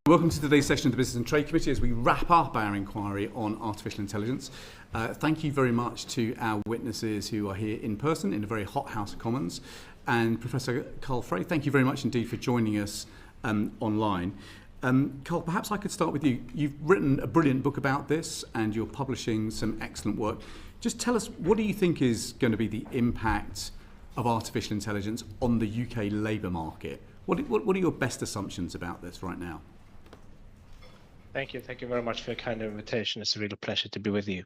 Welcome to today's session of the Business and Trade Committee as we wrap up our inquiry on artificial intelligence. Thank you very much to our witnesses who are here in person in a very hot House of Commons. And Professor Carl Frey, thank you very much indeed for joining us online. Carl, perhaps I could start with you. You've written a brilliant book about this and you're publishing some excellent work. Just tell us, what do you think is going to be the impact of artificial intelligence on the UK labour market? What are your best assumptions about this right now? Thank you very much for your kind invitation. It's a real pleasure to be with you.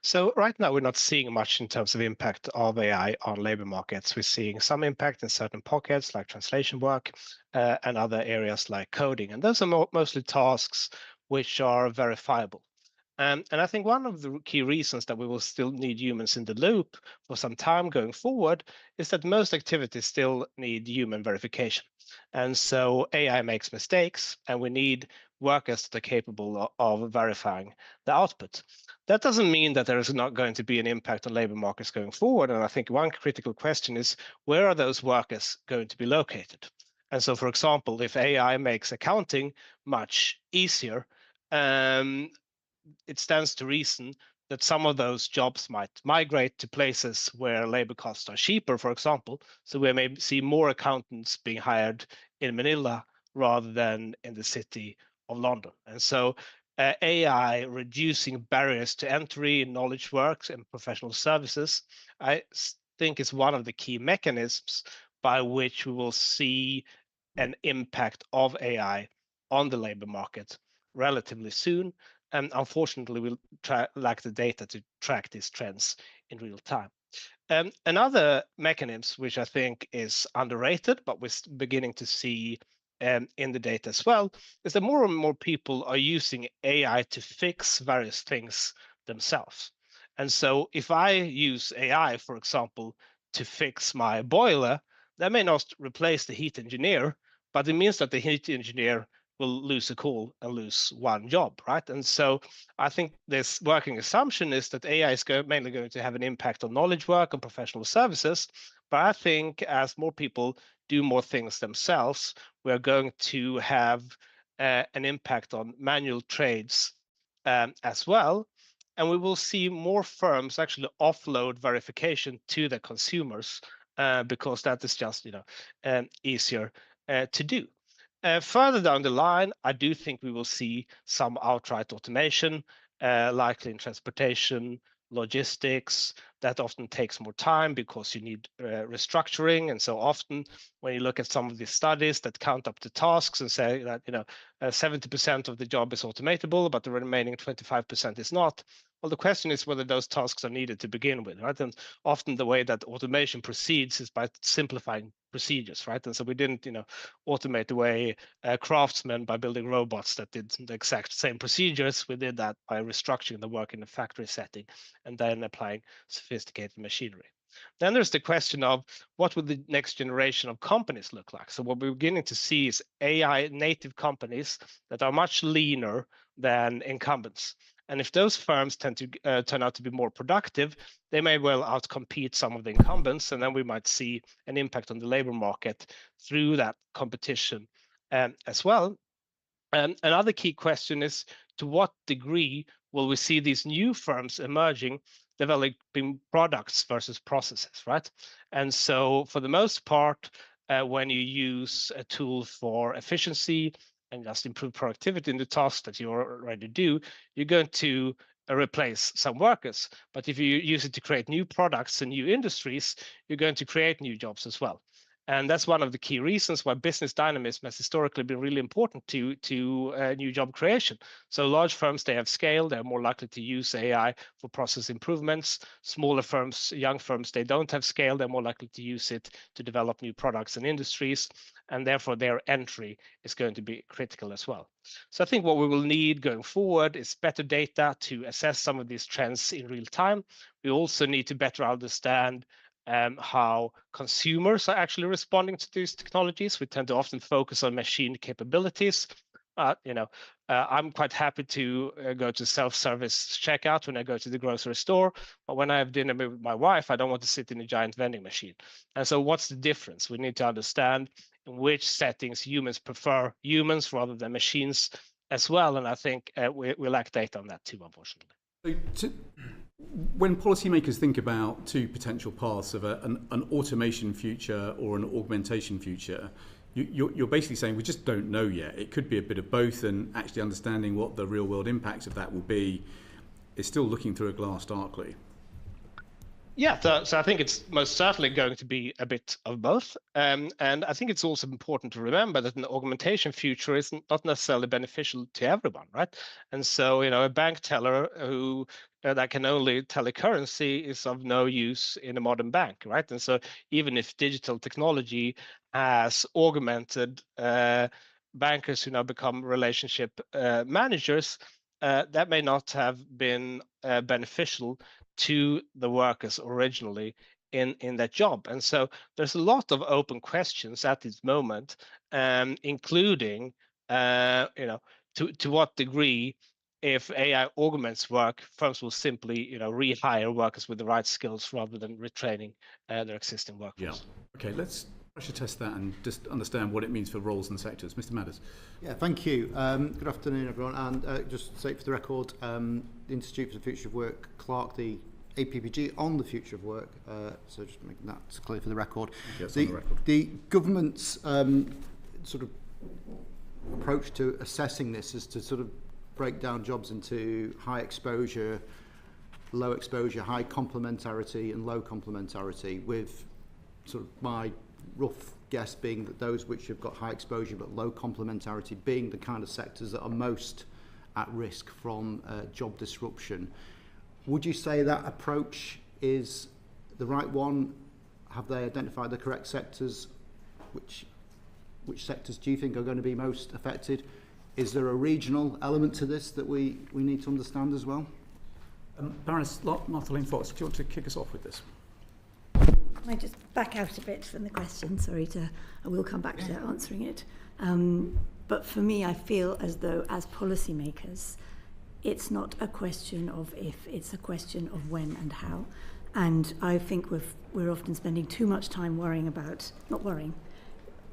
So right now we're not seeing much in terms of impact of AI on labor markets. We're seeing some impact in certain pockets like translation work and other areas like coding. And those are mostly tasks which are verifiable. And I think one of the key reasons that we will still need humans in the loop for some time going forward is that most activities still need human verification. And so AI makes mistakes, and we need workers that are capable of verifying the output. That doesn't mean that there is not going to be an impact on labor markets going forward. And I think one critical question is, where are those workers going to be located? And so, for example, if AI makes accounting much easier, it stands to reason that some of those jobs might migrate to places where labor costs are cheaper, for example. So we may see more accountants being hired in Manila rather than in the city of London. And so AI reducing barriers to entry in knowledge works and professional services, I think is one of the key mechanisms by which we will see an impact of AI on the labor market relatively soon. And unfortunately, we'll lack the data to track these trends in real time. Another mechanism, which I think is underrated, but we're beginning to see in the data as well, is that more and more people are using AI to fix various things themselves. And so if I use AI, for example, to fix my boiler, that may not replace the heat engineer, but it means that the heat engineer will lose a call and lose one job, right? And so I think this working assumption is that AI is mainly going to have an impact on knowledge work and professional services. But I think as more people do more things themselves, we're going to have an impact on manual trades as well. And we will see more firms actually offload verification to the consumers because that is just easier to do. Further down the line, I do think we will see some outright automation, likely in transportation, logistics. That often takes more time because you need restructuring. And so often when you look at some of these studies that count up the tasks and say that 70% of the job is automatable, but the remaining 25% is not. Well, the question is whether those tasks are needed to begin with, right? And often the way that automation proceeds is by simplifying procedures, right? And so we didn't, automate away craftsmen by building robots that did the exact same procedures. We did that by restructuring the work in a factory setting and then applying sophisticated machinery. Then there's the question of what would the next generation of companies look like? So what we're beginning to see is AI native companies that are much leaner than incumbents. And if those firms tend to turn out to be more productive, they may well outcompete some of the incumbents, and then we might see an impact on the labor market through that competition as well. Another key question is, to what degree will we see these new firms emerging, developing products versus processes, right? And so for the most part, when you use a tool for efficiency and just improve productivity in the tasks that you already do, you're going to replace some workers. But if you use it to create new products and new industries, you're going to create new jobs as well. And that's one of the key reasons why business dynamism has historically been really important to new job creation. So large firms, they have scale, they're more likely to use AI for process improvements. Smaller firms, young firms, they don't have scale, they're more likely to use it to develop new products and industries. And therefore their entry is going to be critical as well. So I think what we will need going forward is better data to assess some of these trends in real time. We also need to better understand how consumers are actually responding to these technologies. We tend to often focus on machine capabilities. I'm quite happy to go to self-service checkout when I go to the grocery store, but when I have dinner with my wife, I don't want to sit in a giant vending machine. And so what's the difference? We need to understand in which settings humans prefer humans rather than machines as well. And I think we lack data on that too, unfortunately. When policymakers think about two potential paths of an automation future or an augmentation future, you're basically saying we just don't know yet. It could be a bit of both, and actually understanding what the real world impacts of that will be is still looking through a glass darkly. Yeah, so I think it's most certainly going to be a bit of both. And I think it's also important to remember that an augmentation future is not necessarily beneficial to everyone, right? And so, a bank teller who that can only tell a currency is of no use in a modern bank, right? And so even if digital technology has augmented bankers who now become relationship managers, that may not have been beneficial to the workers originally in that job. And so there's a lot of open questions at this moment, including to what degree, if AI augments work, firms will simply rehire workers with the right skills rather than retraining their existing workforce. Yeah. Okay, let's pressure test that and just understand what it means for roles and sectors. Mr. Madders. Yeah, thank you. Good afternoon, everyone. And just to say for the record, the Institute for the Future of Work clerked the APPG on the future of work, so just making that clear for the record. Yes, on the record. The government's sort of approach to assessing this is to sort of break down jobs into high exposure, low exposure, high complementarity and low complementarity, with sort of my rough guess being that those which have got high exposure but low complementarity being the kind of sectors that are most at risk from job disruption. Would you say that approach is the right one? Have they identified the correct sectors? Which sectors do you think are going to be most affected? Is there a regional element to this that we need to understand as well? Baroness Martha Fox, do you want to kick us off with this? Can I just back out a bit from the question? I will come back to answering it. But for me, I feel as though as policymakers, it's not a question of if, it's a question of when and how. And I think we're often spending too much time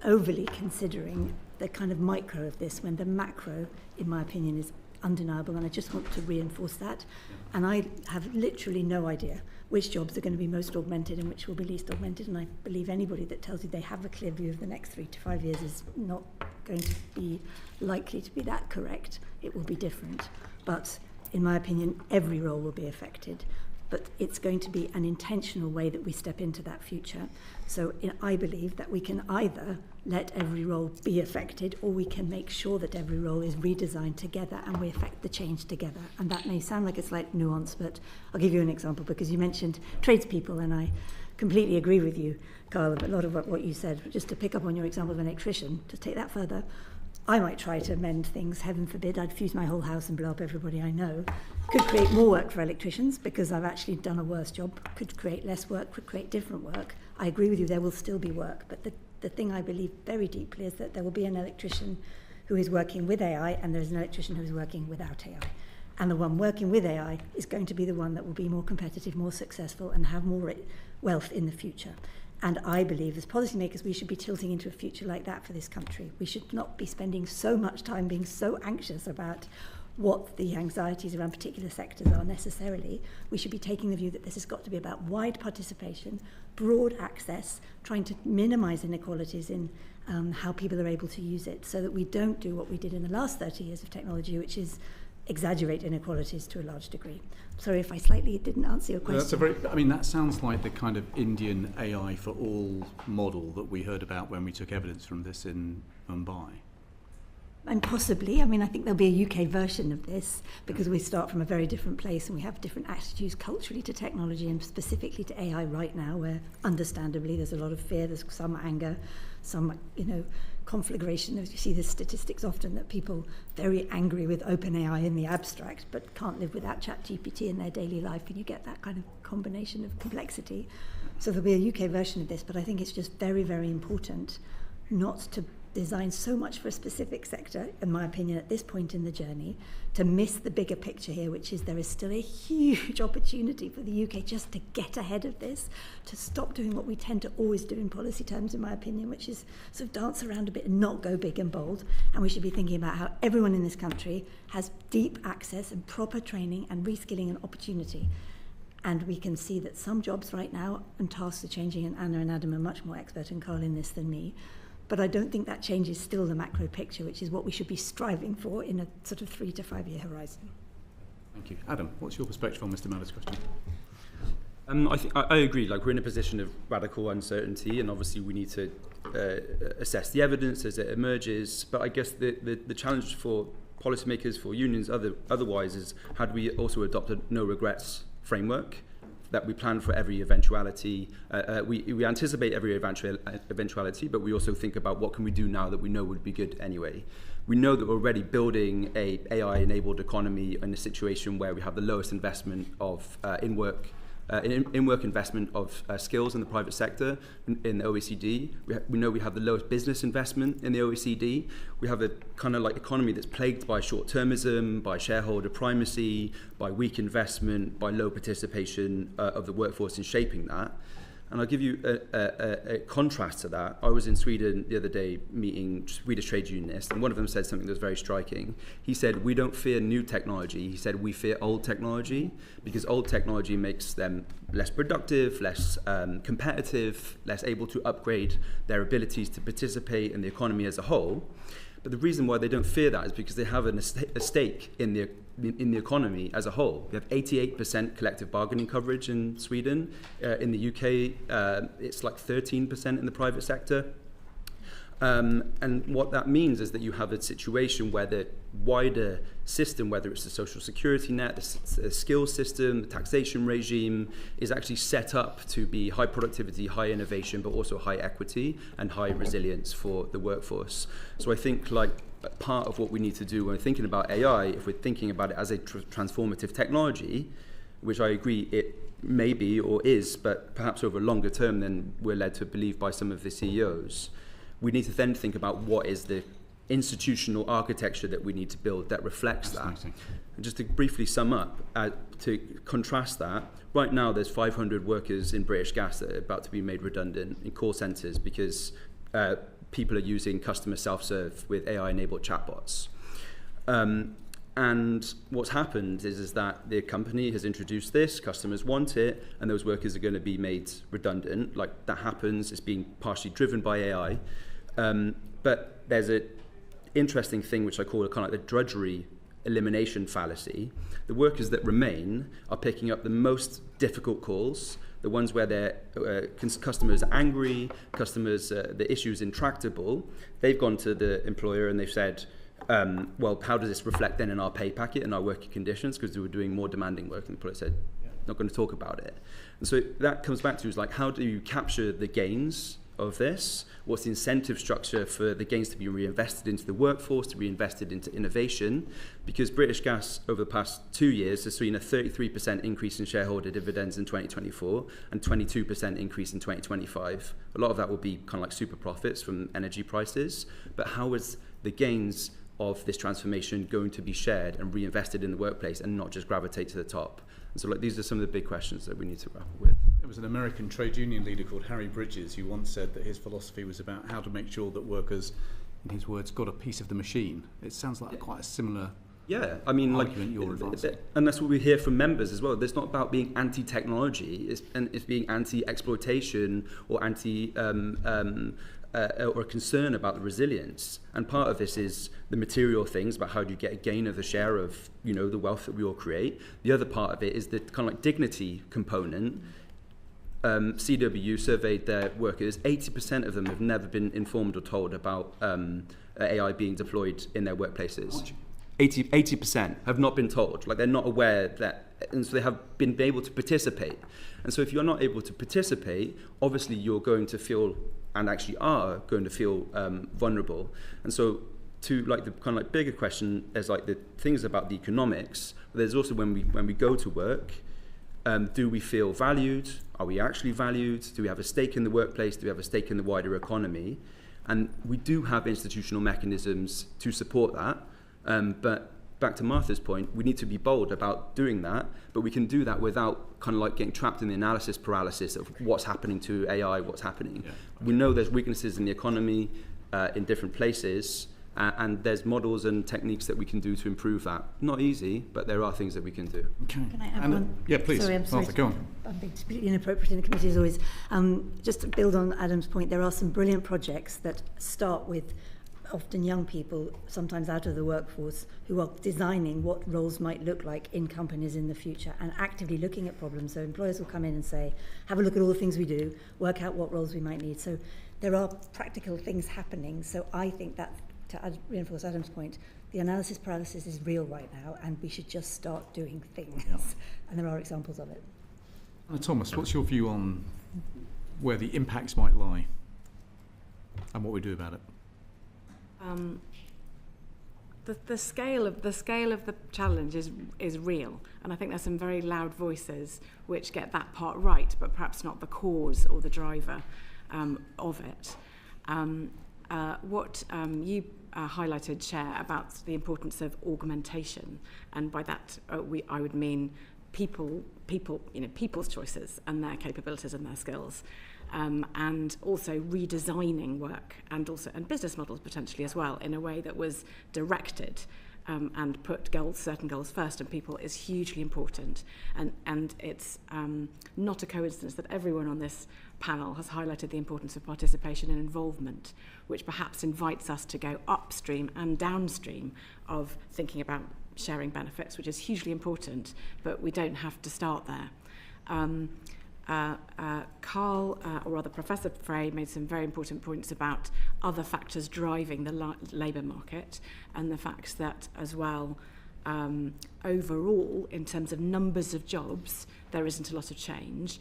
overly considering the kind of micro of this, when the macro, in my opinion, is undeniable. And I just want to reinforce that. And I have literally no idea which jobs are going to be most augmented and which will be least augmented. And I believe anybody that tells you they have a clear view of the next 3 to 5 years is not going to be likely to be that correct. It will be different. But in my opinion, every role will be affected. But it's going to be an intentional way that we step into that future. So I believe that we can either let every role be affected, or we can make sure that every role is redesigned together and we affect the change together. And that may sound like a slight nuance, but I'll give you an example, because you mentioned tradespeople, and I completely agree with you, Carl, a lot of what you said. Just to pick up on your example of an electrician, to take that further, I might try to mend things, heaven forbid, I'd fuse my whole house and blow up everybody I know. Could create more work for electricians because I've actually done a worse job. Could create less work, could create different work. I agree with you, there will still be work. But the thing I believe very deeply is that there will be an electrician who is working with AI, and there's an electrician who is working without AI. And the one working with AI is going to be the one that will be more competitive, more successful, and have more wealth in the future. And I believe as policymakers, we should be tilting into a future like that for this country. We should not be spending so much time being so anxious about what the anxieties around particular sectors are necessarily. We should be taking the view that this has got to be about wide participation, broad access, trying to minimise inequalities in how people are able to use it, so that we don't do what we did in the last 30 years of technology, which is exaggerate inequalities to a large degree. Sorry if I slightly didn't answer your question. That sounds like the kind of Indian AI for all model that we heard about when we took evidence from this in Mumbai. And possibly, I think there'll be a UK version of this, because we start from a very different place and we have different attitudes culturally to technology, and specifically to AI right now, where understandably there's a lot of fear, there's some anger, some conflagration. You see the statistics often that people very angry with OpenAI in the abstract, but can't live without ChatGPT in their daily life, and you get that kind of combination of complexity. So there'll be a UK version of this, but I think it's just very, very important not to designed so much for a specific sector, in my opinion, at this point in the journey, to miss the bigger picture here, which is there is still a huge opportunity for the UK just to get ahead of this, to stop doing what we tend to always do in policy terms, in my opinion, which is sort of dance around a bit and not go big and bold. And we should be thinking about how everyone in this country has deep access and proper training and reskilling and opportunity. And we can see that some jobs right now and tasks are changing, and Anna and Adam are much more expert and Carl in this than me. But I don't think that changes still the macro picture, which is what we should be striving for in a sort of 3 to 5 year horizon. Thank you. Adam, what's your perspective on Mr. Maller's question? I agree. Like, we're in a position of radical uncertainty, and obviously we need to assess the evidence as it emerges. But I guess the challenge for policymakers, for unions, otherwise, is how do we also adopt a no regrets framework, that we plan for every eventuality. We anticipate every eventuality, but we also think about what can we do now that we know would be good anyway. We know that we're already building a AI-enabled economy in a situation where we have the lowest investment of in-work investment of skills in the private sector in the OECD. We know we have the lowest business investment in the OECD. We have a kind of like economy that's plagued by short-termism, by shareholder primacy, by weak investment, by low participation of the workforce in shaping that. And I'll give you a contrast to that. I was in Sweden the other day meeting Swedish trade unionists, and one of them said something that was very striking. He said, we don't fear new technology. He said, we fear old technology, because old technology makes them less productive, less competitive, less able to upgrade their abilities to participate in the economy as a whole. But the reason why they don't fear that is because they have a stake in the economy as a whole. We have 88% collective bargaining coverage in Sweden. In the UK, it's like 13% in the private sector. And what that means is that you have a situation where the wider system, whether it's the social security net, the skills system, the taxation regime, is actually set up to be high productivity, high innovation, but also high equity and high resilience for the workforce. So I think like part of what we need to do when we're thinking about AI, if we're thinking about it as a transformative technology, which I agree it may be or is, but perhaps over longer term than we're led to believe by some of the CEOs, we need to then think about what is the institutional architecture that we need to build that reflects that. And just to briefly sum up, to contrast that, right now there's 500 workers in British Gas that are about to be made redundant in call centres because people are using customer self-serve with AI-enabled chatbots. And what's happened is that the company has introduced this, customers want it, and those workers are going to be made redundant. Like, that happens, it's being partially driven by AI. But there's an interesting thing which I call kind of like the drudgery elimination fallacy. The workers that remain are picking up the most difficult calls, the ones where their customers are angry, the issue is intractable. They've gone to the employer and they've said, well, how does this reflect then in our pay packet and our working conditions? Because we were doing more demanding work, and the employer said, not going to talk about it. And so that comes back to is like, how do you capture the gains of this? What's the incentive structure for the gains to be reinvested into the workforce, to be reinvested into innovation? Because British Gas over the past 2 years has seen a 33% increase in shareholder dividends in 2024 and 22% increase in 2025. A lot of that will be kind of like super profits from energy prices. But how is the gains of this transformation going to be shared and reinvested in the workplace and not just gravitate to the top? And so like, these are some of the big questions that we need to grapple with. There was an American trade union leader called Harry Bridges who once said that his philosophy was about how to make sure that workers, in his words, got a piece of the machine. It sounds like quite a similar I mean, argument you're advancing. And that's what we hear from members as well. It's not about being anti-technology, it's being anti-exploitation or or a concern about the resilience. And part of this is the material things about how do you get a gain of the share of, you know, the wealth that we all create. The other part of it is the kind of like dignity component. CW surveyed their workers. 80% of them have never been informed or told about AI being deployed in their workplaces. 80% have not been told. Like, they're not aware that, and so they have been able to participate. And so if you're not able to participate, obviously you're going to feel, and actually are going to feel vulnerable. And so to like the kind of like bigger question, there's like the things about the economics, but there's also when we go to work, do we feel valued? Are we actually valued? Do we have a stake in the workplace? Do we have a stake in the wider economy? And we do have institutional mechanisms to support that, but back to Martha's point, we need to be bold about doing that, but we can do that without kind of like getting trapped in the analysis paralysis of what's happening to AI, what's happening. Yeah. We know there's weaknesses in the economy in different places, and there's models and techniques that we can do to improve that. Not easy, but there are things that we can do. Okay. Can I add one? Yeah, please. Sorry, I'm sorry. Martha, go on. I'm being completely inappropriate in the committee as always. Just to build on Adam's point, there are some brilliant projects that start with often young people, sometimes out of the workforce, who are designing what roles might look like in companies in the future and actively looking at problems. So employers will come in and say, have a look at all the things we do, work out what roles we might need. So there are practical things happening. So I think that, to reinforce Adam's point, the analysis paralysis is real right now, and we should just start doing things. Yeah. And there are examples of it. Thomas, what's your view on where the impacts might lie and what we do about it? The scale of the challenge is real, and I think there's some very loud voices which get that part right, but perhaps not the cause or the driver of it. What you highlighted, Chair, about the importance of augmentation, and by that I would mean people's choices and their capabilities and their skills. And also redesigning work and business models potentially as well in a way that was directed and put certain goals first, and people is hugely important. And it's not a coincidence that everyone on this panel has highlighted the importance of participation and involvement, which perhaps invites us to go upstream and downstream of thinking about sharing benefits, which is hugely important, but we don't have to start there. Professor Frey made some very important points about other factors driving the labour market, and the fact that as well, overall, in terms of numbers of jobs, there isn't a lot of change.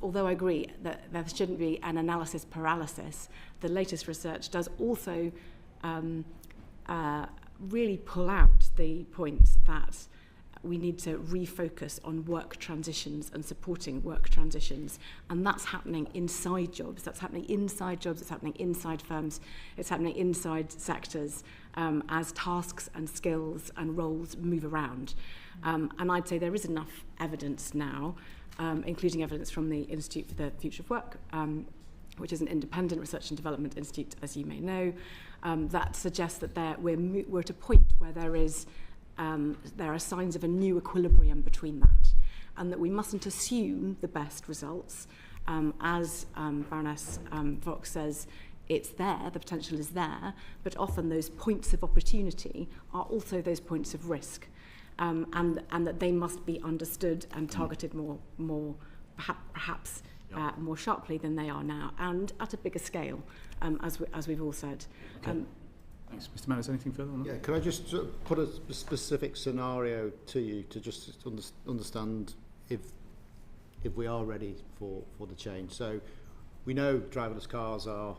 Although I agree that there shouldn't be an analysis paralysis, the latest research does also really pull out the point that we need to refocus on work transitions and supporting work transitions. And that's happening inside jobs. It's happening inside firms. It's happening inside sectors as tasks and skills and roles move around. And I'd say there is enough evidence now, including evidence from the Institute for the Future of Work, which is an independent research and development institute, as you may know, that suggests that we're at a point where there are signs of a new equilibrium between that, and that we mustn't assume the best results. As Baroness Fox says, it's there, the potential is there, but often those points of opportunity are also those points of risk, and that they must be understood and targeted more perhaps more sharply than they are now, and at a bigger scale, as we've all said. Okay. Thanks. Mr. Manners, anything further on that? Yeah, could I just put a specific scenario to you to just understand if we are ready for the change? So we know driverless cars are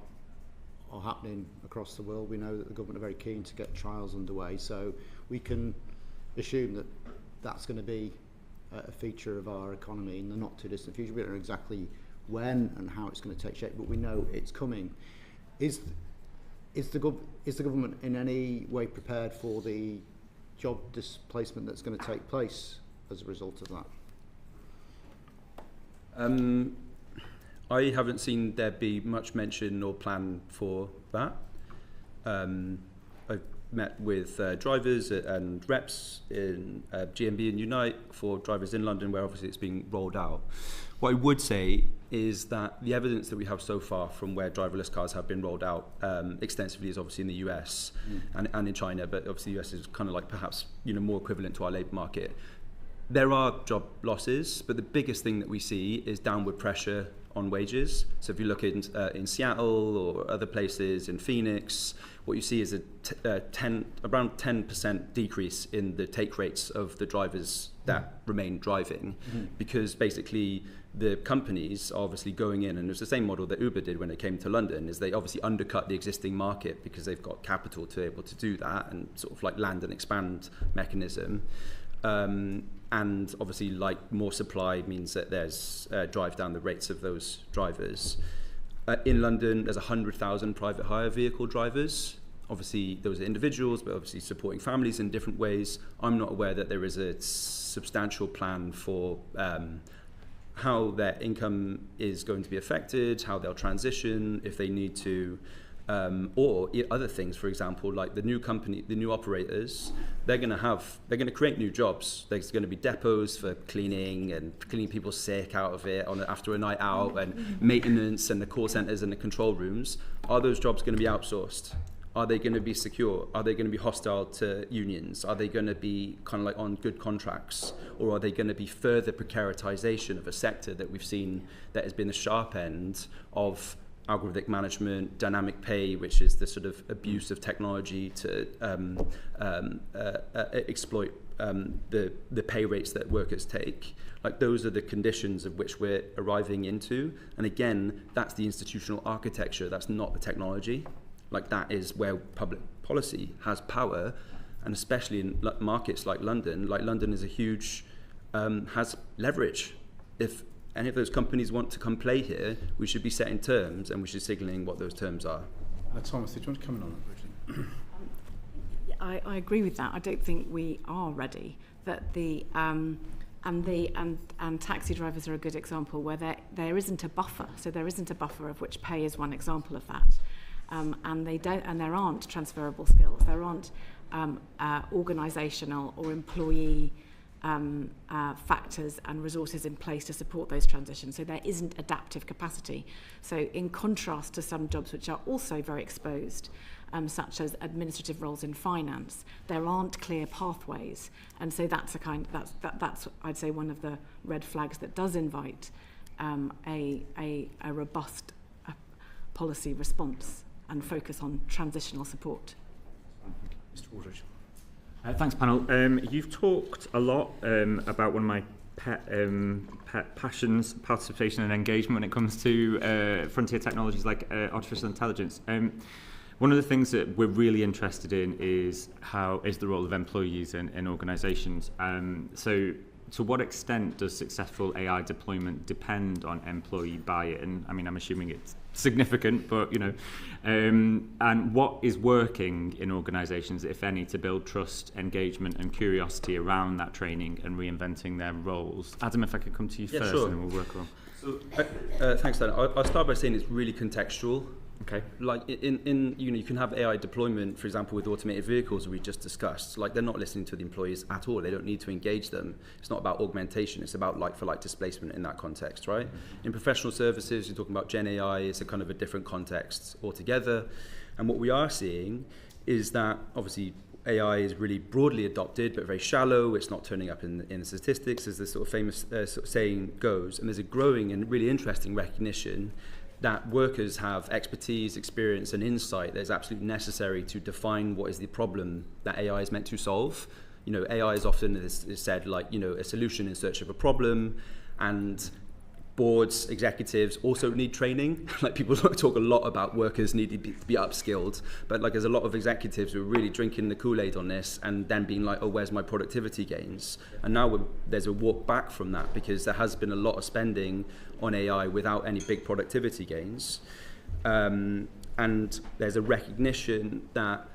happening across the world. We know that the government are very keen to get trials underway. So we can assume that that's going to be a feature of our economy in the not too distant future. We don't know exactly when and how it's going to take shape, but we know it's coming. Is the government in any way prepared for the job displacement that's going to take place as a result of that? I haven't seen there be much mention or plan for that. I've met with drivers and reps in GMB and Unite for drivers in London, where obviously it's being rolled out. What I would say is that the evidence that we have so far from where driverless cars have been rolled out extensively is obviously in the US and in China, but obviously the US is kind of like perhaps more equivalent to our labour market. There are job losses, but the biggest thing that we see is downward pressure on wages. So if you look in Seattle or other places, in Phoenix, what you see is around 10% decrease in the take rates of the drivers that remain driving, because basically the companies are obviously going in, and it's the same model that Uber did when it came to London, is they obviously undercut the existing market because they've got capital to be able to do that, and sort of like land and expand mechanism. And obviously, like more supply means that there's drive down the rates of those drivers. in London, there's 100,000 private hire vehicle drivers. Obviously, those are individuals, but obviously supporting families in different ways. I'm not aware that there is a substantial plan for how their income is going to be affected, how they'll transition, if they need to, or other things. For example, like the new operators, they're going to create new jobs. There's going to be depots for cleaning and cleaning people sick out of it after a night out, and maintenance and the call centers and the control rooms. Are those jobs going to be outsourced? Are they going to be secure? Are they going to be hostile to unions? Are they going to be kind of like on good contracts? Or are they going to be further precaritization of a sector that we've seen that has been the sharp end of algorithmic management, dynamic pay, which is the sort of abuse of technology to exploit the pay rates that workers take? Like, those are the conditions of which we're arriving into. And again, that's the institutional architecture. That's not the technology. Like, that is where public policy has power, and especially in markets like London is a huge, has leverage. If any of those companies want to come play here, we should be setting terms, and we should signalling what those terms are. Thomas, did you want to comment on that briefly? I agree with that. I don't think we are ready. That and taxi drivers are a good example where there isn't a buffer. So there isn't a buffer, of which pay is one example of that. And there aren't transferable skills. There aren't organisational or employee factors and resources in place to support those transitions. So there isn't adaptive capacity. So in contrast to some jobs which are also very exposed, such as administrative roles in finance, there aren't clear pathways. And so that's I'd say one of the red flags that does invite a robust policy response and focus on transitional support. Mr. Waldridge. Thanks, panel. You've talked a lot about one of my pet passions, participation and engagement when it comes to frontier technologies like artificial intelligence. One of the things that we're really interested in is the role of employees in organisations. So to what extent does successful AI deployment depend on employee buy-in? I mean, I'm assuming it's significant, but, and what is working in organisations, if any, to build trust, engagement and curiosity around that training and reinventing their roles? Adam, if I could come to you first, sure. And then we'll work on. So, thanks, Dan. I'll start by saying it's really contextual. Okay. Like you can have AI deployment, for example, with automated vehicles we just discussed. Like, they're not listening to the employees at all. They don't need to engage them. It's not about augmentation. It's about like-for-like displacement in that context, right? In professional services, you're talking about Gen AI. It's a kind of a different context altogether. And what we are seeing is that obviously AI is really broadly adopted, but very shallow. It's not turning up in the statistics, as the sort of famous sort of saying goes. And there's a growing and really interesting recognition that workers have expertise, experience and insight that is absolutely necessary to define what is the problem that AI is meant to solve. AI is often is said like, a solution in search of a problem, and boards, executives also need training. Like, people talk a lot about workers need to be upskilled, but like, there's a lot of executives who are really drinking the Kool-Aid on this and then being like, oh, where's my productivity gains? And now there's a walk back from that, because there has been a lot of spending on AI without any big productivity gains. And there's a recognition that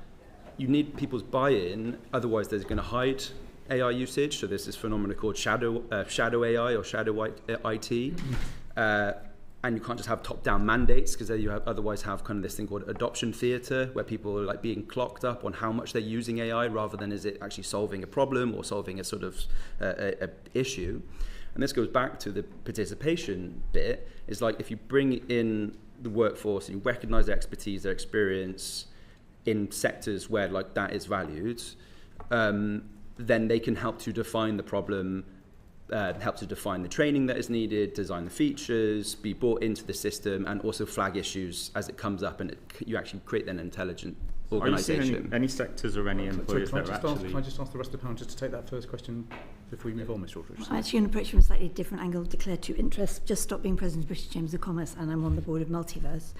you need people's buy-in, otherwise there's going to hide AI usage. So there's this phenomenon called shadow AI or shadow IT. And you can't just have top-down mandates, because you otherwise have kind of this thing called adoption theatre, where people are like being clocked up on how much they're using AI rather than is it actually solving a problem or solving a sort of a issue. And this goes back to the participation bit. It's like, if you bring in the workforce and you recognise their expertise, their experience in sectors where like that is valued, then they can help to define the problem, help to define the training that is needed, design the features, be brought into the system, and also flag issues as it comes up, and you actually create an intelligent organisation. Are you seeing any sectors or any employers that are actually... Can I just ask the rest of the panel just to take that first question before we move on, Mr. Aldridge? I'm actually going to approach from a slightly different angle. Declare two interests. Just stopped being President of British Chambers of Commerce, and I'm on the board of Multiverse.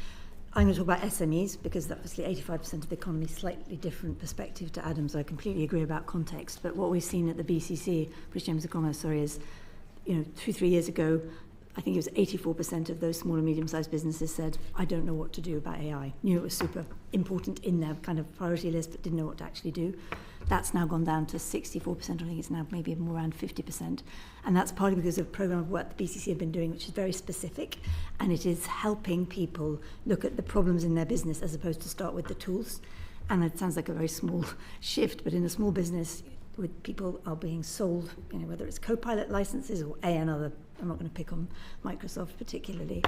I'm going to talk about SMEs, because obviously 85% of the economy is slightly different perspective to Adam's. I completely agree about context, but what we've seen at the BCC, British Chambers of Commerce, is, 2-3 years ago, I think it was 84% of those small and medium-sized businesses said, I don't know what to do about AI. Knew it was super important in their kind of priority list, but didn't know what to actually do. That's now gone down to 64%. I think it's now maybe more around 50%. And that's partly because of a program of work the BCC have been doing, which is very specific, and it is helping people look at the problems in their business as opposed to start with the tools. And it sounds like a very small shift, but in a small business, with people are being sold, whether it's Copilot licenses or another, I'm not going to pick on Microsoft particularly,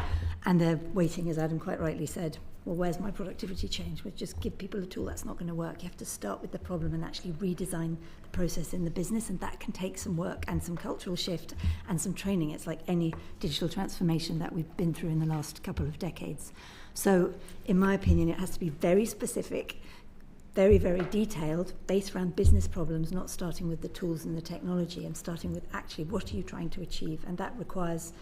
and they're waiting, as Adam quite rightly said, well, where's my productivity change? Well, just give people a tool, that's not going to work. You have to start with the problem and actually redesign the process in the business, and that can take some work and some cultural shift and some training. It's like any digital transformation that we've been through in the last couple of decades. So, in my opinion, it has to be very specific, very, very detailed, based around business problems, not starting with the tools and the technology, and starting with actually what are you trying to achieve. And that requires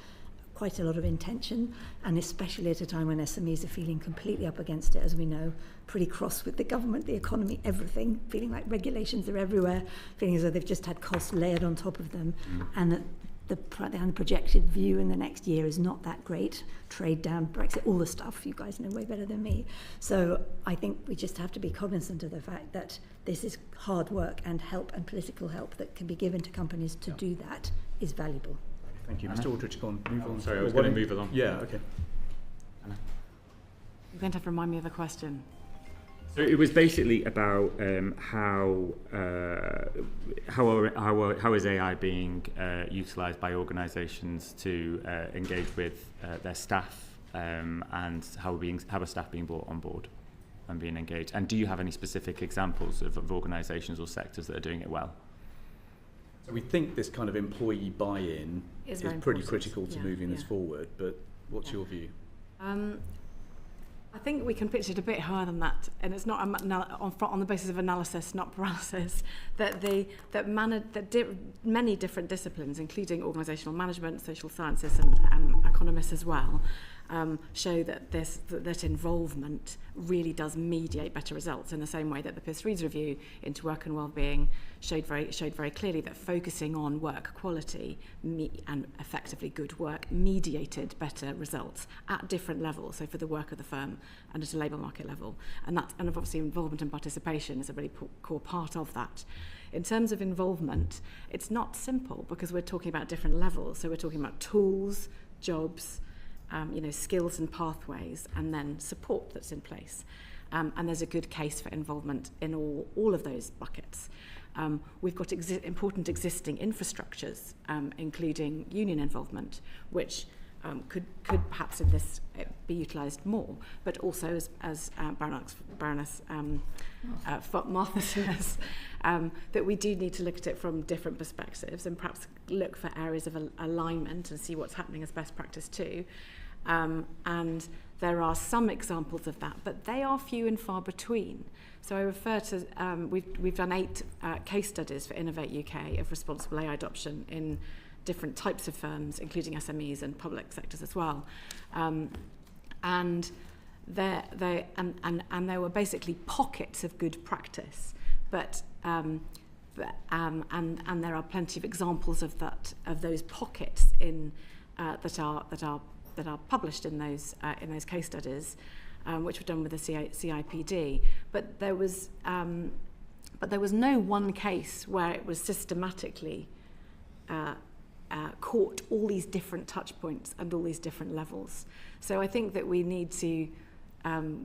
quite a lot of intention, and especially at a time when SMEs are feeling completely up against it, as we know, pretty cross with the government, the economy, everything, feeling like regulations are everywhere, feeling as though they've just had costs layered on top of them, and that the projected view in the next year is not that great. Trade down, Brexit, all the stuff you guys know way better than me. So I think we just have to be cognizant of the fact that this is hard work, and help and political help that can be given to companies to do that is valuable. Thank you. Mr. Aldrich, go on. Move on. Sorry, I was going to move along. Yeah, okay. You're going to have to remind me of the question. So it was basically about how is AI being utilised by organisations to engage with their staff, and how are staff being brought on board and being engaged? And do you have any specific examples of organisations or sectors that are doing it well? So we think this kind of employee buy-in is pretty critical to moving this forward, but what's your view? I think we can pitch it a bit higher than that, and it's not on the basis of analysis, not paralysis. Many different disciplines, including organisational management, social sciences, and economists as well, show that involvement really does mediate better results, in the same way that the Pearce Reed's review into work and wellbeing showed very clearly that focusing on work quality and effectively good work mediated better results at different levels, so for the work of the firm and at a labour market level. And obviously involvement and participation is a really core part of that. In terms of involvement, it's not simple, because we're talking about different levels. So we're talking about tools, jobs, skills and pathways, and then support that's in place. And there's a good case for involvement in all of those buckets. We've got important existing infrastructures, including union involvement, which could perhaps in this be utilised more, but also as Baroness Martha says, that we do need to look at it from different perspectives, and perhaps look for areas of alignment and see what's happening as best practice too. And there are some examples of that, but they are few and far between. So I refer to, we've done 8 case studies for Innovate UK of responsible AI adoption in different types of firms, including SMEs and public sectors as well. And there were basically pockets of good practice, but and there are plenty of examples of those pockets in that are published in those case studies, which were done with the CIPD. But there was no one case where it was systematically caught all these different touch points and all these different levels. So I think that we need to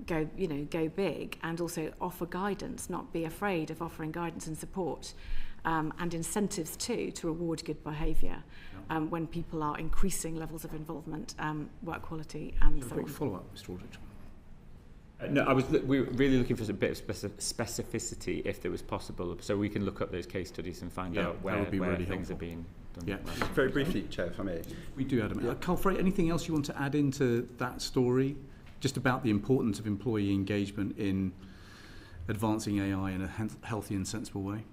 go big, and also offer guidance, not be afraid of offering guidance and support, and incentives too, to reward good behaviour when people are increasing levels of involvement, work quality, and so on. Quick follow-up, Mr. Aldrich. No, we were really looking for a bit of specificity, if it was possible, so we can look up those case studies and find out where really things are being done. Yeah. Very briefly, Chair, if I may. We do, Adam. Carl Frey, anything else you want to add into that story, just about the importance of employee engagement in advancing AI in a healthy and sensible way?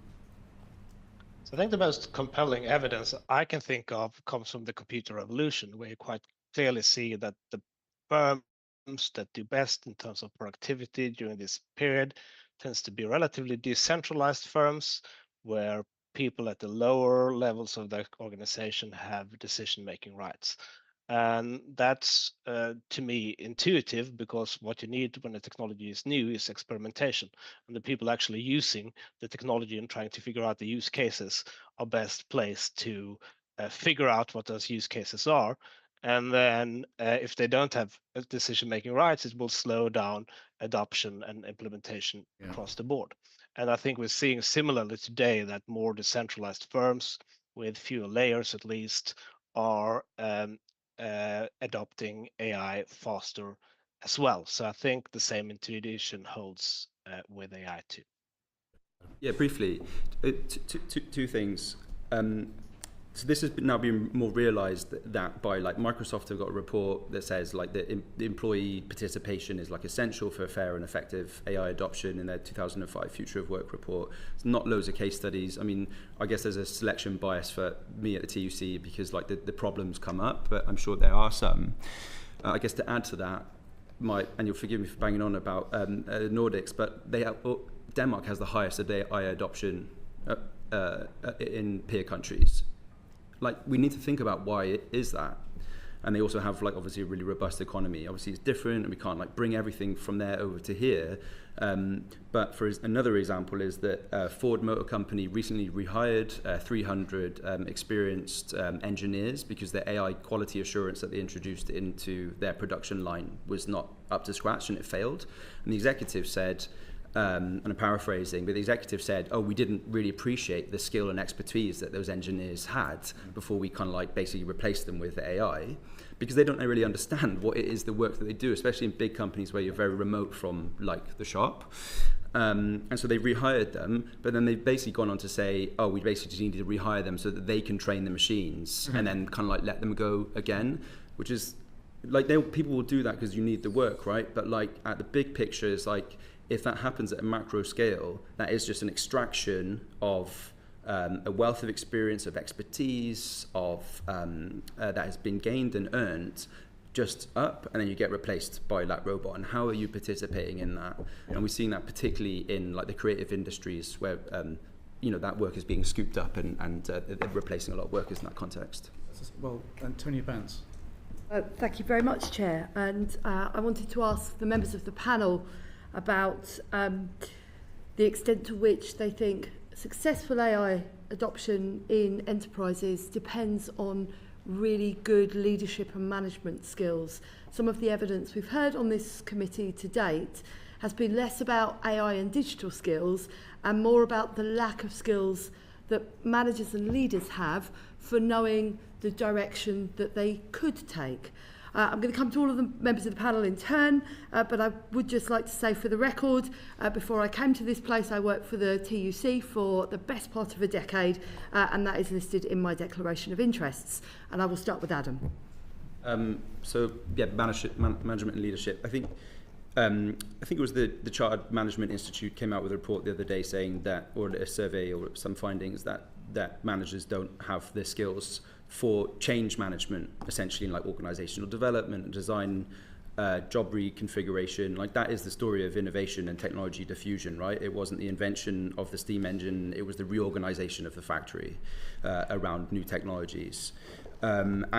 So I think the most compelling evidence I can think of comes from the computer revolution, where you quite clearly see that the firms that do best in terms of productivity during this period tends to be relatively decentralized firms, where people at the lower levels of the organization have decision-making rights. And that's, to me, intuitive, because what you need when the technology is new is experimentation. And the people actually using the technology and trying to figure out the use cases are best placed to figure out what those use cases are. And then if they don't have decision-making rights, it will slow down adoption and implementation across the board. And I think we're seeing similarly today that more decentralized firms with fewer layers, at least, are adopting AI faster as well. So I think the same intuition holds with AI too. Yeah, briefly, two things. So this has now been more realized that by like Microsoft have got a report that says like the employee participation is like essential for fair and effective AI adoption in their 2005 Future of Work report. It's not loads of case studies. I mean, I guess there's a selection bias for me at the TUC because like the problems come up, but I'm sure there are some. I guess to add to that, and you'll forgive me for banging on about the Nordics, but Denmark has the highest AI adoption in peer countries. Like, we need to think about why it is that. And they also have, like, obviously a really robust economy. Obviously, it's different, and we can't, like, bring everything from there over to here. But for another example is that Ford Motor Company recently rehired 300 experienced engineers because their AI quality assurance that they introduced into their production line was not up to scratch, and it failed. And the executive said, and I'm paraphrasing, but the executive said, oh, we didn't really appreciate the skill and expertise that those engineers had before we kind of like basically replaced them with AI, because they don't really understand what it is, the work that they do, especially in big companies where you're very remote from like the shop. And so they rehired them, but then they've basically gone on to say, oh, we basically just needed to rehire them so that they can train the machines and then kind of like let them go again, which is like people will do that because you need the work, right? But like at the big picture is like, if that happens at a macro scale, that is just an extraction of a wealth of experience, of expertise, of that has been gained and earned just up, and then you get replaced by that robot. And how are you participating in that? And we're seeing that particularly in like the creative industries where that work is being scooped up and they're replacing a lot of workers in that context. Well, Antonia Bance. Thank you very much, Chair. And I wanted to ask the members of the panel about the extent to which they think successful AI adoption in enterprises depends on really good leadership and management skills. Some of the evidence we've heard on this committee to date has been less about AI and digital skills and more about the lack of skills that managers and leaders have for knowing the direction that they could take. I'm going to come to all of the members of the panel in turn, but I would just like to say for the record, before I came to this place, I worked for the TUC for the best part of a decade, and that is listed in my declaration of interests. And I will start with Adam. Management and leadership. I think it was the Chartered Management Institute came out with a report the other day saying that, or a survey or some findings that managers don't have the skills for change management, essentially in like organizational development and design, job reconfiguration. Like that is the story of innovation and technology diffusion, right? It wasn't the invention of the steam engine, it was the reorganization of the factory around new technologies. I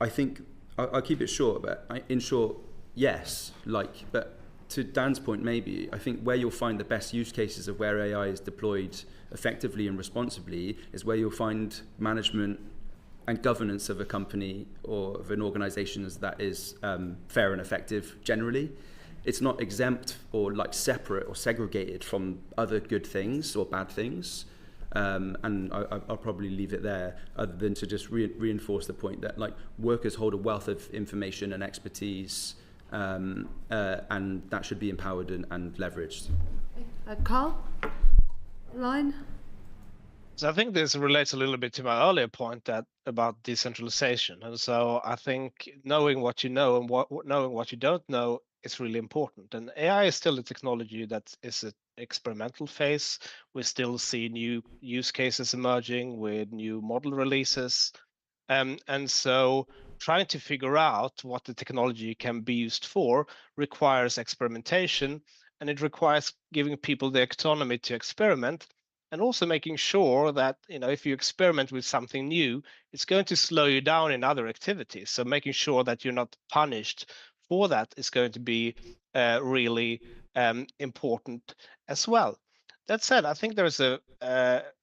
think I'll keep it short, but in short, yes, but to Dan's point, maybe, I think where you'll find the best use cases of where AI is deployed effectively and responsibly is where you'll find management and governance of a company or of an organization that is fair and effective generally. It's not exempt or like separate or segregated from other good things or bad things. And I'll probably leave it there, other than to just reinforce the point that like workers hold a wealth of information and expertise, and that should be empowered and leveraged. Carl, line. So I think this relates a little bit to my earlier point about decentralization. And so I think knowing what you know and knowing what you don't know is really important. And AI is still a technology that is an experimental phase. We still see new use cases emerging with new model releases. And so trying to figure out what the technology can be used for requires experimentation, and it requires giving people the autonomy to experiment and also making sure that, if you experiment with something new, it's going to slow you down in other activities. So making sure that you're not punished for that is going to be really important as well. That said, I think there's a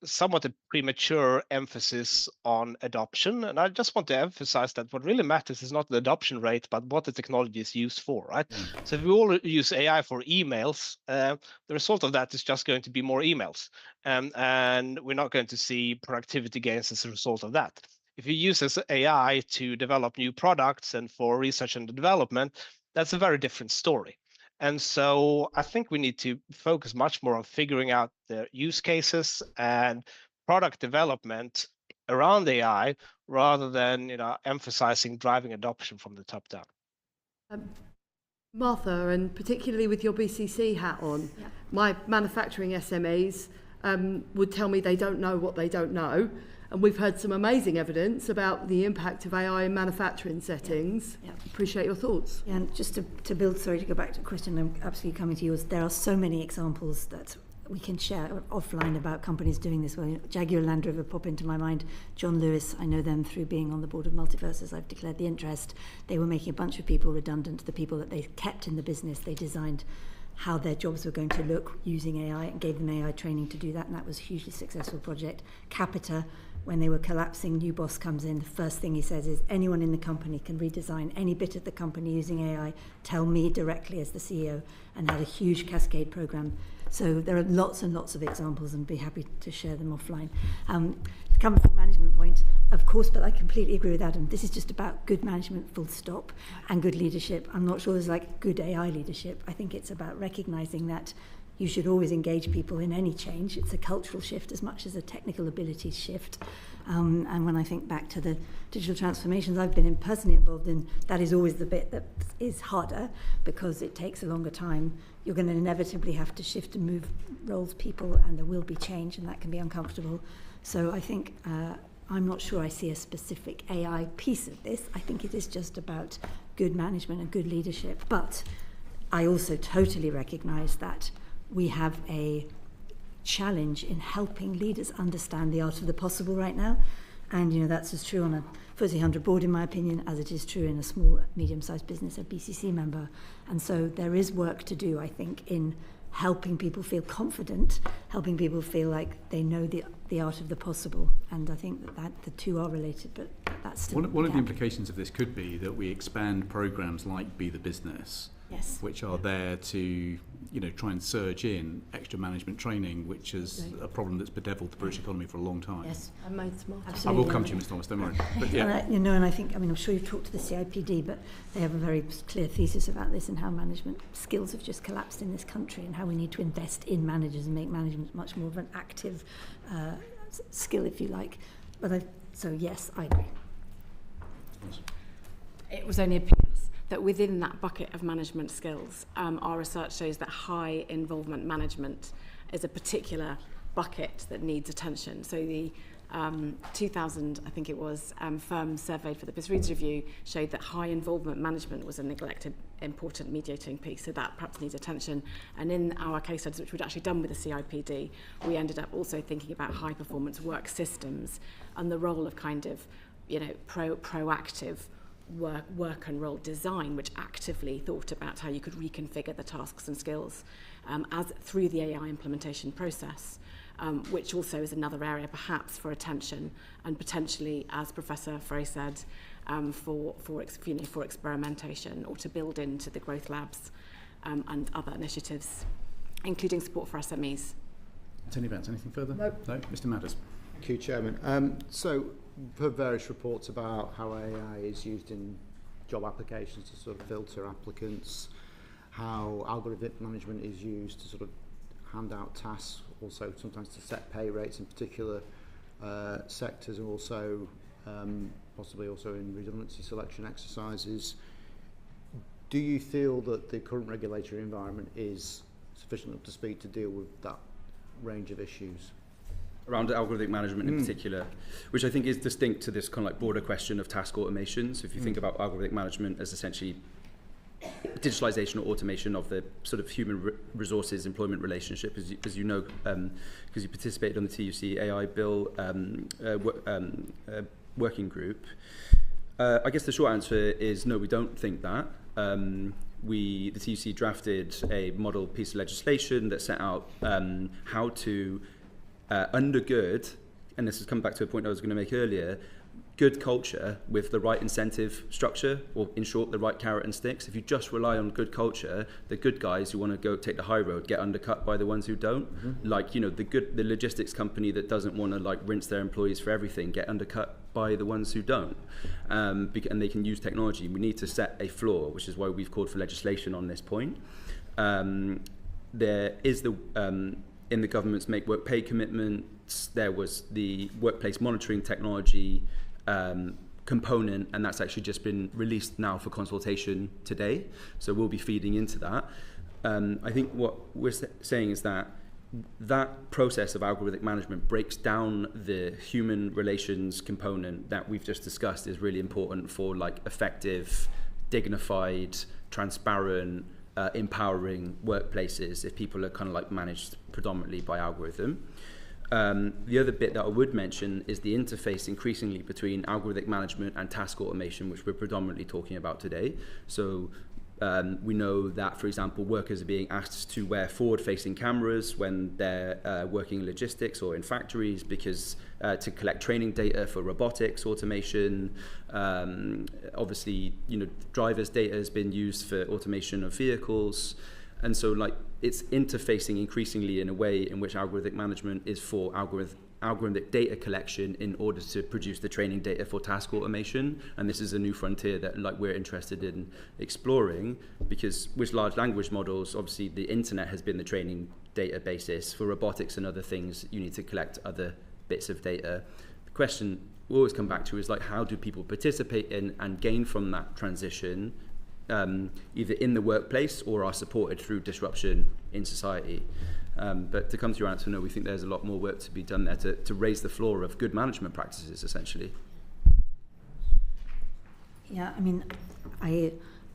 somewhat a premature emphasis on adoption, and I just want to emphasize that what really matters is not the adoption rate, but what the technology is used for, right? So if we all use AI for emails, the result of that is just going to be more emails, and we're not going to see productivity gains as a result of that. If you use AI to develop new products and for research and development, that's a very different story. And so I think we need to focus much more on figuring out the use cases and product development around AI rather than emphasizing driving adoption from the top down. Martha, and particularly with your BCC hat on, my manufacturing SMEs would tell me they don't know what they don't know. And we've heard some amazing evidence about the impact of AI in manufacturing settings. Appreciate your thoughts. Yeah, and just to build, sorry to go back to the question, I'm absolutely coming to yours. There are so many examples that we can share offline about companies doing this well. Jaguar Land Rover pop into my mind. John Lewis, I know them through being on the board of Multiverse, as I've declared the interest. They were making a bunch of people redundant. The people that they kept in the business, they designed how their jobs were going to look using AI and gave them AI training to do that, and that was a hugely successful project. Capita, when they were collapsing, new boss comes in, the first thing he says is, anyone in the company can redesign any bit of the company using AI, tell me directly as the CEO, and had a huge cascade program. So there are lots and lots of examples, and be happy to share them offline. Come to the management point, of course, but I completely agree with Adam. This is just about good management, full stop, and good leadership. I'm not sure there's like good AI leadership. I think it's about recognizing that you should always engage people in any change. It's a cultural shift as much as a technical abilities shift. And when I think back to the digital transformations I've been personally involved in, that is always the bit that is harder because it takes a longer time. You're going to inevitably have to shift and move roles, people, and there will be change, and that can be uncomfortable. So I think I'm not sure I see a specific AI piece of this. I think it is just about good management and good leadership. But I also totally recognize that we have a challenge in helping leaders understand the art of the possible right now. And, that's as true on a FTSE 100 board, in my opinion, as it is true in a small, medium-sized business, a BCC member. And so there is work to do, I think, in helping people feel confident, helping people feel like they know the art of the possible. And I think that the two are related, but that's still one of the implications of this could be that we expand programs like Be the Business, yes, which are there to try and surge in extra management training, which is a problem that's bedeviled the British economy for a long time. Yes, I made smart. I absolutely. will come to you, Ms. Thomas, don't worry. But yeah. And I think, I'm sure you've talked to the CIPD, but they have a very clear thesis about this and how management skills have just collapsed in this country and how we need to invest in managers and make management much more of an active skill, if you like. So yes, I agree. It was only a PS that within that bucket of management skills, our research shows that high involvement management is a particular bucket that needs attention. So the 2000, I think it was, firms surveyed for the BizReads Review showed that high involvement management was a neglected important mediating piece, so that perhaps needs attention. And in our case studies, which we'd actually done with the CIPD, we ended up also thinking about high performance work systems and the role of kind of, proactive work and role design, which actively thought about how you could reconfigure the tasks and skills as through the AI implementation process, which also is another area perhaps for attention and potentially, as Professor Frey said, for experimentation or to build into the growth labs and other initiatives, including support for SMEs. Tony Vance, anything further? No. Mr. Madders. Thank you, Chairman. So we've heard various reports about how AI is used in job applications to sort of filter applicants, how algorithmic management is used to sort of hand out tasks, also sometimes to set pay rates in particular sectors, and also possibly also in redundancy selection exercises. Do you feel that the current regulatory environment is sufficiently up to speed to deal with that range of issues? Around algorithmic management in particular, which I think is distinct to this kind of like broader question of task automation. So if you think about algorithmic management as essentially digitalization or automation of the sort of human resources employment relationship, as you know, because you participated on the TUC AI bill working group. I guess the short answer is no, we don't think that. The TUC drafted a model piece of legislation that set out how to undergird, and this has come back to a point I was going to make earlier, good culture with the right incentive structure, or in short, the right carrot and sticks. If you just rely on good culture, the good guys who want to go take the high road get undercut by the ones who don't. Like, you know, the logistics company that doesn't want to like rinse their employees for everything get undercut by the ones who don't. And they can use technology. We need to set a floor, which is why we've called for legislation on this point. There is in the government's Make Work Pay commitments, there was the workplace monitoring technology component, and that's actually just been released now for consultation today. So we'll be feeding into that. I think what we're saying is that process of algorithmic management breaks down the human relations component that we've just discussed is really important for like effective, dignified, transparent, empowering workplaces if people are kind of like managed predominantly by algorithm. The other bit that I would mention is the interface increasingly between algorithmic management and task automation, which we're predominantly talking about today. So we know that, for example, workers are being asked to wear forward-facing cameras when they're working in logistics or in factories because to collect training data for robotics automation. Obviously, you know, drivers' data has been used for automation of vehicles. And so, like, it's interfacing increasingly in a way in which algorithmic management is for algorithmic data collection in order to produce the training data for task automation. And this is a new frontier that like we're interested in exploring, because with large language models, obviously the internet has been the training data basis. For robotics and other things, you need to collect other bits of data. The question we always come back to is like, how do people participate in and gain from that transition, either in the workplace or are supported through disruption in society? But to come to your answer, no, we think there's a lot more work to be done there to raise the floor of good management practices, essentially. Yeah, I mean,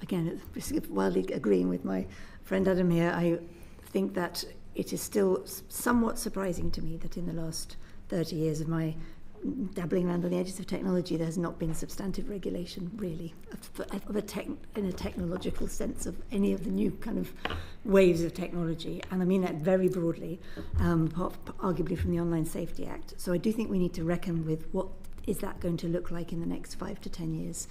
again, wildly agreeing with my friend Adam here, I think that it is still somewhat surprising to me that in the last 30 years of my dabbling around on the edges of technology, there has not been substantive regulation, really, in a technological sense of any of the new kind of waves of technology. And I mean that very broadly, arguably from the Online Safety Act. So I do think we need to reckon with what is that going to look like in the next 5 to 10 years.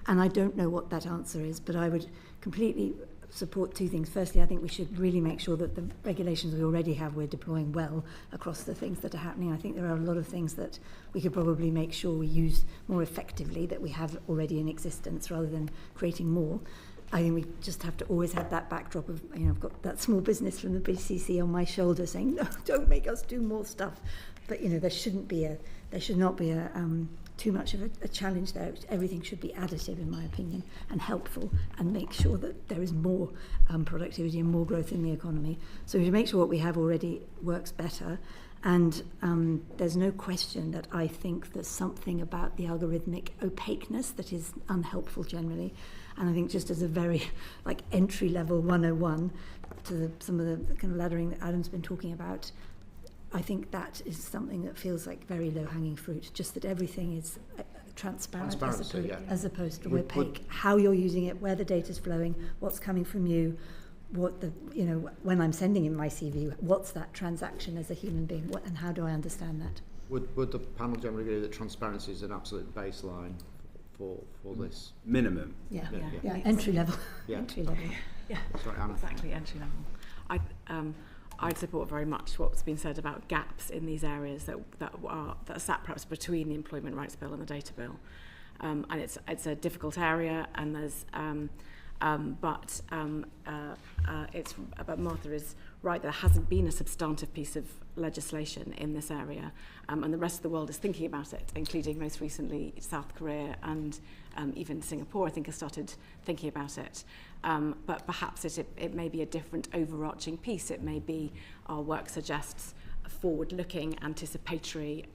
And I don't know what that answer is, but I would completely support two things. Firstly, I think we should really make sure that the regulations we already have, we're deploying well across the things that are happening. I think there are a lot of things that we could probably make sure we use more effectively that we have already in existence rather than creating more. I think we just have to always have that backdrop of, you know, I've got that small business from the BCC on my shoulder saying, no, don't make us do more stuff. But, you know, there should not be too much of a challenge there. Everything should be additive, in my opinion, and helpful, and make sure that there is more productivity and more growth in the economy. So we should make sure what we have already works better. And there's no question that I think there's something about the algorithmic opaqueness that is unhelpful generally. And I think just as a very like entry-level 101 to some of the kind of laddering that Adam's been talking about, I think that is something that feels like very low-hanging fruit, just that everything is transparent as opposed to opaque. How you're using it, where the data's flowing, what's coming from you, what the, you know, when I'm sending in my CV, what's that transaction as a human being, and how do I understand that? Would the panel generally agree that transparency is an absolute baseline for this? Minimum. Yeah. Entry level. Yeah. Entry level. Yeah. Sorry, Anna. Exactly, entry level. I'd support very much what's been said about gaps in these areas that are sat perhaps between the Employment Rights Bill and the Data Bill, and it's a difficult area, and there's but Martha is right, there hasn't been a substantive piece of legislation in this area, and the rest of the world is thinking about it, including most recently South Korea and even Singapore, I think, has started thinking about it. But perhaps it may be a different overarching piece. It may be our work suggests forward-looking, anticipatory,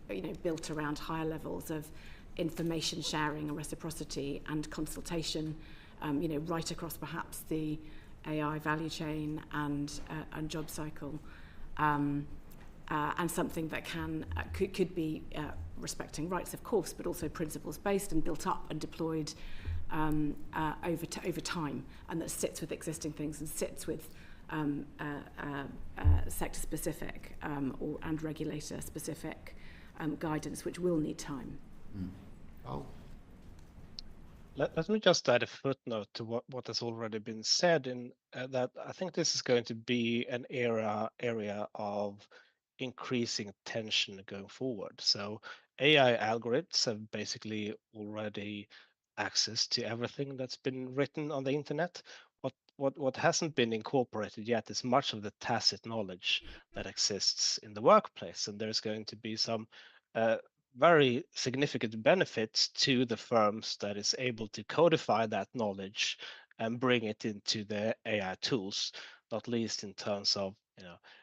built around higher levels of information sharing and reciprocity and consultation right across perhaps the AI value chain and job cycle, and something that could be respecting rights, of course, but also principles based and built up and deployed over time, and that sits with existing things and sits with sector specific and regulator specific guidance, which will need time. Oh. Let me just add a footnote to what has already been said, in that I think this is going to be an area of increasing tension going forward. So AI algorithms have basically already access to everything that's been written on the internet. What hasn't been incorporated yet is much of the tacit knowledge that exists in the workplace, and there's going to be some very significant benefits to the firms that is able to codify that knowledge and bring it into their AI tools, not least in terms of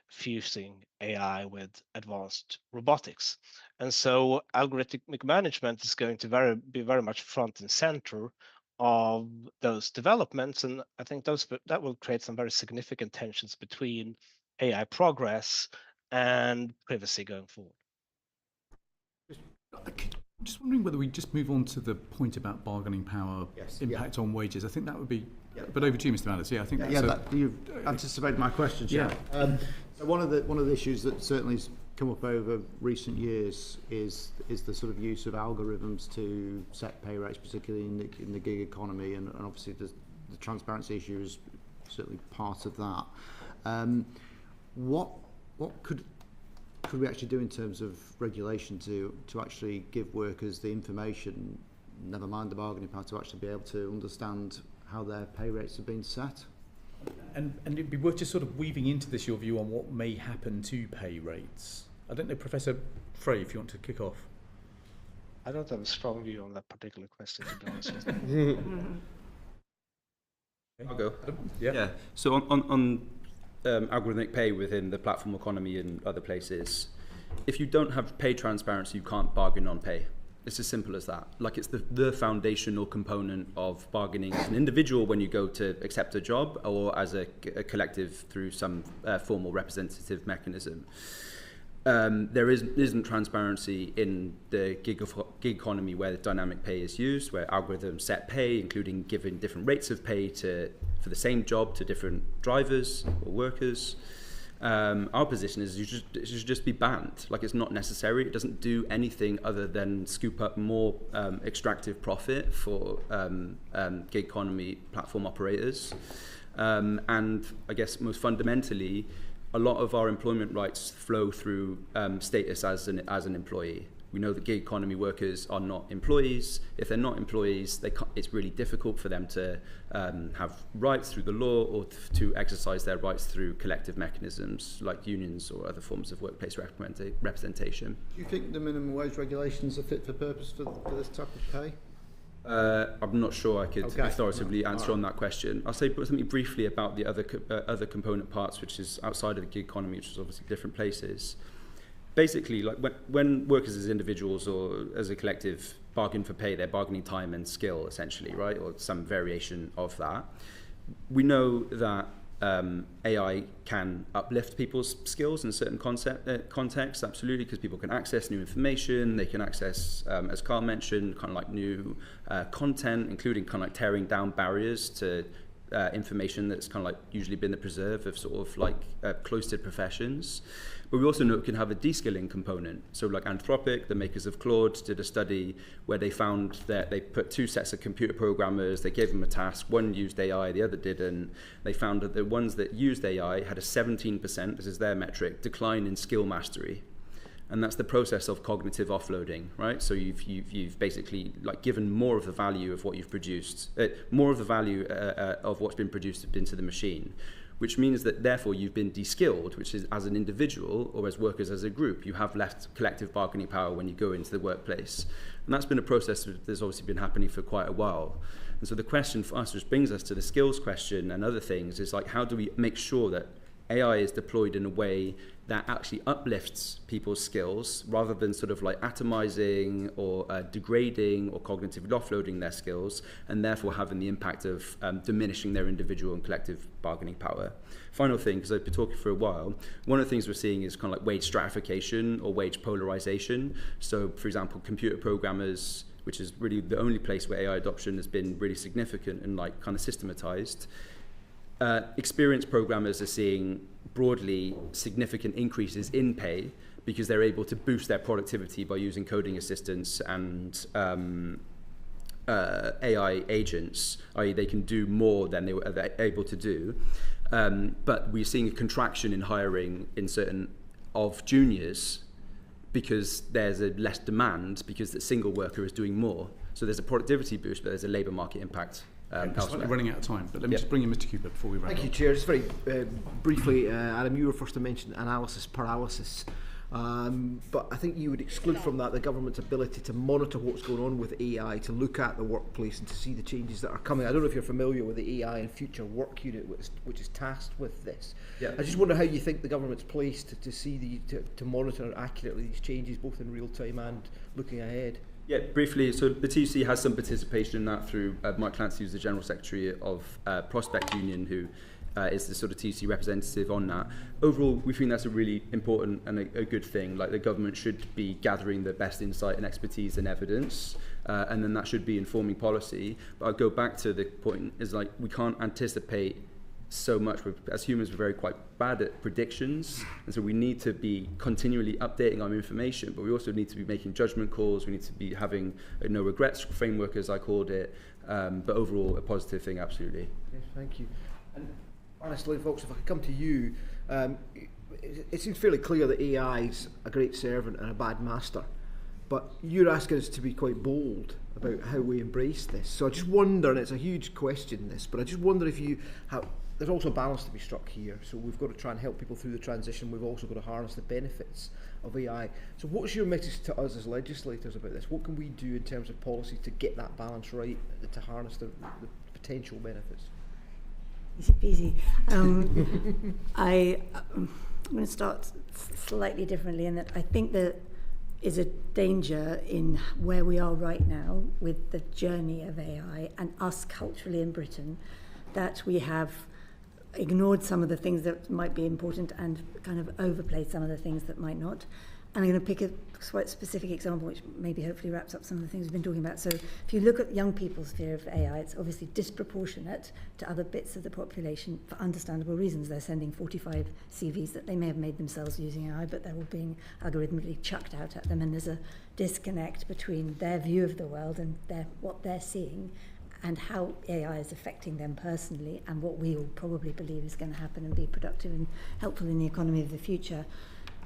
fusing AI with advanced robotics. And so algorithmic management is going to be very much front and center of those developments, and I think that will create some very significant tensions between AI progress and privacy going forward. Just wondering whether we just move on to the point about bargaining power, impact on wages. I think that would be. But over to you, Mr. Malice. Yeah, I think. You've anticipated my question. Yeah. So one of the issues that certainly has come up over recent years is the sort of use of algorithms to set pay rates, particularly in the gig economy, and obviously the transparency issue is certainly part of that. What could we actually do in terms of regulation to actually give workers the information, never mind the bargaining power, to actually be able to understand how their pay rates have been set? And it'd be worth just sort of weaving into this your view on what may happen to pay rates. I don't know, Professor Frey, if you want to kick off. I don't have a strong view on that particular question, to be honest with you. I'll go. Yeah. So on algorithmic pay within the platform economy and other places, if you don't have pay transparency, you can't bargain on pay. It's as simple as that. Like, it's the foundational component of bargaining as an individual when you go to accept a job, or as a collective through some formal representative mechanism. There isn't transparency in the gig economy where the dynamic pay is used, where algorithms set pay, including giving different rates of pay for the same job to different drivers or workers. Our position is it should just be banned. Like, it's not necessary. It doesn't do anything other than scoop up more extractive profit for gig economy platform operators. And I guess most fundamentally, a lot of our employment rights flow through status as an employee. We know that gig economy workers are not employees. If they're not employees, it's really difficult for them to have rights through the law, or to exercise their rights through collective mechanisms like unions or other forms of workplace representation. Do you think the minimum wage regulations are fit for purpose for this type of pay? I'm not sure I could authoritatively answer on that question. I'll say something briefly about the other component parts, which is outside of the gig economy, which is obviously different places. Basically, like when workers as individuals or as a collective bargain for pay, they're bargaining time and skill, essentially, right, or some variation of that. We know that AI can uplift people's skills in certain contexts, absolutely, because people can access new information, they can access, as Carl mentioned, kind of like new content, including kind of like tearing down barriers to information that's kind of like usually been the preserve of sort of like cloistered professions. But we also know it can have a de-skilling component. So like Anthropic, the makers of Claude, did a study where they found that they put two sets of computer programmers, they gave them a task, one used AI, the other didn't. They found that the ones that used AI had a 17%, this is their metric, decline in skill mastery. And that's the process of cognitive offloading, right? So you've basically like given more of the value of what you've produced, more of the value of what's been produced into the machine, which means that therefore you've been de-skilled, which is as an individual or as workers as a group, you have left collective bargaining power when you go into the workplace. And that's been a process that's obviously been happening for quite a while. And so the question for us, which brings us to the skills question and other things, is like, how do we make sure that AI is deployed in a way that actually uplifts people's skills rather than sort of like atomizing or degrading or cognitively offloading their skills, and therefore having the impact of diminishing their individual and collective bargaining power. Final thing, because I've been talking for a while, one of the things we're seeing is kind of like wage stratification or wage polarization. So, for example, computer programmers, which is really the only place where AI adoption has been really significant and like kind of systematized. Experienced programmers are seeing broadly significant increases in pay because they're able to boost their productivity by using coding assistants and AI agents, i.e. they can do more than they were able to do. But we're seeing a contraction in hiring in certain of juniors because there's a less demand because the single worker is doing more. So there's a productivity boost, but there's a labour market impact. Slightly running out of time, but let me just bring in Mr. Cooper before we wrap up. Thank you, Chair. Just very briefly, Adam, you were first to mention analysis paralysis. But I think you would exclude from that the government's ability to monitor what's going on with AI, to look at the workplace and to see the changes that are coming. I don't know if you're familiar with the AI and Future Work Unit, which is tasked with this. Yeah. I just wonder how you think the government's placed to see to monitor accurately these changes, both in real time and looking ahead. Yeah, briefly, so the TUC has some participation in that through Mike Clancy, who's the General Secretary of Prospect Union, who is the sort of TUC representative on that. Overall, we think that's a really important and a good thing. Like, the government should be gathering the best insight and expertise and evidence, and then that should be informing policy. But I'll go back to the point, is like, we can't anticipate so much. As humans, we're very quite bad at predictions, and so we need to be continually updating our information, but we also need to be making judgment calls. We need to be having a no regrets framework, as I called it, but overall a positive thing, absolutely. Yes, thank you. And honestly, folks, if I could come to you, it seems fairly clear that AI is a great servant and a bad master, but you're asking us to be quite bold about how we embrace this. So I just wonder, and it's a huge question this, but I just wonder if you have, there's also a balance to be struck here. So we've got to try and help people through the transition. We've also got to harness the benefits of AI. So what's your message to us as legislators about this? What can we do in terms of policy to get that balance right, to harness the potential benefits? Easy peasy. I'm going to start slightly differently in that I think there is a danger in where we are right now with the journey of AI and us culturally in Britain, that we have ignored some of the things that might be important and kind of overplayed some of the things that might not. And I'm going to pick a quite specific example, which maybe hopefully wraps up some of the things we've been talking about. So if you look at young people's fear of AI, it's obviously disproportionate to other bits of the population for understandable reasons. They're sending 45 CVs that they may have made themselves using AI, but they're all being algorithmically chucked out at them, and there's a disconnect between their view of the world and what they're seeing and how AI is affecting them personally and what we all probably believe is going to happen and be productive and helpful in the economy of the future.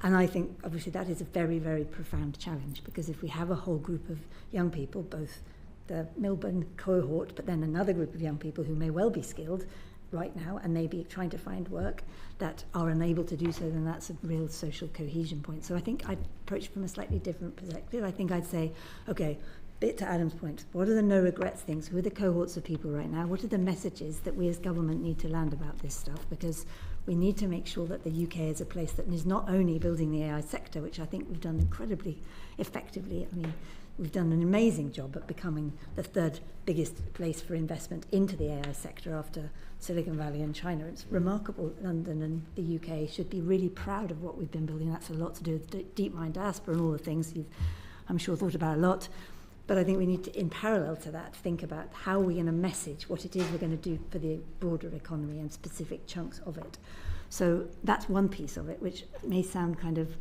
And I think, obviously, that is a very, very profound challenge, because if we have a whole group of young people, both the Milburn cohort, but then another group of young people who may well be skilled right now and may be trying to find work that are unable to do so, then that's a real social cohesion point. So I think I'd approach from a slightly different perspective. I think I'd say, okay, bit to Adam's point, what are the no regrets things? Who are the cohorts of people right now? What are the messages that we as government need to land about this stuff? Because we need to make sure that the UK is a place that is not only building the AI sector, which I think we've done incredibly effectively. I mean, we've done an amazing job at becoming the third biggest place for investment into the AI sector after Silicon Valley and China. It's remarkable. London and the UK should be really proud of what we've been building. That's a lot to do with DeepMind diaspora and all the things you've, I'm sure, thought about a lot. But I think we need to, in parallel to that, think about how we're going to message what it is we're going to do for the broader economy and specific chunks of it. So that's one piece of it, which may sound kind of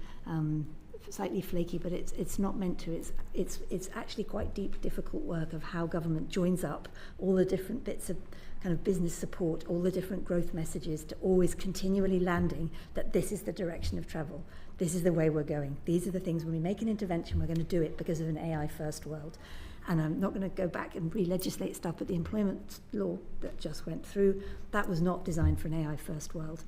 slightly flaky, but it's not meant to. It's actually quite deep, difficult work of how government joins up all the different bits of kind of business support, all the different growth messages, to always continually landing that this is the direction of travel. This is the way we're going. These are the things, when we make an intervention, we're going to do it because of an AI first world. And I'm not going to go back and re-legislate stuff, but the employment law that just went through, that was not designed for an AI first world.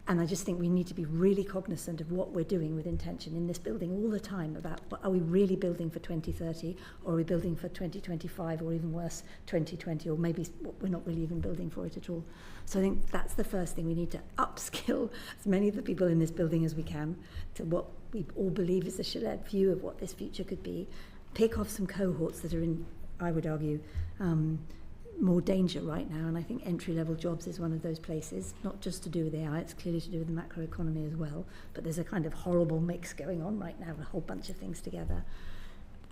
And I just think we need to be really cognizant of what we're doing with intention in this building all the time about, are we really building for 2030, or are we building for 2025, or even worse, 2020, or maybe we're not really even building for it at all. So I think that's the first thing. We need to upskill as many of the people in this building as we can to what we all believe is a shared view of what this future could be. Pick off some cohorts that are in, I would argue, more danger right now, and I think entry-level jobs is one of those places, not just to do with AI, it's clearly to do with the macroeconomy as well, but there's a kind of horrible mix going on right now, a whole bunch of things together.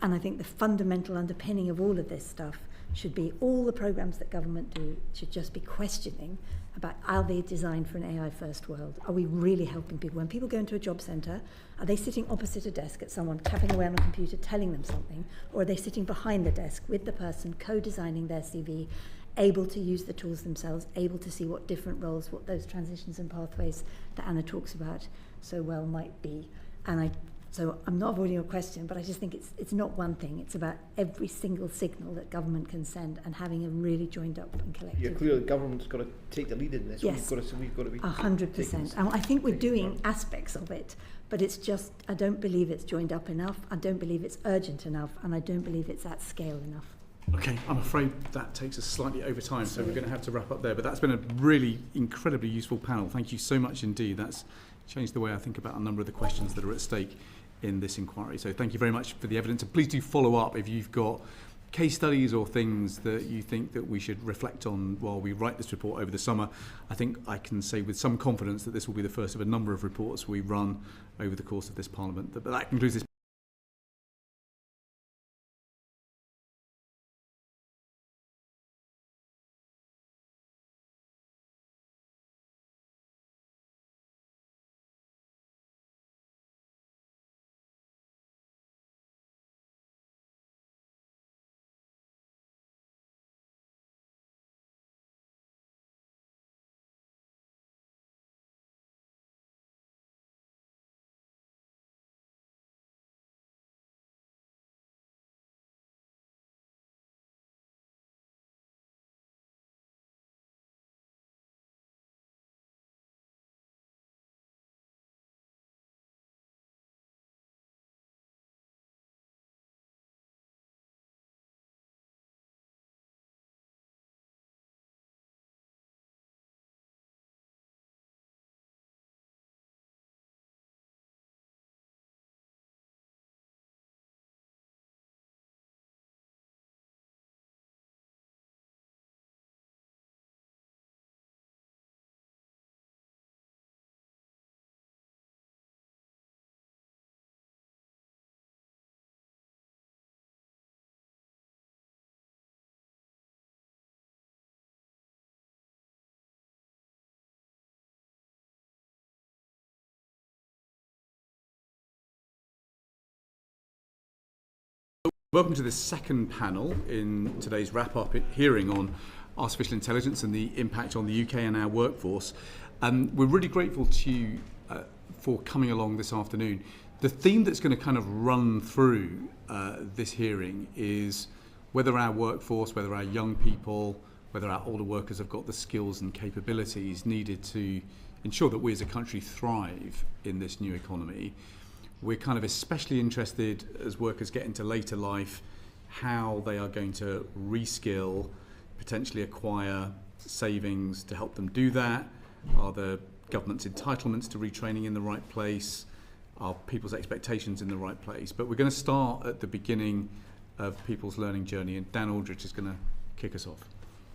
And I think the fundamental underpinning of all of this stuff should be all the programs that government do should just be questioning about, are they designed for an AI-first world? Are we really helping people? When people go into a job centre, are they sitting opposite a desk at someone tapping away on a computer telling them something? Or are they sitting behind the desk with the person co-designing their CV, able to use the tools themselves, able to see what different roles, what those transitions and pathways that Anna talks about so well might be? So I'm not avoiding your question, but I just think it's not one thing. It's about every single signal that government can send and having a really joined up and collective. Yeah, clearly the government's got to take the lead in this. Yes. We've got to be 100%. And I think we're doing aspects of it, but it's just, I don't believe it's joined up enough. I don't believe it's urgent enough, and I don't believe it's at scale enough. Okay, I'm afraid that takes us slightly over time, so we're going to have to wrap up there. But that's been a really incredibly useful panel. Thank you so much indeed. That's changed the way I think about a number of the questions that are at stake in this inquiry. So thank you very much for the evidence, and please do follow up if you've got case studies or things that you think that we should reflect on while we write this report over the summer. I think I can say with some confidence that this will be the first of a number of reports we run over the course of this Parliament. But that concludes this. Welcome to the second panel in today's wrap-up hearing on artificial intelligence and the impact on the UK and our workforce. We're really grateful to you for coming along this afternoon. The theme that's going to kind of run through this hearing is whether our workforce, whether our young people, whether our older workers have got the skills and capabilities needed to ensure that we as a country thrive in this new economy. We're kind of especially interested as workers get into later life, how they are going to reskill, potentially acquire savings to help them do that. Are the government's entitlements to retraining in the right place? Are people's expectations in the right place? But we're going to start at the beginning of people's learning journey, and Dan Aldrich is going to kick us off.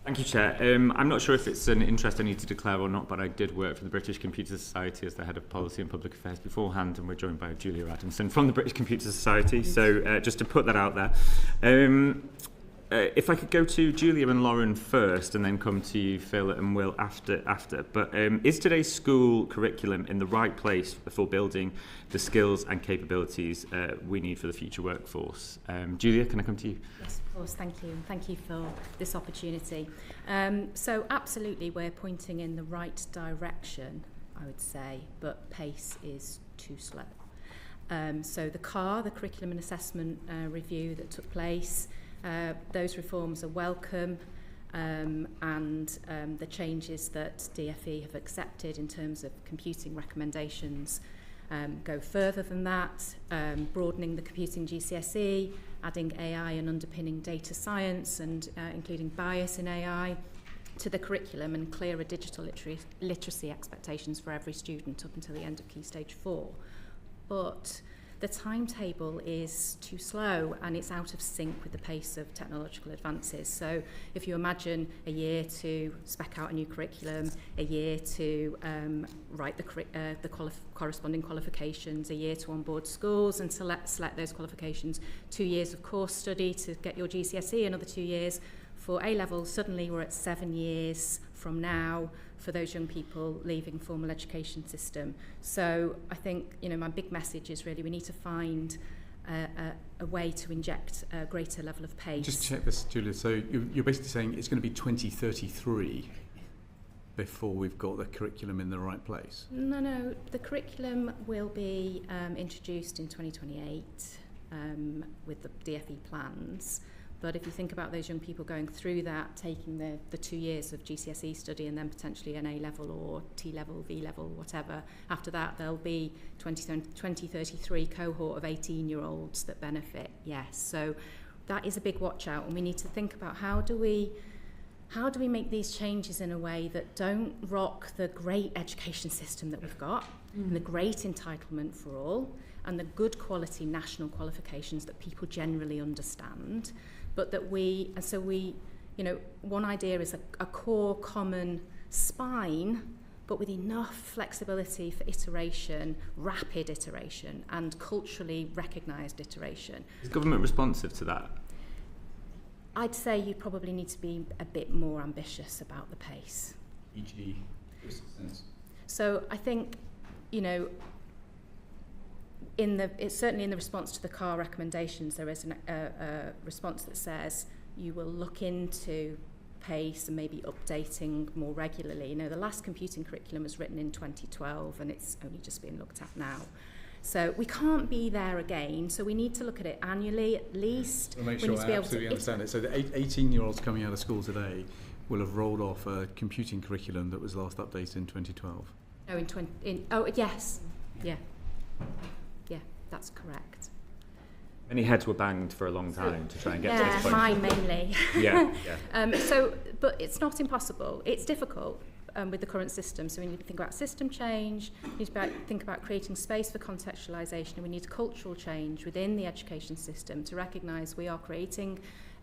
Thank you, Chair. I'm not sure if it's an interest I need to declare or not, but I did work for the British Computer Society as the head of policy and public affairs beforehand, and we're joined by Julia Adamson from the British Computer Society. So just to put that out there. If I could go to Julia and Lauren first and then come to you, Phil and Will, after. But is today's school curriculum in the right place for building the skills and capabilities we need for the future workforce? Julia, can I come to you? Yes, of course. Thank you. And thank you for this opportunity. So absolutely, we're pointing in the right direction, I would say, but pace is too slow. So the curriculum and assessment review that took place, those reforms are welcome. and the changes that DFE have accepted in terms of computing recommendations go further than that, broadening the computing GCSE, adding AI and underpinning data science and including bias in AI to the curriculum, and clearer digital literacy expectations for every student up until the end of Key Stage 4. But the timetable is too slow and it's out of sync with the pace of technological advances. So if you imagine a year to spec out a new curriculum, a year to write the corresponding qualifications, a year to onboard schools and select those qualifications, 2 years of course study to get your GCSE, another 2 years for A-level, suddenly we're at 7 years from now for those young people leaving formal education system. So I think, my big message is really we need to find a way to inject a greater level of pace. Just check this, Julia. So you're basically saying it's going to be 2033 before we've got the curriculum in the right place? No. The curriculum will be introduced in 2028 with the DFE plans. But if you think about those young people going through that, taking the 2 years of GCSE study and then potentially an A-level or T-level, V-level, whatever, after that there'll be 2033 cohort of 18-year-olds that benefit, yes. So that is a big watch out, and we need to think about how do we make these changes in a way that don't rock the great education system that we've got, and the great entitlement for all, and the good quality national qualifications that people generally understand, but that one idea is a core common spine, but with enough flexibility for iteration, rapid iteration, and culturally recognised iteration. Is government responsive to that? I'd say you probably need to be a bit more ambitious about the pace. E.g., so I think, it's certainly in the response to the CAR recommendations, there is a response that says you will look into pace and maybe updating more regularly. The last computing curriculum was written in 2012 and it's only just being looked at now. So we can't be there again, so we need to look at it annually at least. We'll make sure I absolutely understand it. So the 18-year-olds coming out of school today will have rolled off a computing curriculum that was last updated in 2012. Yes. Yeah, that's correct. Many heads were banged for a long time to try and get to this point. Mine mainly. Yeah. But it's not impossible. It's difficult with the current system. So we need to think about system change, we need to think about creating space for contextualisation, and we need cultural change within the education system to recognise we are creating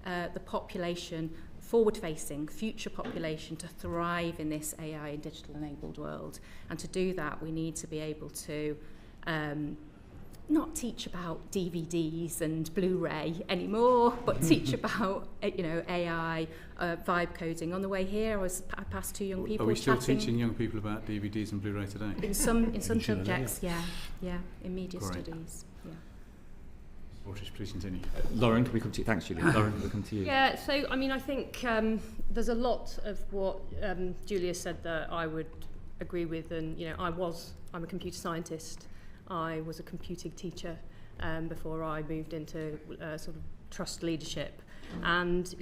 the population, forward-facing, future population to thrive in this AI and digital-enabled world. And to do that, we need to be able to not teach about DVDs and Blu-ray anymore, but teach about AI, vibe coding. On the way here, I passed 2 young people. Are we still chatting teaching young people about DVDs and Blu-ray today? in some subjects? Yeah, in media studies. Yeah. Waters, please continue. Lauren, can we come to you? Thanks, Julia. Lauren, can we come to you? Yeah, so I think there's a lot of what Julia said that I would agree with, and I'm a computer scientist. I was a computing teacher before I moved into sort of trust leadership, and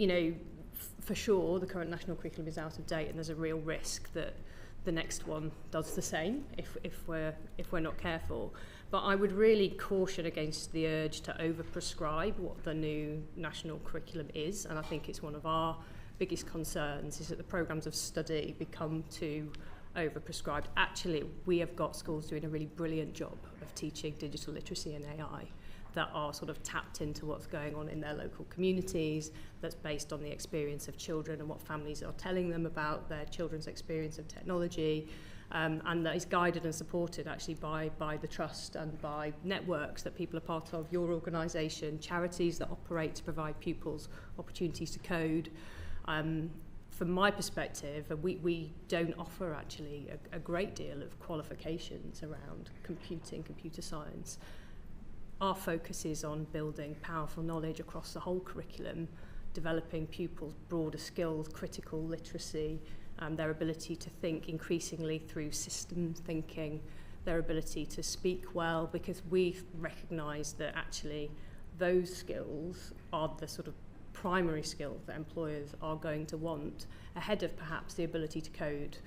for sure the current national curriculum is out of date, and there's a real risk that the next one does the same if we're not careful. But I would really caution against the urge to over-prescribe what the new national curriculum is, and I think it's one of our biggest concerns is that the programmes of study become too over-prescribed. Actually, we have got schools doing a really brilliant job of teaching digital literacy and AI that are sort of tapped into what's going on in their local communities, that's based on the experience of children and what families are telling them about their children's experience of technology, and that is guided and supported actually by the trust and by networks that people are part of, your organisation, charities that operate to provide pupils opportunities to code. From my perspective, we don't offer actually a great deal of qualifications around computer science. Our focus is on building powerful knowledge across the whole curriculum, developing pupils' broader skills, critical literacy, their ability to think increasingly through system thinking, their ability to speak well, because we've recognised that actually those skills are the sort of primary skill that employers are going to want, ahead of perhaps the ability to code,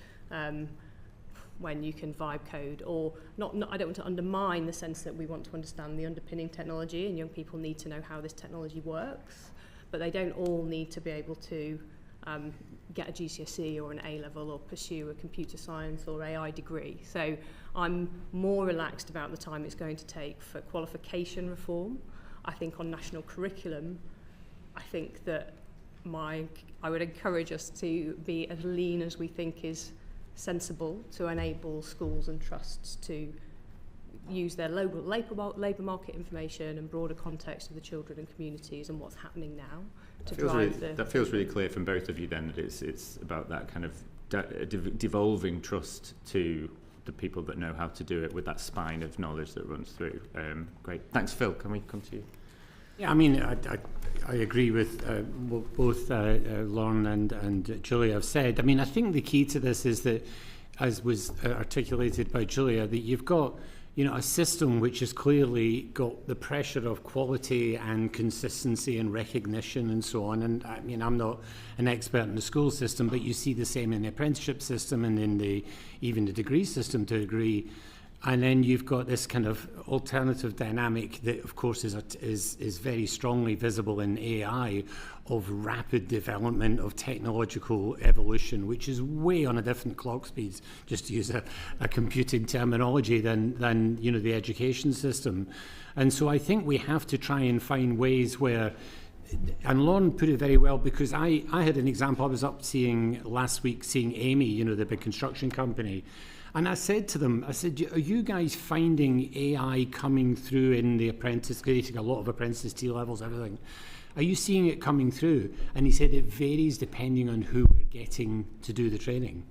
when you can vibe code, or not. I don't want to undermine the sense that we want to understand the underpinning technology, and young people need to know how this technology works, but they don't all need to be able to get a GCSE or an A-level or pursue a computer science or AI degree. So I'm more relaxed about the time it's going to take for qualification reform. I think on national curriculum, I think that I would encourage us to be as lean as we think is sensible to enable schools and trusts to use their local labour market information and broader context of the children and communities and what's happening now to drive that feels really clear from both of you then, that it's about that kind of devolving trust to the people that know how to do it with that spine of knowledge that runs through. Great. Thanks, Phil. Can we come to you? Yeah, I mean, I agree with what both Lauren and Julia have said. I mean, I think the key to this is that, as was articulated by Julia, that you've got, you know, a system which has clearly got the pressure of quality and consistency and recognition and so on. And I mean, I'm not an expert in the school system, but you see the same in the apprenticeship system and in even the degree system to a degree. And then you've got this kind of alternative dynamic that, of course, is very strongly visible in AI, of rapid development, of technological evolution, which is way on a different clock speed, just to use a computing terminology, than you know, the education system. And so I think we have to try and find ways where, and Lauren put it very well, because I had an example. I was up last week seeing Amy, you know, the big construction company. And I said to them, are you guys finding AI coming through in the apprentice, creating a lot of apprentices, T-levels, everything? Are you seeing it coming through? And he said it varies depending on who we're getting to do the training.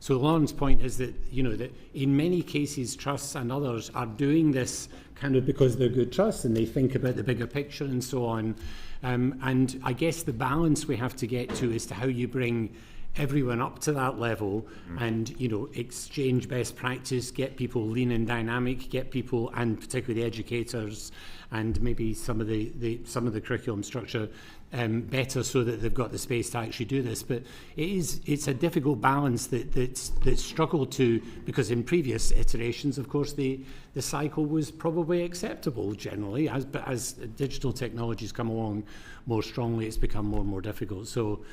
So Lauren's point is that, you know, that in many cases, trusts and others are doing this kind of because they're good trusts and they think about the bigger picture and so on. And I guess the balance we have to get to is to how you bring everyone up to that level and, you know, exchange best practice, get people lean and dynamic, get people, and particularly the educators and maybe some of the curriculum structure better, so that they've got the space to actually do this. But it's a difficult balance that's struggled to, because in previous iterations, of course, the cycle was probably acceptable generally, but as digital technologies come along more strongly, it's become more and more difficult. So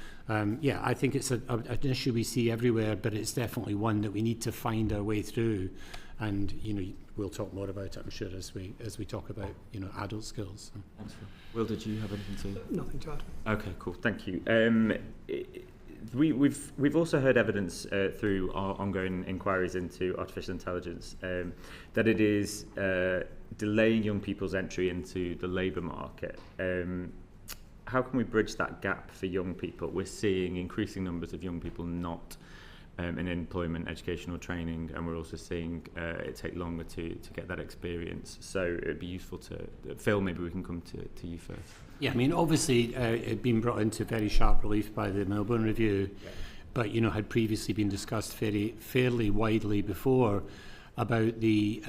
yeah, I think it's an issue we see everywhere, but it's definitely one that we need to find our way through. And, you know, we'll talk more about it, I'm sure, as we talk about, you know, adult skills. Thanks, Phil. Will, did you have anything to? Nothing to add. Okay, cool. Thank you. We've also heard evidence through our ongoing inquiries into artificial intelligence that it is delaying young people's entry into the labour market. How can we bridge that gap for young people? We're seeing increasing numbers of young people not in employment, educational training, and we're also seeing it take longer to get that experience. So it'd be useful to, Phil, maybe we can come to you first. Yeah, I mean, obviously it'd been brought into very sharp relief by the Melbourne Review, but, you know, had previously been discussed fairly widely before about the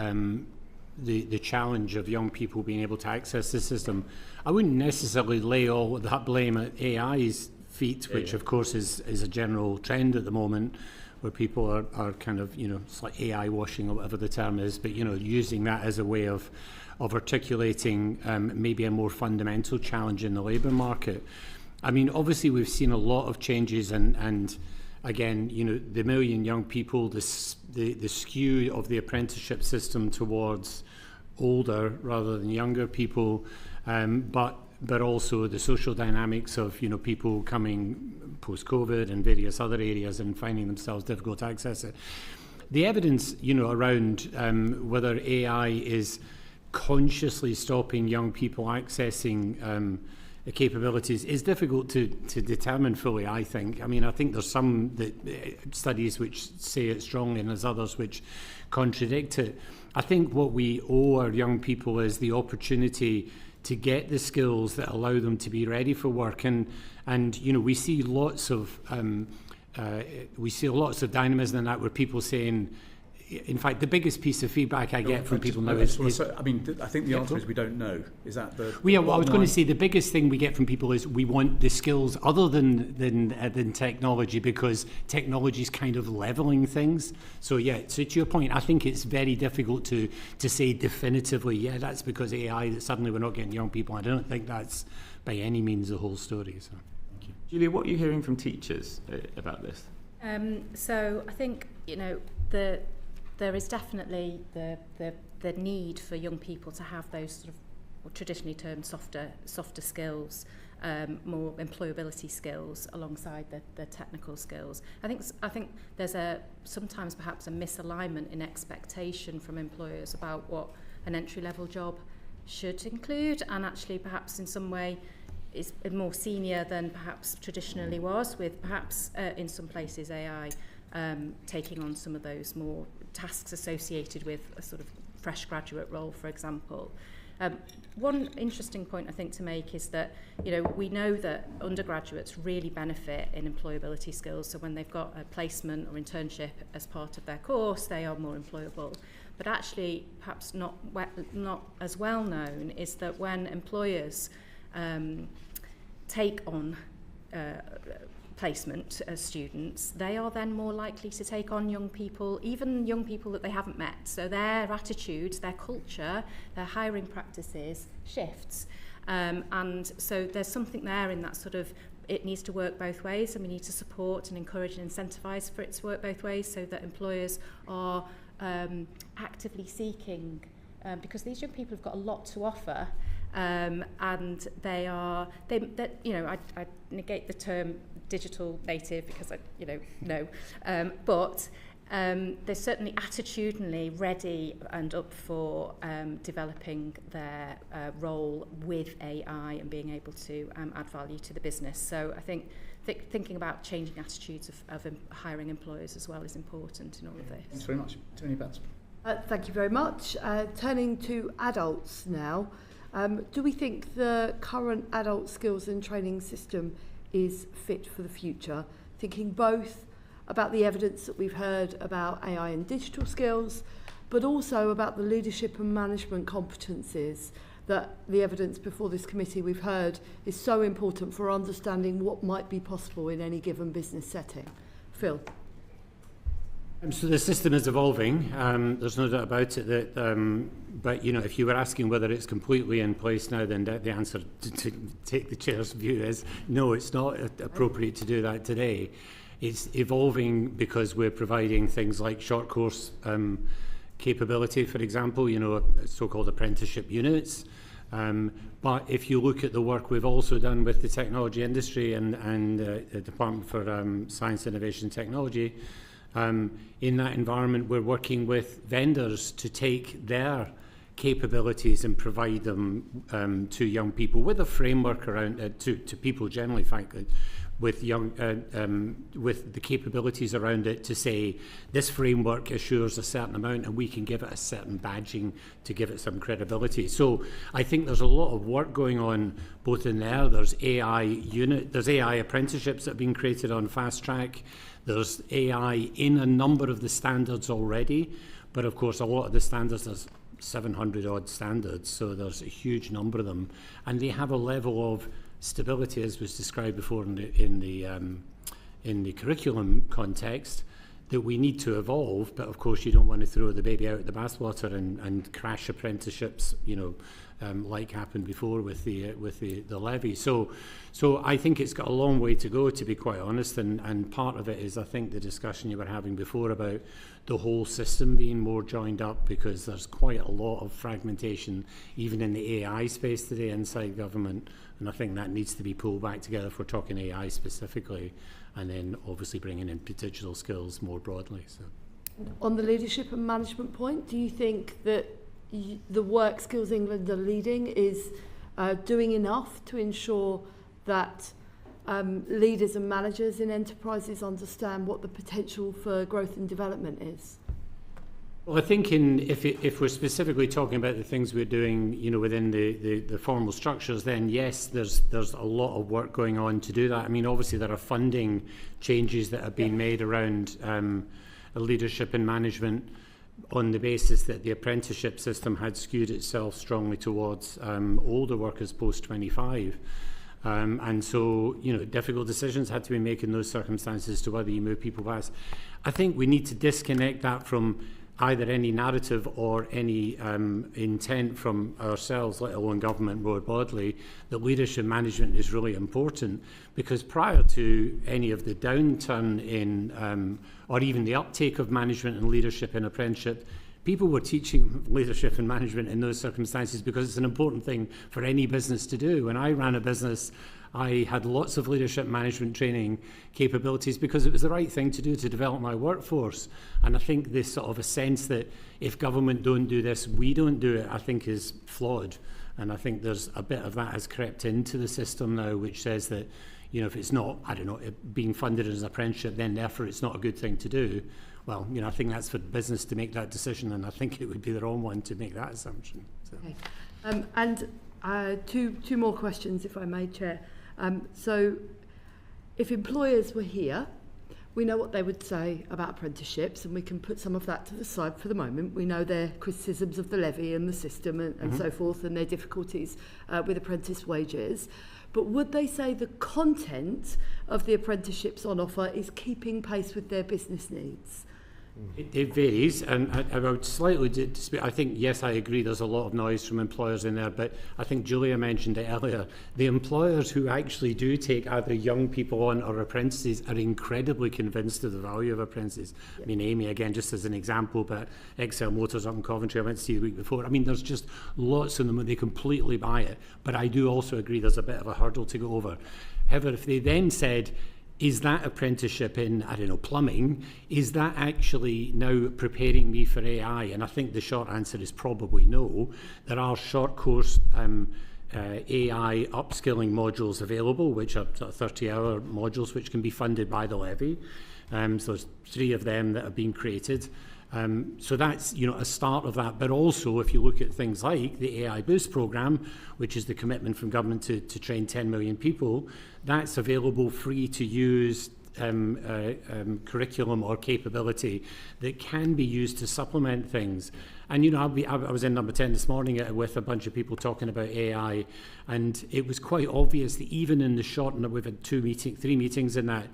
challenge of young people being able to access the system. I wouldn't necessarily lay all that blame at AI's feet, which of course is a general trend at the moment, where people are kind of, you know, it's like AI washing or whatever the term is, but, you know, using that as a way of articulating maybe a more fundamental challenge in the labour market. I mean, obviously we've seen a lot of changes, and again, you know, the million young people, the skew of the apprenticeship system towards older rather than younger people, but also the social dynamics of, you know, people coming post-COVID and various other areas and finding themselves difficult to access it. The evidence, you know, around whether AI is consciously stopping young people accessing the capabilities is difficult to determine fully, I think. I mean, I think there's some studies which say it strongly, and there's others which contradict it. I think what we owe our young people is the opportunity to get the skills that allow them to be ready for work, and you know, we see lots of dynamism in that, where people saying, in fact, the biggest piece of feedback I get from people now I is... I think the answer is we don't know. Is that the... Well, yeah, well, I was going to say the biggest thing we get from people is we want the skills other than technology, because technology is kind of leveling things. So, yeah, so to your point, I think it's very difficult to say definitively, yeah, that's because AI, that suddenly we're not getting young people. I don't think that's by any means the whole story. So, thank you. Julia, what are you hearing from teachers about this? So I think, you know, there is definitely the need for young people to have those sort of traditionally termed softer skills, more employability skills alongside the technical skills. I think there's sometimes perhaps a misalignment in expectation from employers about what an entry-level job should include, and actually perhaps in some way is more senior than perhaps traditionally was, with perhaps in some places AI taking on some of those more tasks associated with a sort of fresh graduate role, for example. One interesting point I think to make is that, you know, we know that undergraduates really benefit in employability skills. So when they've got a placement or internship as part of their course, they are more employable. But actually, perhaps not as well known is that when employers take on placement students, they are then more likely to take on young people, even young people that they haven't met. So their attitudes, their culture, their hiring practices shifts. And so there's something there in that sort of, it needs to work both ways, and we need to support and encourage and incentivise for it to work both ways, so that employers are actively seeking, because these young people have got a lot to offer. And they you know, I negate the term digital native because but they're certainly attitudinally ready and up for developing their role with AI and being able to add value to the business. So I think thinking about changing attitudes of hiring employers as well is important in all of this. Thanks very much. Tony Betts. Thank you very much. Turning to adults now. Do we think the current adult skills and training system is fit for the future? Thinking both about the evidence that we've heard about AI and digital skills, but also about the leadership and management competencies that the evidence before this committee we've heard is so important for understanding what might be possible in any given business setting. Phil. So the system is evolving. There's no doubt about it. That, but you know, if you were asking whether it's completely in place now, then the answer to take the chair's view is no. It's not appropriate to do that today. It's evolving because we're providing things like short course capability, for example. You know, so-called apprenticeship units. But if you look at the work we've also done with the technology industry and the Department for Science, Innovation and Technology. In that environment, we're working with vendors to take their capabilities and provide them to young people with a framework around to people generally, frankly, with with the capabilities around it to say this framework assures a certain amount and we can give it a certain badging to give it some credibility. So I think there's a lot of work going on both in there. There's there's AI apprenticeships that have been created on Fast Track. There's AI in a number of the standards already, but of course a lot of the standards, there's 700 odd standards, so there's a huge number of them, and they have a level of stability, as was described before in the curriculum context, that we need to evolve. But of course you don't want to throw the baby out the bathwater and crash apprenticeships, you know, like happened before with the levy. So I think it's got a long way to go, to be quite honest, and part of it is, I think, the discussion you were having before about the whole system being more joined up, because there's quite a lot of fragmentation even in the AI space today inside government, and I think that needs to be pulled back together if we're talking AI specifically, and then obviously bringing in digital skills more broadly. So, on the leadership and management point, do you think that the work Skills England are leading is doing enough to ensure that leaders and managers in enterprises understand what the potential for growth and development is? Well, I think if we're specifically talking about the things we're doing, you know, within the formal structures, then yes, there's a lot of work going on to do that. I mean, obviously there are funding changes that have been made around leadership and management on the basis that the apprenticeship system had skewed itself strongly towards older workers post 25. And so, difficult decisions had to be made in those circumstances as to whether you move people past. I think we need to disconnect that from either any narrative or any intent from ourselves, let alone government more broadly, that leadership management is really important. Because prior to any of the downturn in, or even the uptake of management and leadership in apprenticeship, people were teaching leadership and management in those circumstances because it's an important thing for any business to do. When I ran a business, I had lots of leadership management training capabilities because it was the right thing to do to develop my workforce. And I think this sort of a sense that if government don't do this, we don't do it, I think is flawed. And I think there's a bit of that has crept into the system now, which says that, if it's not, being funded as an apprenticeship, then therefore it's not a good thing to do. Well, I think that's for business to make that decision, and I think it would be the wrong one to make that assumption. So. Okay. And two more questions, if I may, Chair. So if employers were here, we know what they would say about apprenticeships, and we can put some of that to the side for the moment. We know their criticisms of the levy and the system and so forth, and their difficulties with apprentice wages. But would they say the content of the apprenticeships on offer is keeping pace with their business needs? It varies, and I would slightly dispute. I think, yes, I agree there's a lot of noise from employers in there, but I think Julia mentioned it earlier. The employers who actually do take either young people on or apprentices are incredibly convinced of the value of apprentices. I mean, Amy, again, just as an example, but Excel Motors up in Coventry, I went to see the week before. I mean, there's just lots of them, and they completely buy it. But I do also agree there's a bit of a hurdle to go over. However, if they then said, is that apprenticeship in, plumbing, is that actually now preparing me for AI? And I think the short answer is probably no. There are short course AI upskilling modules available, which are 30-hour modules, which can be funded by the levy. So there's 3 of them that have been created. So that's, a start of that. But also, if you look at things like the AI Boost programme, which is the commitment from government to train 10 million people, that's available free to use curriculum or capability that can be used to supplement things. And, I was in number 10 this morning with a bunch of people talking about AI, and it was quite obvious that even in the short, and we've had 3 meetings in that,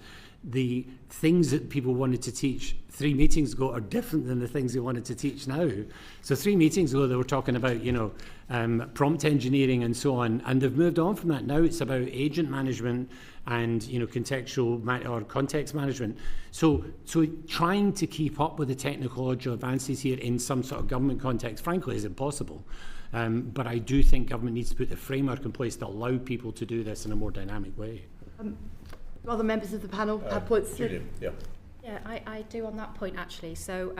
the things that people wanted to teach 3 meetings ago are different than the things they wanted to teach now. So 3 meetings ago, they were talking about, prompt engineering and so on, and they've moved on from that. Now it's about agent management and, contextual or context management. So trying to keep up with the technological advances here in some sort of government context, frankly, is impossible. But I do think government needs to put the framework in place to allow people to do this in a more dynamic way. Other members of the panel have points. Julian, yeah. Yeah, I do on that point actually. So,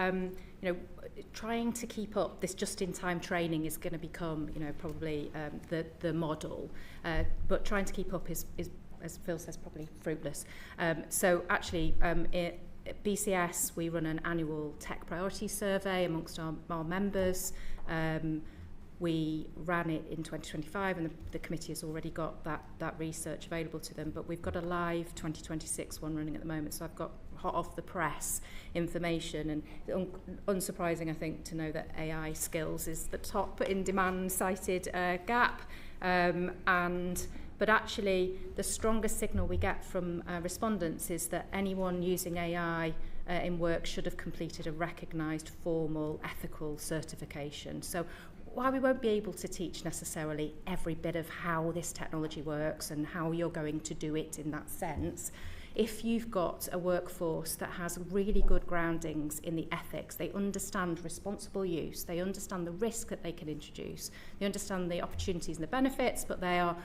trying to keep up this just-in-time training is going to become, probably the model. But trying to keep up is, as Phil says, probably fruitless. So actually, at BCS, we run an annual tech priority survey amongst our members. We ran it in 2025, and the committee has already got that research available to them, but we've got a live 2026 one running at the moment, so I've got hot off the press information, and unsurprising, I think, to know that AI skills is the top in demand cited gap, but actually the strongest signal we get from respondents is that anyone using AI in work should have completed a recognised formal ethical certification. So while we won't be able to teach necessarily every bit of how this technology works and how you're going to do it in that sense, if you've got a workforce that has really good groundings in the ethics, they understand responsible use, they understand the risk that they can introduce, they understand the opportunities and the benefits, but they are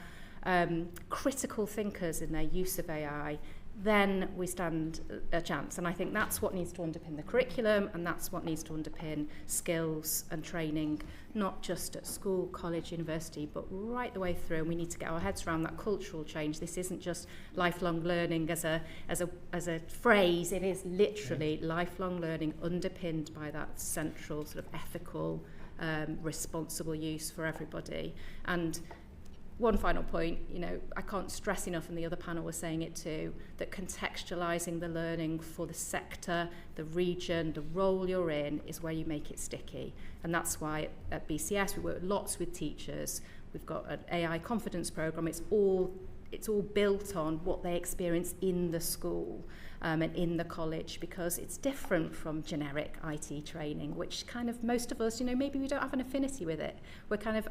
critical thinkers in their use of AI, then we stand a chance. And I think that's what needs to underpin the curriculum, and that's what needs to underpin skills and training, not just at school, college, university, but right the way through. And we need to get our heads around that cultural change. This isn't just lifelong learning as a phrase. It is literally lifelong learning underpinned by that central sort of ethical, responsible use for everybody. And one final point, you know, I can't stress enough, and the other panel was saying it too, that contextualising the learning for the sector, the region, the role you're in is where you make it sticky. And that's why at BCS we work lots with teachers. We've got an AI confidence programme. It's all built on what they experience in the school and in the college, because it's different from generic IT training, which kind of most of us, you know, maybe we don't have an affinity with it.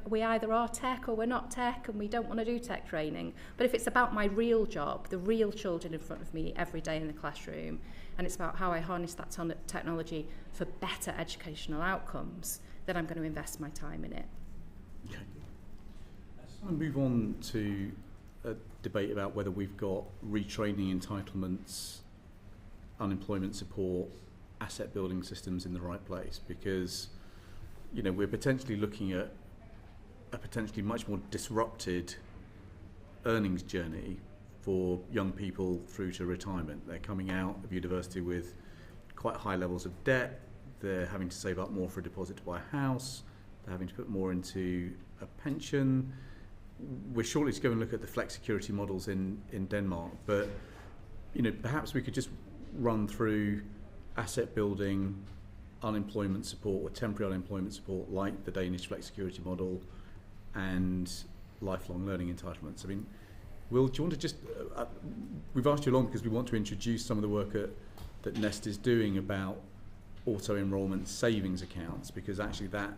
We either are tech or we're not tech, and we don't want to do tech training. But if it's about my real job, the real children in front of me every day in the classroom, and it's about how I harness that technology for better educational outcomes, then I'm going to invest my time in it. Okay. Let's move on to a debate about whether we've got retraining entitlements, unemployment support, asset building systems in the right place, because, you know, we're potentially looking at a potentially much more disrupted earnings journey for young people through to retirement. They're coming out of university with quite high levels of debt. They're having to save up more for a deposit to buy a house. They're having to put more into a pension. We're shortly to go and look at the flex security models in Denmark, but, you know, perhaps we could just run through asset building, unemployment support or temporary unemployment support like the Danish flex security model, and lifelong learning entitlements. I mean, Will, do you want to just, we've asked you along because we want to introduce some of the work that Nest is doing about auto-enrolment savings accounts, because actually that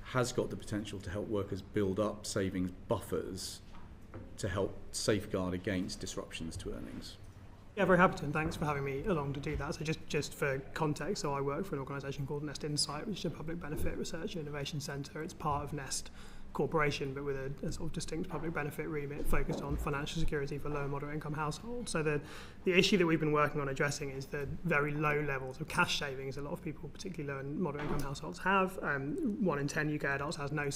has got the potential to help workers build up savings buffers to help safeguard against disruptions to earnings. Yeah, very happy to, and thanks for having me along to do that. So just for context, so I work for an organisation called Nest Insight, which is a public benefit research and innovation centre. It's part of Nest Corporation, but with a sort of distinct public benefit remit focused on financial security for low and moderate income households. So the issue that we've been working on addressing is the very low levels of cash savings a lot of people, particularly low and moderate income households, have. 1 in 10 UK adults has no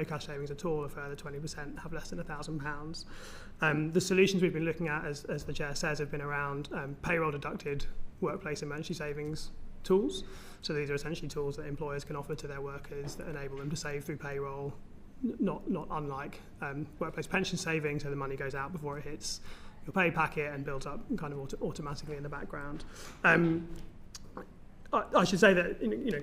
cash savings at all. A further 20% have less than £1,000. The solutions we've been looking at, as the chair says, have been around payroll deducted workplace emergency savings tools. So these are essentially tools that employers can offer to their workers that enable them to save through payroll, not unlike workplace pension savings, so the money goes out before it hits your pay packet and builds up kind of automatically in the background. I should say that, you know,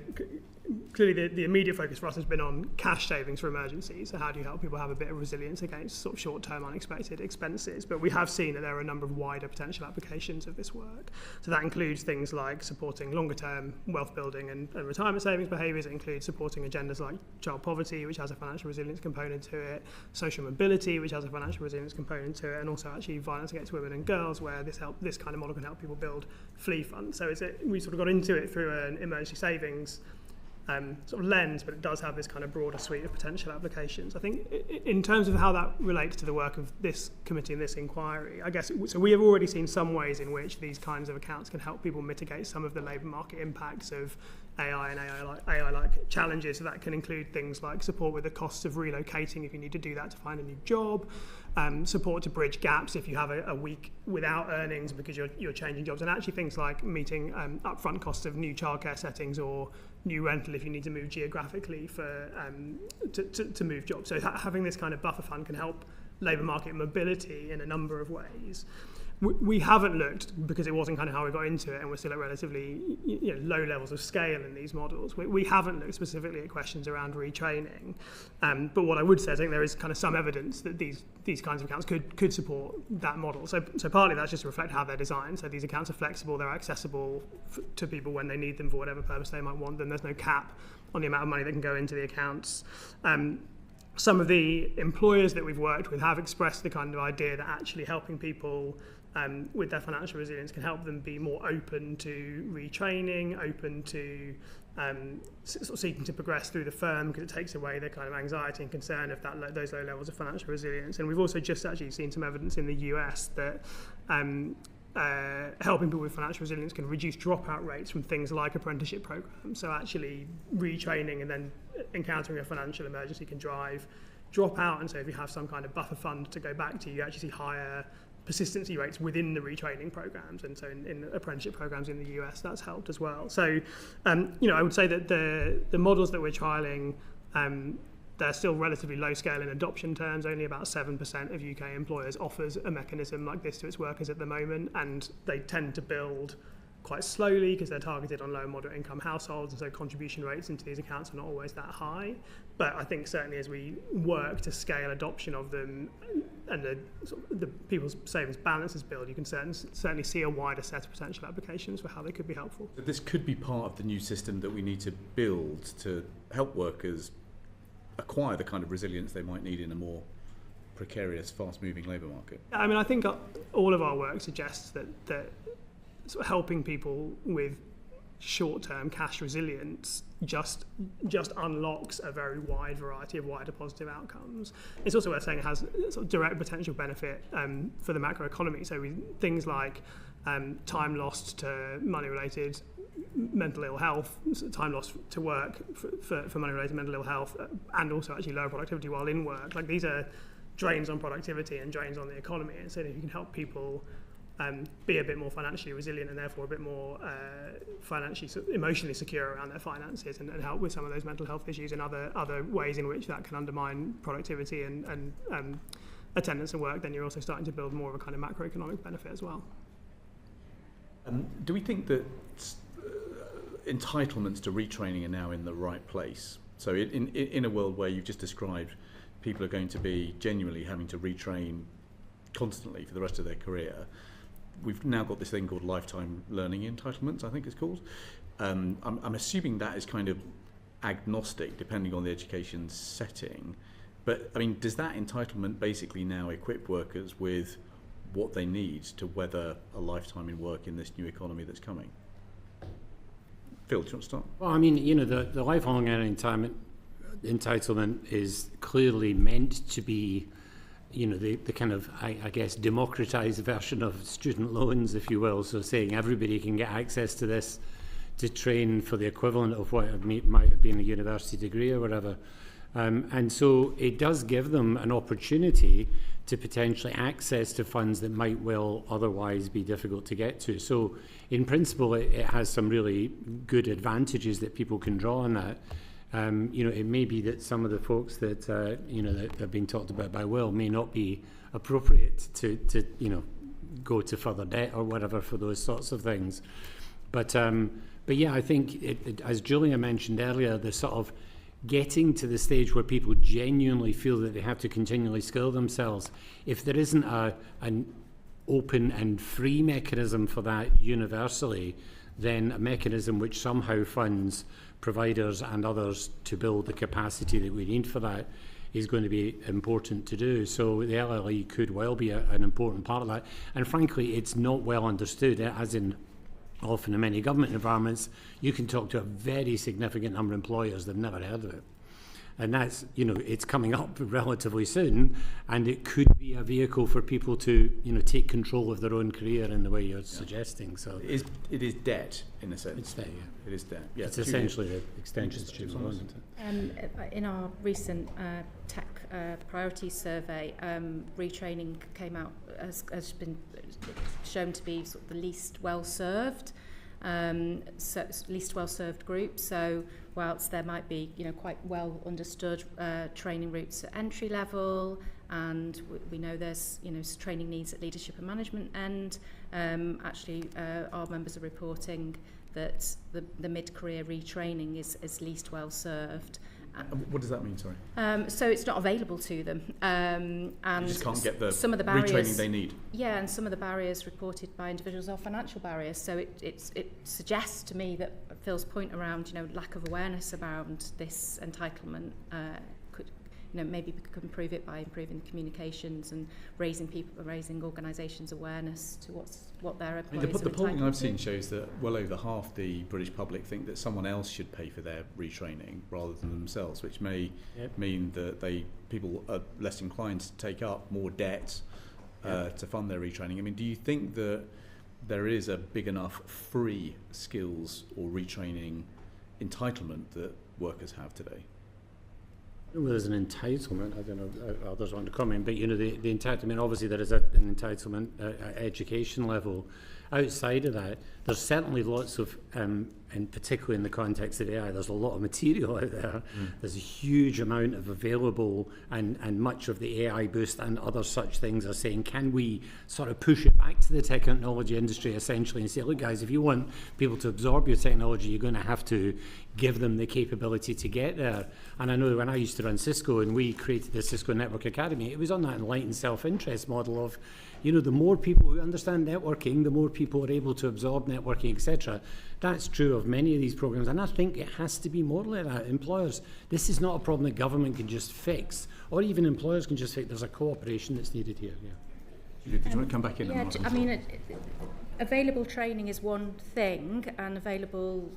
clearly the immediate focus for us has been on cash savings for emergencies. So how do you help people have a bit of resilience against sort of short-term unexpected expenses? But we have seen that there are a number of wider potential applications of this work. So that includes things like supporting longer-term wealth building and retirement savings behaviours. It includes supporting agendas like child poverty, which has a financial resilience component to it, social mobility, which has a financial resilience component to it, and also actually violence against women and girls, where this kind of model can help people build flee funds. So we sort of got into it through an emergency savings sort of lens, but it does have this kind of broader suite of potential applications. I think in terms of how that relates to the work of this committee and this inquiry, I guess, so we have already seen some ways in which these kinds of accounts can help people mitigate some of the labour market impacts of AI and AI-like challenges. So that can include things like support with the costs of relocating if you need to do that to find a new job, support to bridge gaps if you have a week without earnings because you're changing jobs, and actually things like meeting upfront costs of new childcare settings or new rental if you need to move geographically for to move jobs. So having this kind of buffer fund can help labour market mobility in a number of ways. We haven't looked, because it wasn't kind of how we got into it, and we're still at relatively low levels of scale in these models. We haven't looked specifically at questions around retraining. But what I would say is I think there is kind of some evidence that these kinds of accounts could support that model. So partly that's just to reflect how they're designed. So these accounts are flexible, they're accessible to people when they need them for whatever purpose they might want them. There's no cap on the amount of money that can go into the accounts. Some of the employers that we've worked with have expressed the kind of idea that actually helping people with their financial resilience can help them be more open to retraining, open to sort of seeking to progress through the firm, because it takes away the kind of anxiety and concern of those low levels of financial resilience. And we've also just actually seen some evidence in the US that helping people with financial resilience can reduce dropout rates from things like apprenticeship programs. So actually retraining and then encountering a financial emergency can drive dropout. And so if you have some kind of buffer fund to go back to, you actually see higher persistency rates within the retraining programs, and so in apprenticeship programs in the US that's helped as well. So I would say that the models that we're trialing, they're still relatively low scale in adoption terms. Only about 7% of UK employers offers a mechanism like this to its workers at the moment, and they tend to build quite slowly because they're targeted on low and moderate income households, and so contribution rates into these accounts are not always that high. But I think certainly as we work to scale adoption of them and the people's savings balances build, you can certainly see a wider set of potential applications for how they could be helpful. So this could be part of the new system that we need to build to help workers acquire the kind of resilience they might need in a more precarious, fast-moving labour market. I mean, I think all of our work suggests that sort of helping people with short-term cash resilience just unlocks a very wide variety of wider positive outcomes. It's also worth saying it has sort of direct potential benefit for the macroeconomy. So things like time lost to money-related mental ill health, time lost to work for money-related mental ill health, and also actually lower productivity while in work. Like, these are drains on productivity and drains on the economy. And so if you can help people be a bit more financially resilient and therefore a bit more emotionally secure around their finances, and help with some of those mental health issues and other ways in which that can undermine productivity and attendance at work, then you're also starting to build more of a kind of macroeconomic benefit as well. Do we think that entitlements to retraining are now in the right place? So in a world where you've just described people are going to be genuinely having to retrain constantly for the rest of their career, we've now got this thing called lifetime learning entitlements, I think it's called. I'm assuming that is kind of agnostic depending on the education setting. But I mean, does that entitlement basically now equip workers with what they need to weather a lifetime in work in this new economy that's coming? Phil, do you want to start? Well, I mean, you know, the lifelong learning entitlement is clearly meant to be, you know, the kind of, I guess, democratized version of student loans, if you will. So saying everybody can get access to this to train for the equivalent of what it might have been a university degree or whatever. And so it does give them an opportunity to potentially access to funds that might well otherwise be difficult to get to. So in principle, it has some really good advantages that people can draw on that. You know, it may be that some of the folks that, you know, that have been talked about by Will may not be appropriate to you know, go to further debt or whatever for those sorts of things. But yeah, I think, as Julia mentioned earlier, the sort of getting to the stage where people genuinely feel that they have to continually skill themselves, if there isn't an open and free mechanism for that universally, then a mechanism which somehow funds providers and others to build the capacity that we need for that is going to be important to do. So the LLE could well be an important part of that. And frankly, it's not well understood, as in often in many government environments, you can talk to a very significant number of employers that have never heard of it. And that's, you know, it's coming up relatively soon, and it could be a vehicle for people to, you know, take control of their own career in the way you're suggesting. So it is debt in a sense. It's debt, yeah. It is debt. Yeah, it's essentially the extension student loan. In our recent tech priorities survey, retraining came out has been shown to be sort of the least well served. Least well-served group. So whilst there might be, you know, quite well understood training routes at entry level, and we know there's, you know, training needs at leadership and management end, actually our members are reporting that the mid-career retraining is least well-served. What does that mean, sorry? So it's not available to them. And you just can't get the some of the barriers, retraining they need. Yeah, and some of the barriers reported by individuals are financial barriers. So it suggests to me that Phil's point around, you know, lack of awareness around this entitlement could, you know, maybe we could improve it by improving the communications and raising organisations' awareness to what their employees are entitled to. The polling I've seen shows that well over half the British public think that someone else should pay for their retraining rather than themselves, which may mean that people are less inclined to take up more debt to fund their retraining. I mean, do you think that there is a big enough free skills or retraining entitlement that workers have today? Well, there's an entitlement. I don't know if others want to comment, but you know, the entitlement. Obviously, there is an entitlement at education level, outside of that, there's certainly lots of, and particularly in the context of AI, there's a lot of material out there. There's a huge amount of available, and much of the AI boost and other such things are saying, can we sort of push it back to the technology industry essentially and say, look guys, if you want people to absorb your technology, you're going to have to give them the capability to get there. And I know when I used to run Cisco and we created the Cisco Network Academy, it was on that enlightened self-interest model of, the more people who understand networking, the more people are able to absorb networking, etc. That's true of many of these programs, and I think it has to be more like that. Employers, this is not a problem that government can just fix, or even employers can just fix. There's a cooperation that's needed here. Did you want to come back in? Yeah, I mean, available training is one thing, and available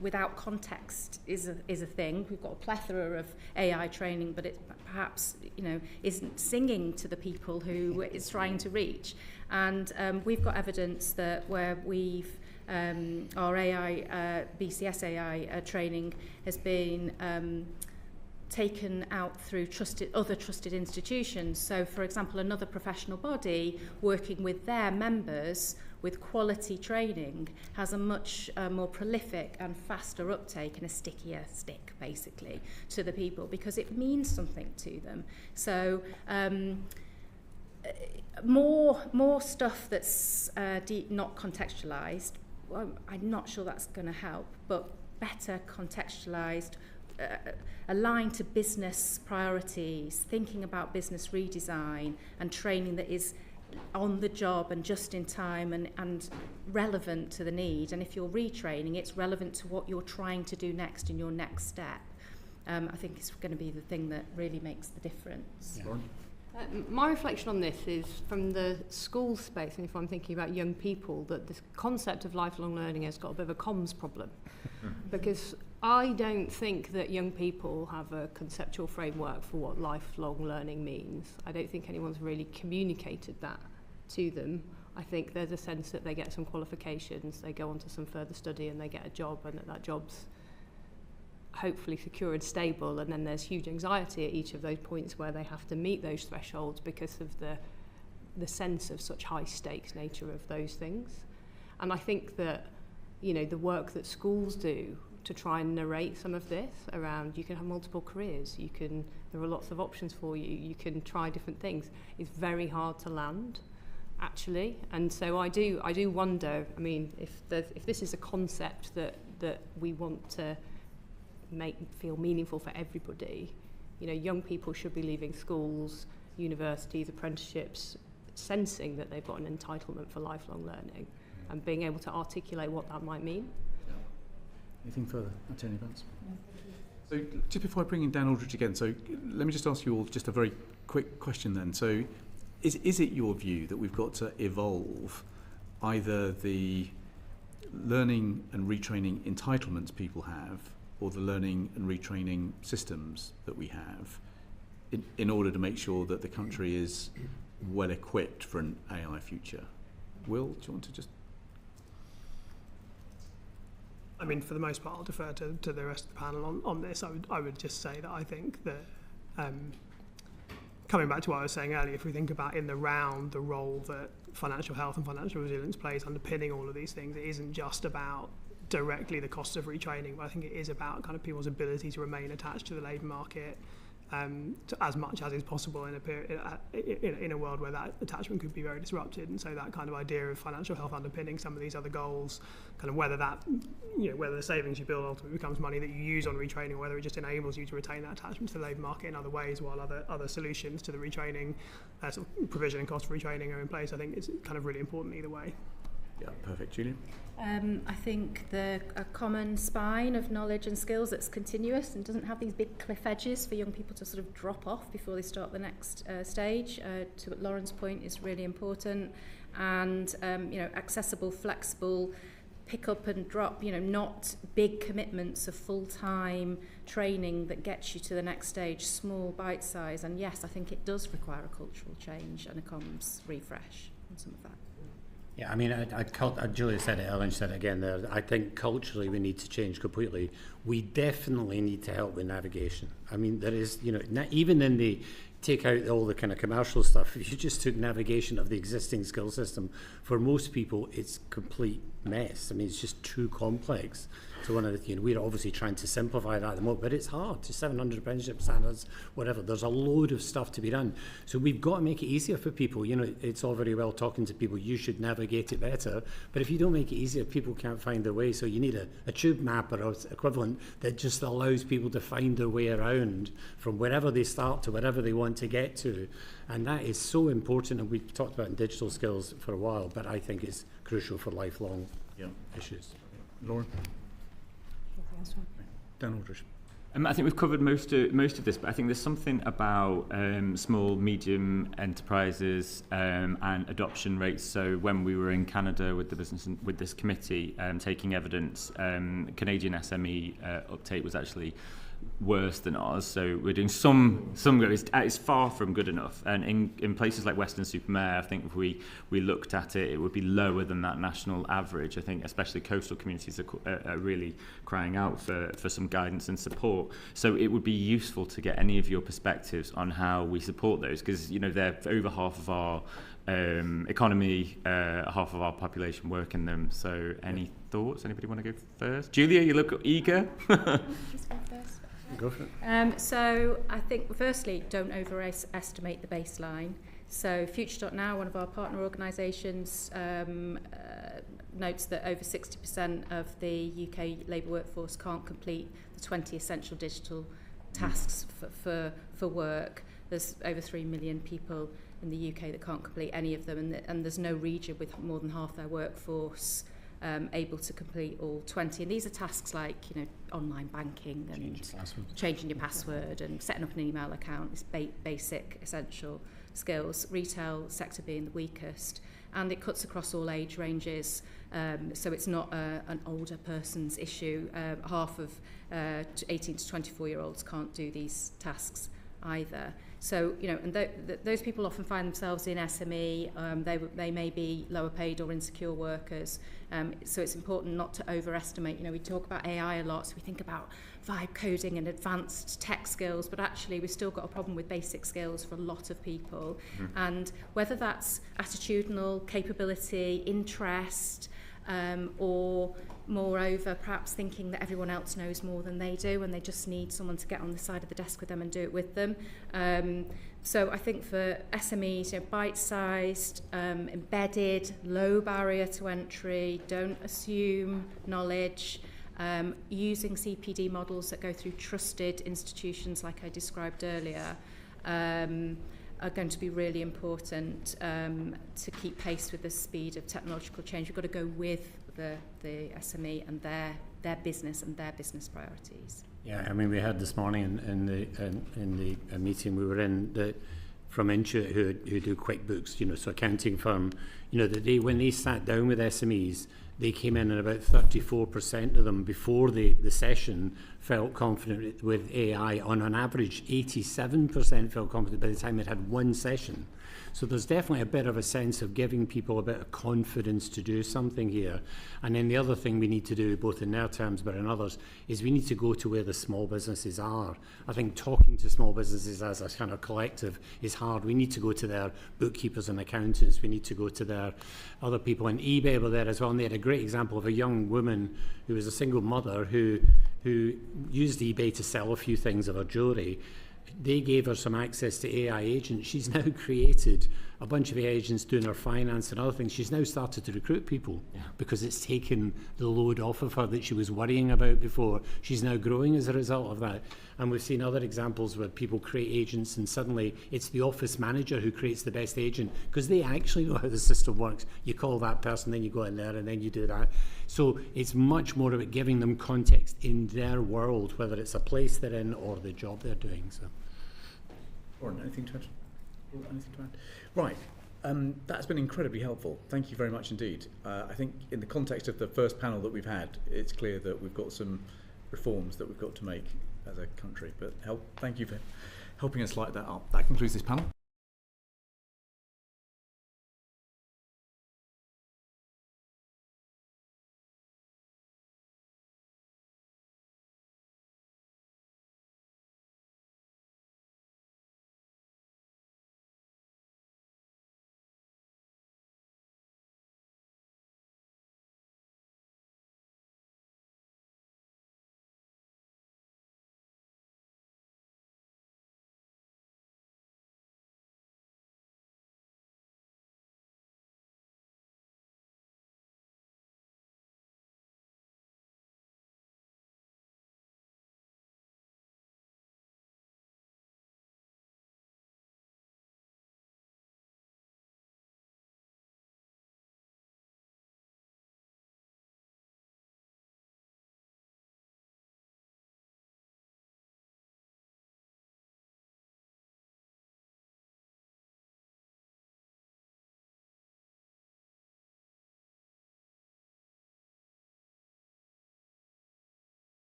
without context is a thing. We've got a plethora of AI training, but it perhaps isn't singing to the people who it's trying to reach. And we've got evidence that where we've our AI BCS AI training has been taken out through other trusted institutions. So, for example, another professional body working with their members with quality training has a much more prolific and faster uptake and a stickier stick, basically, to the people because it means something to them. So more stuff that's not contextualised, well, I'm not sure that's going to help, but better contextualised, aligned to business priorities, thinking about business redesign and training that is on the job and just in time and relevant to the need. And if you're retraining, it's relevant to what you're trying to do next in your next step. I think it's going to be the thing that really makes the difference. Yeah. My reflection on this is from the school space, and if I'm thinking about young people, that this concept of lifelong learning has got a bit of a comms problem. Because I don't think that young people have a conceptual framework for what lifelong learning means. I don't think anyone's really communicated that to them. I think there's a sense that they get some qualifications, they go on to some further study and they get a job, and that job's hopefully secure and stable, and then there's huge anxiety at each of those points where they have to meet those thresholds because of the sense of such high stakes nature of those things. And I think that the work that schools do to try and narrate some of this around, you can have multiple careers, there are lots of options for you, you can try different things, is very hard to land actually. And so I do wonder, I mean, if this is a concept that we want to feel meaningful for everybody, young people should be leaving schools, universities, apprenticeships, sensing that they've got an entitlement for lifelong learning and being able to articulate what that might mean. Anything further? Attorney Vance? So just before I bring in Dan Aldridge again, so let me just ask you all just a very quick question then. So is it your view that we've got to evolve either the learning and retraining entitlements people have or the learning and retraining systems that we have in order to make sure that the country is well equipped for an AI future? Will, do you want to just... I mean, for the most part, I'll defer to the rest of the panel on this. I would just say that I think that, coming back to what I was saying earlier, if we think about in the round the role that financial health and financial resilience plays underpinning all of these things, it isn't just about directly the cost of retraining, but I think it is about kind of people's ability to remain attached to the labour market to as much as is possible in a period, in a world where that attachment could be very disrupted. And so that kind of idea of financial health underpinning some of these other goals, kind of whether that, whether the savings you build ultimately becomes money that you use on retraining, or whether it just enables you to retain that attachment to the labour market in other ways, while other solutions to the retraining, sort of provision and cost for retraining are in place. I think it's kind of really important either way. Yeah, perfect. Julia? I think a common spine of knowledge and skills that's continuous and doesn't have these big cliff edges for young people to sort of drop off before they start the next stage, to Lauren's point, is really important. And, accessible, flexible, pick up and drop, not big commitments of full-time training that gets you to the next stage, small bite size. And yes, I think it does require a cultural change and a comms refresh on some of that. Yeah, I mean, Julia said it, Ellen said it again there. I think culturally we need to change completely. We definitely need to help with navigation. I mean, there is, even in the take out all the kind of commercial stuff. If you just took navigation of the existing skill system, for most people, it's complete mess. I mean, it's just too complex. So one of the, we're obviously trying to simplify that at the moment, but it's hard. Just 700 apprenticeship standards, whatever. There's a load of stuff to be done. So we've got to make it easier for people. It's all very well talking to people, you should navigate it better. But if you don't make it easier, people can't find their way. So you need a tube map or equivalent that just allows people to find their way around from wherever they start to wherever they want to get to. And that is so important. And we've talked about digital skills for a while, but I think it's crucial for lifelong issues. Lauren? Dan Aldridge. I think we've covered most of this, but I think there's something about small, medium enterprises and adoption rates. So when we were in Canada with the business with this committee taking evidence, Canadian SME uptake was actually worse than ours. So we're doing some good. It's far from good enough. And in places like Weston-super-Mare, I think if we looked at it, it would be lower than that national average. I think especially coastal communities are really crying out for some guidance and support. So it would be useful to get any of your perspectives on how we support those, because they're over half of our economy, half of our population work in them. So any thoughts? Anybody want to go first? Julia, you look eager. Go for it. So I think, firstly, don't overestimate the baseline. So Future.now, one of our partner organisations, notes that over 60% of the UK labour workforce can't complete the 20 essential digital tasks for work. There's over 3 million people in the UK that can't complete any of them, and there's no region with more than half their workforce able to complete all 20. And these are tasks like online banking and changing your password and setting up an email account. It's basic essential skills, retail sector being the weakest, and it cuts across all age ranges, so it's not an older person's issue. Half of 18 to 24-year-olds can't do these tasks either. So, and those people often find themselves in SME. They may be lower paid or insecure workers. So it's important not to overestimate. We talk about AI a lot, so we think about vibe coding and advanced tech skills, but actually we've still got a problem with basic skills for a lot of people. And whether that's attitudinal, capability, interest, or moreover perhaps thinking that everyone else knows more than they do and they just need someone to get on the side of the desk with them and do it with them. So I think for SMEs, bite-sized, embedded, low barrier to entry, don't assume knowledge, using CPD models that go through trusted institutions like I described earlier, are going to be really important to keep pace with the speed of technological change. We've got to go with the SME and their business and their business priorities. Yeah, I mean, we heard this morning in the meeting we were in that from Intuit who do QuickBooks, so accounting firm, that when they sat down with SMEs, they came in and about 34% of them before the session felt confident with AI. On an average, 87% felt confident by the time they'd had one session. So there's definitely a bit of a sense of giving people a bit of confidence to do something here. And then the other thing we need to do, both in their terms but in others, is we need to go to where the small businesses are. I think talking to small businesses as a kind of collective is hard. We need to go to their bookkeepers and accountants. We need to go to their other people. And eBay were there as well, and they had a great example of a young woman who was a single mother who used eBay to sell a few things of her jewellery. They gave her some access to AI agents. She's now created a bunch of AI agents doing her finance and other things. She's now started to recruit people because it's taken the load off of her that she was worrying about before. She's now growing as a result of that. And we've seen other examples where people create agents and suddenly it's the office manager who creates the best agent because they actually know how the system works. You call that person, then you go in there and then you do that. So it's much more about giving them context in their world, whether it's a place they're in or the job they're doing. So. Lauren, anything to add? Right. That's been incredibly helpful. Thank you very much indeed. I think in the context of the first panel that we've had, it's clear that we've got some reforms that we've got to make as a country. But thank you for helping us light that up. That concludes this panel.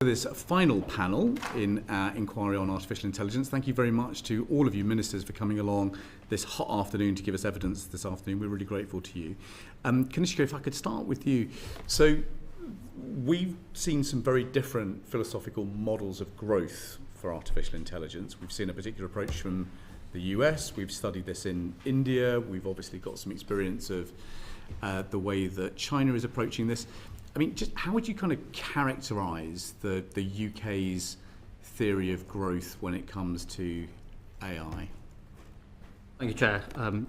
This final panel in our inquiry on artificial intelligence. Thank you very much to all of you ministers for coming along this hot afternoon to give us evidence this afternoon. We're really grateful to you. Kanishka, if I could start with you. So we've seen some very different philosophical models of growth for artificial intelligence. We've seen a particular approach from the US. We've studied this in India. We've obviously got some experience of the way that China is approaching this. I mean, just how would you kind of characterise the UK's theory of growth when it comes to AI? Thank you, Chair. Can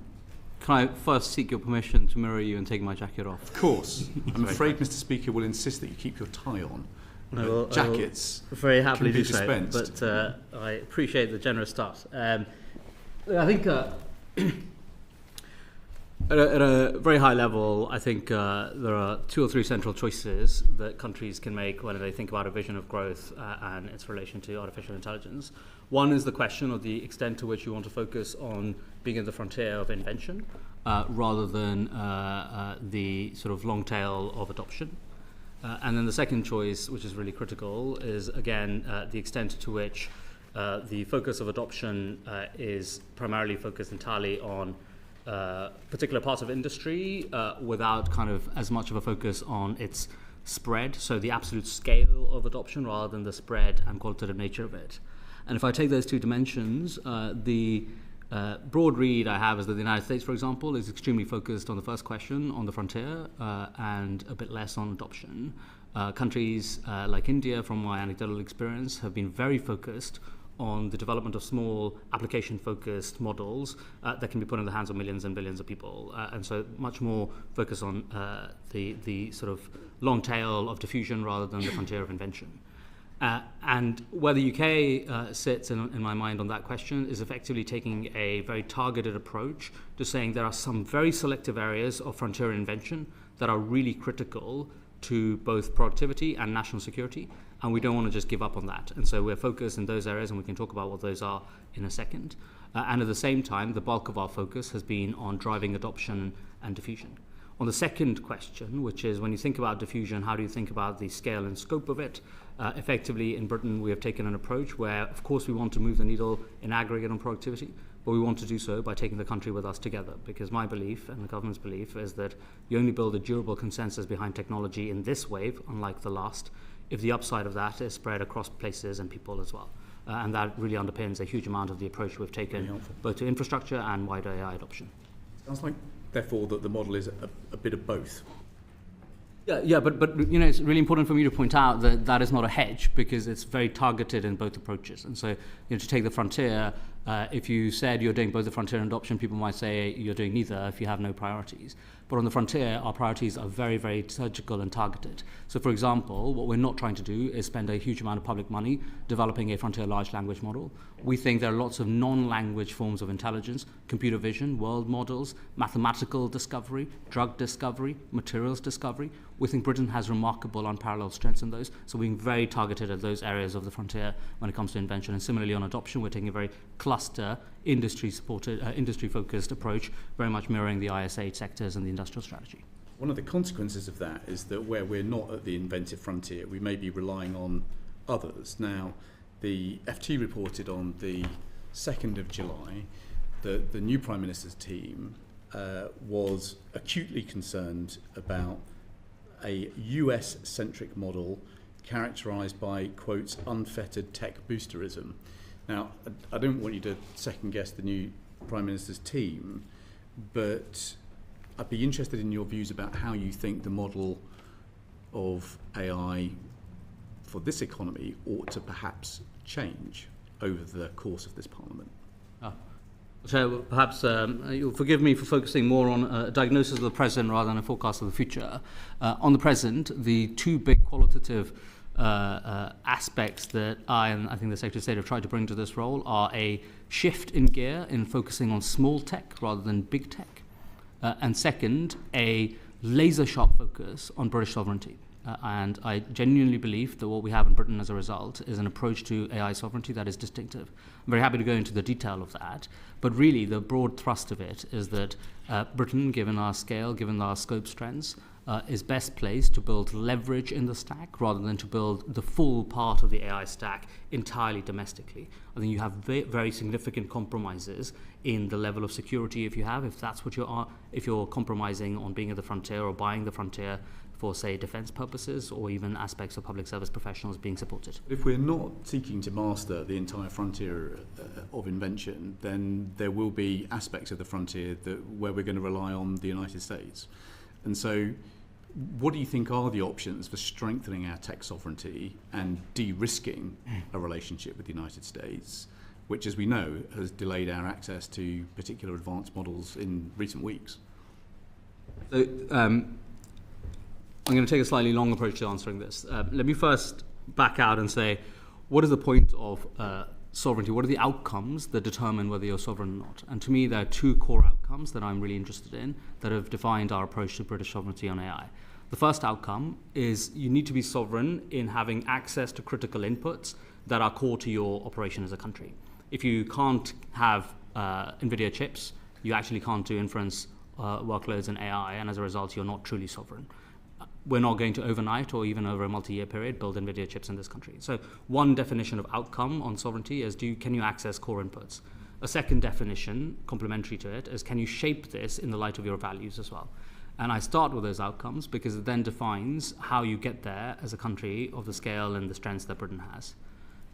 I first seek your permission to mirror you and take my jacket off? Of course. I'm afraid, Mr. Speaker, will insist that you keep your tie on. Jackets I will very happily can be do so, dispensed. but I appreciate the generous start. I think at a very high level, I think there are 2 or 3 central choices that countries can make when they think about a vision of growth and its relation to artificial intelligence. One is the question of the extent to which you want to focus on being at the frontier of invention rather than the sort of long tail of adoption. And then the second choice, which is really critical, is again the extent to which the focus of adoption is primarily focused entirely on particular parts of industry without kind of as much of a focus on its spread, so the absolute scale of adoption rather than the spread and qualitative nature of it. And if I take those 2 dimensions, the broad read I have is that the United States, for example, is extremely focused on the first question, on the frontier, and a bit less on adoption. Countries like India, from my anecdotal experience, have been very focused on the development of small application-focused models that can be put in the hands of millions and billions of people. And so much more focus on the sort of long tail of diffusion rather than the frontier of invention. And where the UK sits in my mind on that question is effectively taking a very targeted approach to saying there are some very selective areas of frontier invention that are really critical to both productivity and national security, and we don't want to just give up on that. And so we're focused in those areas, and we can talk about what those are in a second. And at the same time, the bulk of our focus has been on driving adoption and diffusion. On the second question, which is when you think about diffusion, how do you think about the scale and scope of it? Effectively, in Britain, we have taken an approach where, of course, we want to move the needle in aggregate on productivity, but we want to do so by taking the country with us together, because my belief and the government's belief is that you only build a durable consensus behind technology in this wave, unlike the last, if the upside of that is spread across places and people as well. And that really underpins a huge amount of the approach we've taken both to infrastructure and wider AI adoption. Sounds like, therefore, that the model is a bit of both. Yeah, but you know, it's really important for me to point out that that is not a hedge, because it's very targeted in both approaches. And so, you know, to take the frontier, if you said you're doing both the frontier and adoption, people might say you're doing neither if you have no priorities. But on the frontier, our priorities are very, very surgical and targeted. So, for example, what we're not trying to do is spend a huge amount of public money developing a frontier large language model. We think there are lots of non-language forms of intelligence, computer vision, world models, mathematical discovery, drug discovery, materials discovery. We think Britain has remarkable unparalleled strengths in those, so we're being very targeted at those areas of the frontier when it comes to invention. And similarly on adoption, we're taking a very cluster, industry-supported, industry-focused approach, very much mirroring the IS8 sectors and the industrial strategy. One of the consequences of that is that where we're not at the inventive frontier, we may be relying on others. Now, the FT reported on the 2nd of July that the new Prime Minister's team was acutely concerned about a US-centric model characterised by, quotes, unfettered tech boosterism. Now, I don't want you to second-guess the new Prime Minister's team, but I'd be interested in your views about how you think the model of AI for this economy ought to perhaps change over the course of this Parliament. So perhaps you'll forgive me for focusing more on a diagnosis of the present rather than a forecast of the future. On the present, the 2 big qualitative aspects that I and I think the Secretary of State have tried to bring to this role are a shift in gear in focusing on small tech rather than big tech, and second, a laser-sharp focus on British sovereignty. And I genuinely believe that what we have in Britain as a result is an approach to AI sovereignty that is distinctive. I'm very happy to go into the detail of that, but really the broad thrust of it is that Britain, given our scale, given our scope strengths, is best placed to build leverage in the stack rather than to build the full part of the AI stack entirely domestically. I think you have very significant compromises in the level of security if that's what you are, if you're compromising on being at the frontier or buying the frontier for, say, defense purposes or even aspects of public service professionals being supported. If we're not seeking to master the entire frontier of invention, then there will be aspects of the frontier where we're going to rely on the United States. And so what do you think are the options for strengthening our tech sovereignty and de-risking a relationship with the United States, which, as we know, has delayed our access to particular advanced models in recent weeks? So, I'm going to take a slightly long approach to answering this. Let me first back out and say, what is the point of sovereignty? What are the outcomes that determine whether you're sovereign or not? And to me, there are two core outcomes that I'm really interested in that have defined our approach to British sovereignty on AI. The first outcome is you need to be sovereign in having access to critical inputs that are core to your operation as a country. If you can't have NVIDIA chips, you actually can't do inference workloads in AI, and as a result, you're not truly sovereign. We're not going to overnight or even over a multi-year period build NVIDIA chips in this country. So one definition of outcome on sovereignty is can you access core inputs? A second definition, complementary to it, is can you shape this in the light of your values as well? And I start with those outcomes because it then defines how you get there as a country of the scale and the strengths that Britain has.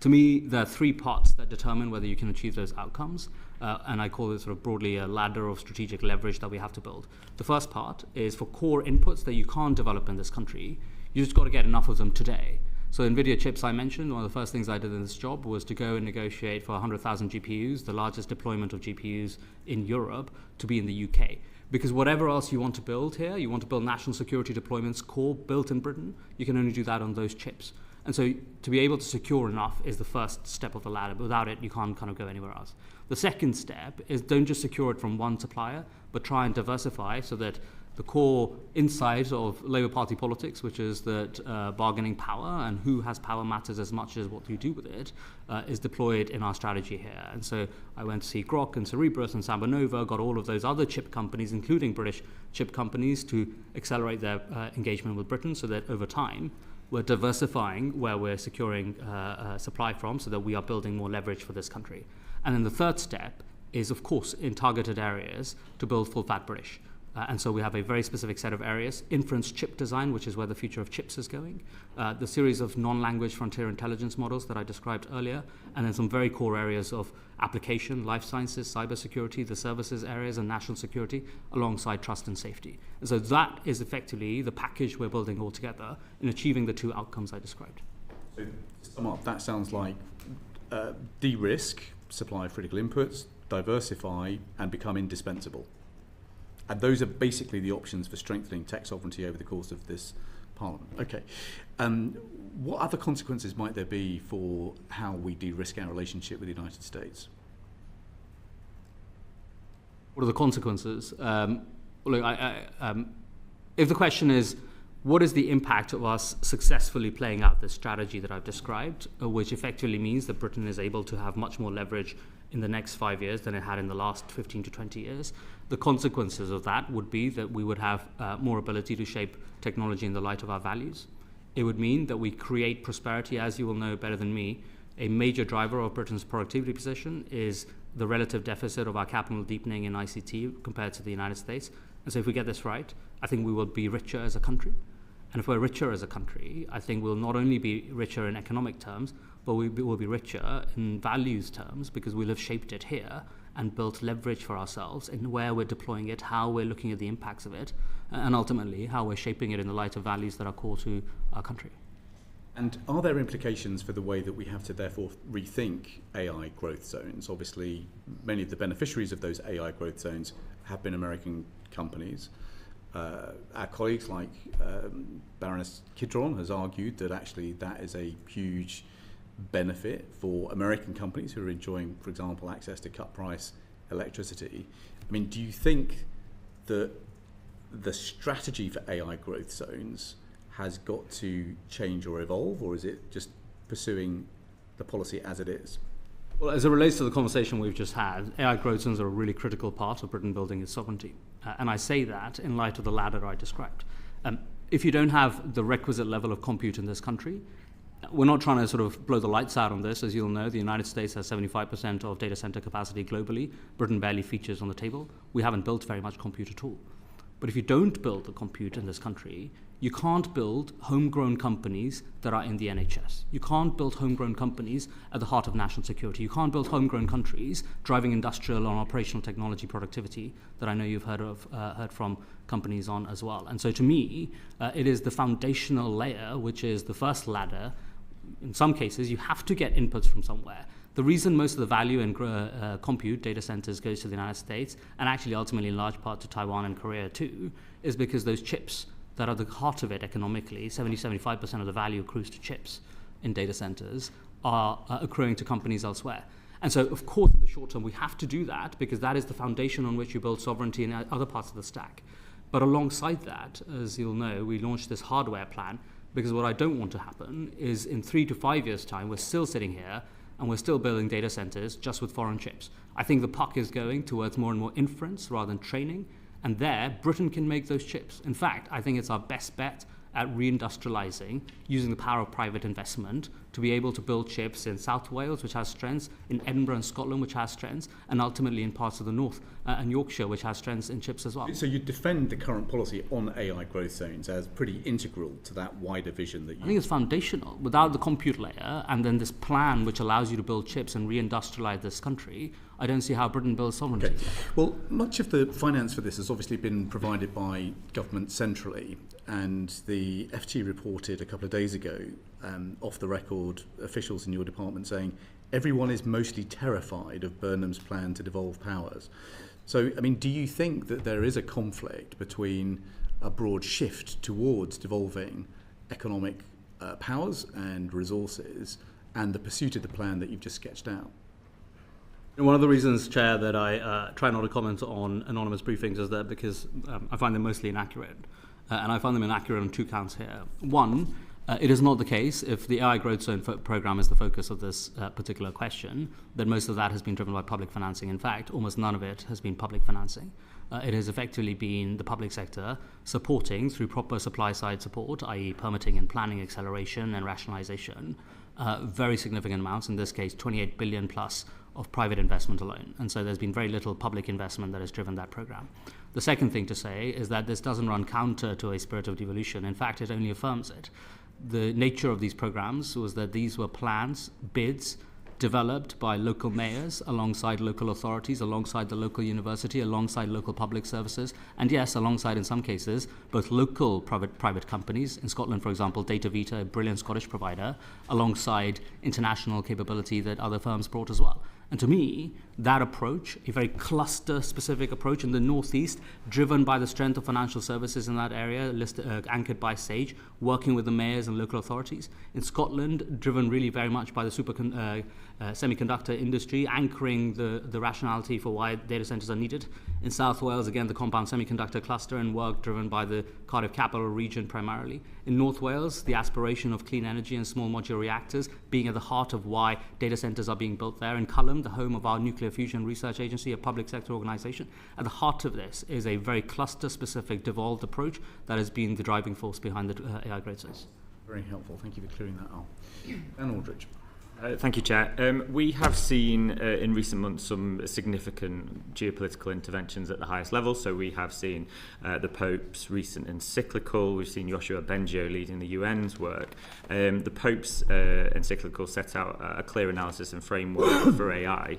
To me, there are three parts that determine whether you can achieve those outcomes, and I call it sort of broadly a ladder of strategic leverage that we have to build. The first part is for core inputs that you can't develop in this country, you just got to get enough of them today. So NVIDIA chips I mentioned, one of the first things I did in this job was to go and negotiate for 100,000 GPUs, the largest deployment of GPUs in Europe, to be in the UK. Because whatever else you want to build here, you want to build national security deployments core built in Britain, you can only do that on those chips. And so to be able to secure enough is the first step of the ladder. Without it, you can't kind of go anywhere else. The second step is don't just secure it from one supplier, but try and diversify so that the core insight of Labour Party politics, which is that bargaining power and who has power matters as much as what you do with it, is deployed in our strategy here. And so I went to see Grok and Cerebrus and Samba Nova, got all of those other chip companies, including British chip companies, to accelerate their engagement with Britain so that over time, we're diversifying where we're securing supply from so that we are building more leverage for this country. And then the third step is, of course, in targeted areas to build full-fat British. And so we have a very specific set of areas. Inference chip design, which is where the future of chips is going. The series of non-language frontier intelligence models that I described earlier. And then some very core areas of application, life sciences, cybersecurity, the services areas, and national security, alongside trust and safety. And so that is effectively the package we're building all together in achieving the two outcomes I described. So to sum up, that sounds like de-risk, supply of critical inputs, diversify, and become indispensable. And those are basically the options for strengthening tech sovereignty over the course of this Parliament. Okay. What other consequences might there be for how we de-risk our relationship with the United States? What are the consequences? Look, if the question is, what is the impact of us successfully playing out this strategy that I've described, which effectively means that Britain is able to have much more leverage in the next 5 years than it had in the last 15 to 20 years. The consequences of that would be that we would have more ability to shape technology in the light of our values. It would mean that we create prosperity. As you will know better than me, a major driver of Britain's productivity position is the relative deficit of our capital deepening in ICT compared to the United States. And so if we get this right, I think we will be richer as a country. And if we're richer as a country, I think we'll not only be richer in economic terms, but we will be richer in values terms because we'll have shaped it here and built leverage for ourselves in where we're deploying it, how we're looking at the impacts of it, and ultimately how we're shaping it in the light of values that are core to our country. And are there implications for the way that we have to therefore rethink AI growth zones? Obviously, many of the beneficiaries of those AI growth zones have been American companies. Our colleagues like Baroness Kidron has argued that actually that is a huge benefit for American companies who are enjoying, for example, access to cut price electricity. I mean, do you think that the strategy for AI growth zones has got to change or evolve, or is it just pursuing the policy as it is? Well, as it relates to the conversation we've just had, AI growth zones are a really critical part of Britain building its sovereignty. And I say that in light of the ladder I described. If you don't have the requisite level of compute in this country, we're not trying to sort of blow the lights out on this. As you'll know, the United States has 75% of data center capacity globally. Britain barely features on the table. We haven't built very much compute at all. But if you don't build the compute in this country, you can't build homegrown companies that are in the NHS. You can't build homegrown companies at the heart of national security. You can't build homegrown countries driving industrial and operational technology productivity that I know you've heard from companies on as well. And so to me, it is the foundational layer, which is the first ladder. In some cases, you have to get inputs from somewhere. The reason most of the value in compute data centers goes to the United States, and actually ultimately in large part to Taiwan and Korea too, is because those chips that are the heart of it economically, 70-75% of the value accrues to chips in data centers, are accruing to companies elsewhere. And so, of course, in the short term, we have to do that because that is the foundation on which you build sovereignty in other parts of the stack. But alongside that, as you'll know, we launched this hardware plan because what I don't want to happen is in 3 to 5 years' time, we're still sitting here and we're still building data centers just with foreign chips. I think the puck is going towards more and more inference rather than training. And there, Britain can make those chips. In fact, I think it's our best bet at reindustrializing, using the power of private investment to be able to build chips in South Wales, which has strengths, in Edinburgh and Scotland, which has strengths, and ultimately in parts of the north and Yorkshire, which has strengths in chips as well. So you defend the current policy on AI growth zones as pretty integral to that wider vision that you... I think it's foundational. Without the compute layer and then this plan which allows you to build chips and reindustrialize this country, I don't see how Britain builds sovereignty. Okay. Well, much of the finance for this has obviously been provided by government centrally, and the FT reported a couple of days ago, off the record, officials in your department saying everyone is mostly terrified of Burnham's plan to devolve powers. So, I mean, do you think that there is a conflict between a broad shift towards devolving economic powers and resources and the pursuit of the plan that you've just sketched out? One of the reasons, Chair, that I try not to comment on anonymous briefings is that because I find them mostly inaccurate. And I find them inaccurate on 2 counts here. One, it is not the case, if the AI Growth Zone program is the focus of this particular question, that most of that has been driven by public financing. In fact, almost none of it has been public financing. It has effectively been the public sector supporting, through proper supply-side support, i.e. permitting and planning acceleration and rationalization, very significant amounts, in this case 28 billion plus of private investment alone. And so there's been very little public investment that has driven that program. The second thing to say is that this doesn't run counter to a spirit of devolution. In fact, it only affirms it. The nature of these programs was that these were plans, bids, developed by local mayors alongside local authorities, alongside the local university, alongside local public services, and yes, alongside in some cases both local private companies. In Scotland, for example, DataVita, a brilliant Scottish provider, alongside international capability that other firms brought as well. And to me, that approach, a very cluster-specific approach in the northeast, driven by the strength of financial services in that area, anchored by SAGE, working with the mayors and local authorities. In Scotland, driven really very much by the semiconductor industry, anchoring the rationality for why data centers are needed. In South Wales, again, the compound semiconductor cluster and work driven by the Cardiff Capital region primarily. In North Wales, the aspiration of clean energy and small modular reactors being at the heart of why data centers are being built there. In Culham, the home of our Nuclear Fusion Research Agency, a public sector organization. At the heart of this is a very cluster-specific, devolved approach that has been the driving force behind the AI growth zones. Very helpful. Thank you for clearing that up. Dan Aldrich. Thank you, Chair. We have seen in recent months some significant geopolitical interventions at the highest level. So we have seen the Pope's recent encyclical. We've seen Yoshua Bengio leading the UN's work. The Pope's encyclical set out a clear analysis and framework for AI,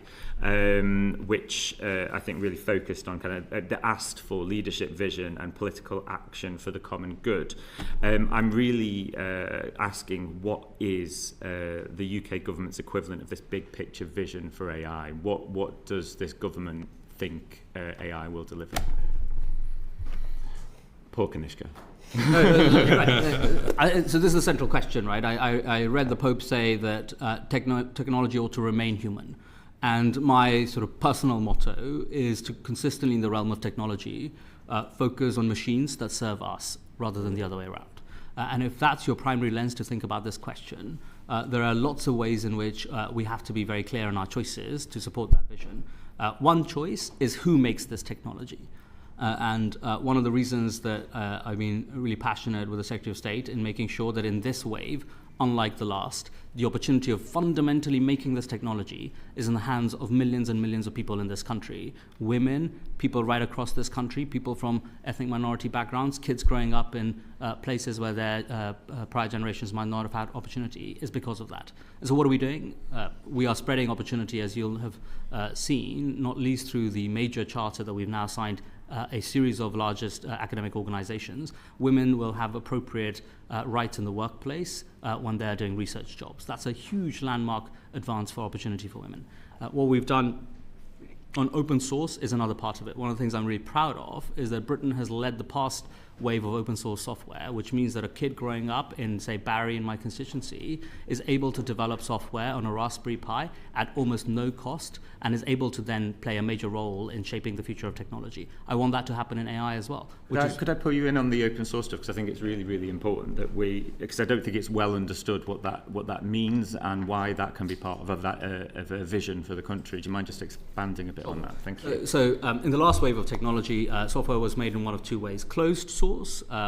which I think really focused on kind of the asked for leadership, vision and political action for the common good. I'm really asking, what is the UK government's equivalent of this big picture vision for AI? What does this government think AI will deliver? Paul Kanishka. So this is the central question, right? I read the Pope say that technology ought to remain human. And my sort of personal motto is to consistently, in the realm of technology, focus on machines that serve us rather than the other way around. And if that's your primary lens to think about this question, there are lots of ways in which we have to be very clear in our choices to support that vision. One choice is who makes this technology. And one of the reasons that I've been really passionate with the Secretary of State in making sure that in this wave, unlike the last, the opportunity of fundamentally making this technology is in the hands of millions and millions of people in this country. Women, people right across this country, people from ethnic minority backgrounds, kids growing up in places where their prior generations might not have had opportunity, is because of that. And so what are we doing? We are spreading opportunity, as you'll have seen, not least through the major charter that we've now signed a series of largest academic organizations. Women will have appropriate rights in the workplace when they're doing research jobs. That's a huge landmark advance for opportunity for women. What we've done on open source is another part of it. One of the things I'm really proud of is that Britain has led the past wave of open source software, which means that a kid growing up in, say, Barry in my constituency is able to develop software on a Raspberry Pi at almost no cost and is able to then play a major role in shaping the future of technology. I want that to happen in AI as well. Could I pull you in on the open source stuff? Because I think it's really, really important that because I don't think it's well understood what that means and why that can be part of a vision for the country. Do you mind just expanding a bit on that? Thank you. So in the last wave of technology, software was made in one of two ways. Closed source,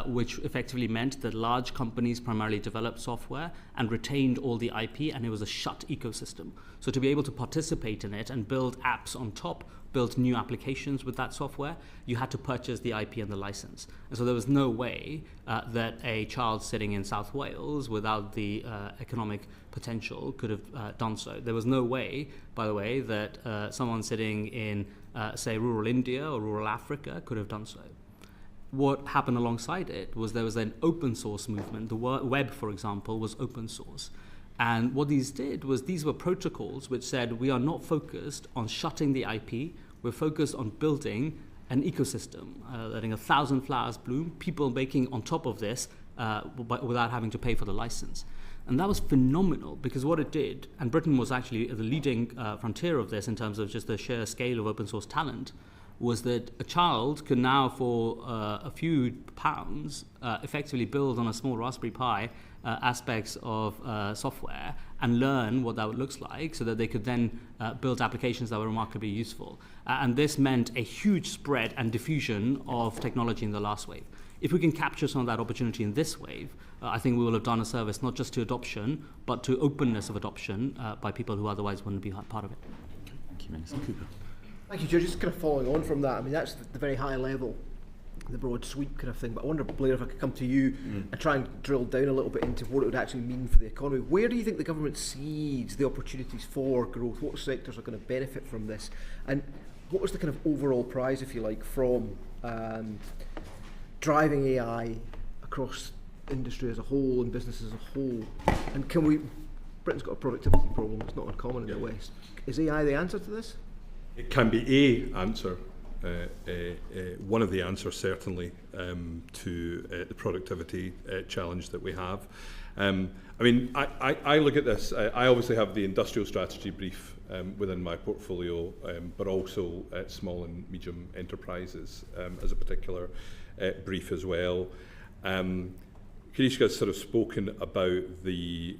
which effectively meant that large companies primarily developed software and retained all the IP, and it was a shut ecosystem. So to be able to participate in it and build apps on top, build new applications with that software, you had to purchase the IP and the license. And so there was no way that a child sitting in South Wales without the economic potential could have done so. There was no way, by the way, that someone sitting in, say, rural India or rural Africa could have done so. What happened alongside it was there was an open source movement. The web, for example, was open source. And what these did was these were protocols which said we are not focused on shutting the IP, we're focused on building an ecosystem, letting 1,000 flowers bloom, people making on top of this without having to pay for the license. And that was phenomenal because what it did, and Britain was actually the leading frontier of this in terms of just the sheer scale of open source talent, was that a child could now, for a few pounds, effectively build on a small Raspberry Pi aspects of software and learn what that looks like so that they could then build applications that were remarkably useful. And this meant a huge spread and diffusion of technology in the last wave. If we can capture some of that opportunity in this wave, I think we will have done a service not just to adoption, but to openness of adoption by people who otherwise wouldn't be part of it. Thank you, Minister Cooper. Thank you, Joe. Just kind of following on from that, I mean, that's the very high level, the broad sweep kind of thing, but I wonder, Blair, if I could come to you and try and drill down a little bit into what it would actually mean for the economy. Where do you think the government sees the opportunities for growth? What sectors are going to benefit from this? And what was the kind of overall prize, if you like, from driving AI across industry as a whole and business as a whole? And Britain's got a productivity problem, it's not uncommon in the West. Is AI the answer to this? It can be a answer, one of the answers certainly to the productivity challenge that we have. I mean, I look at this, I obviously have the industrial strategy brief within my portfolio, but also small and medium enterprises as a particular brief as well. Kanishka's sort of spoken about the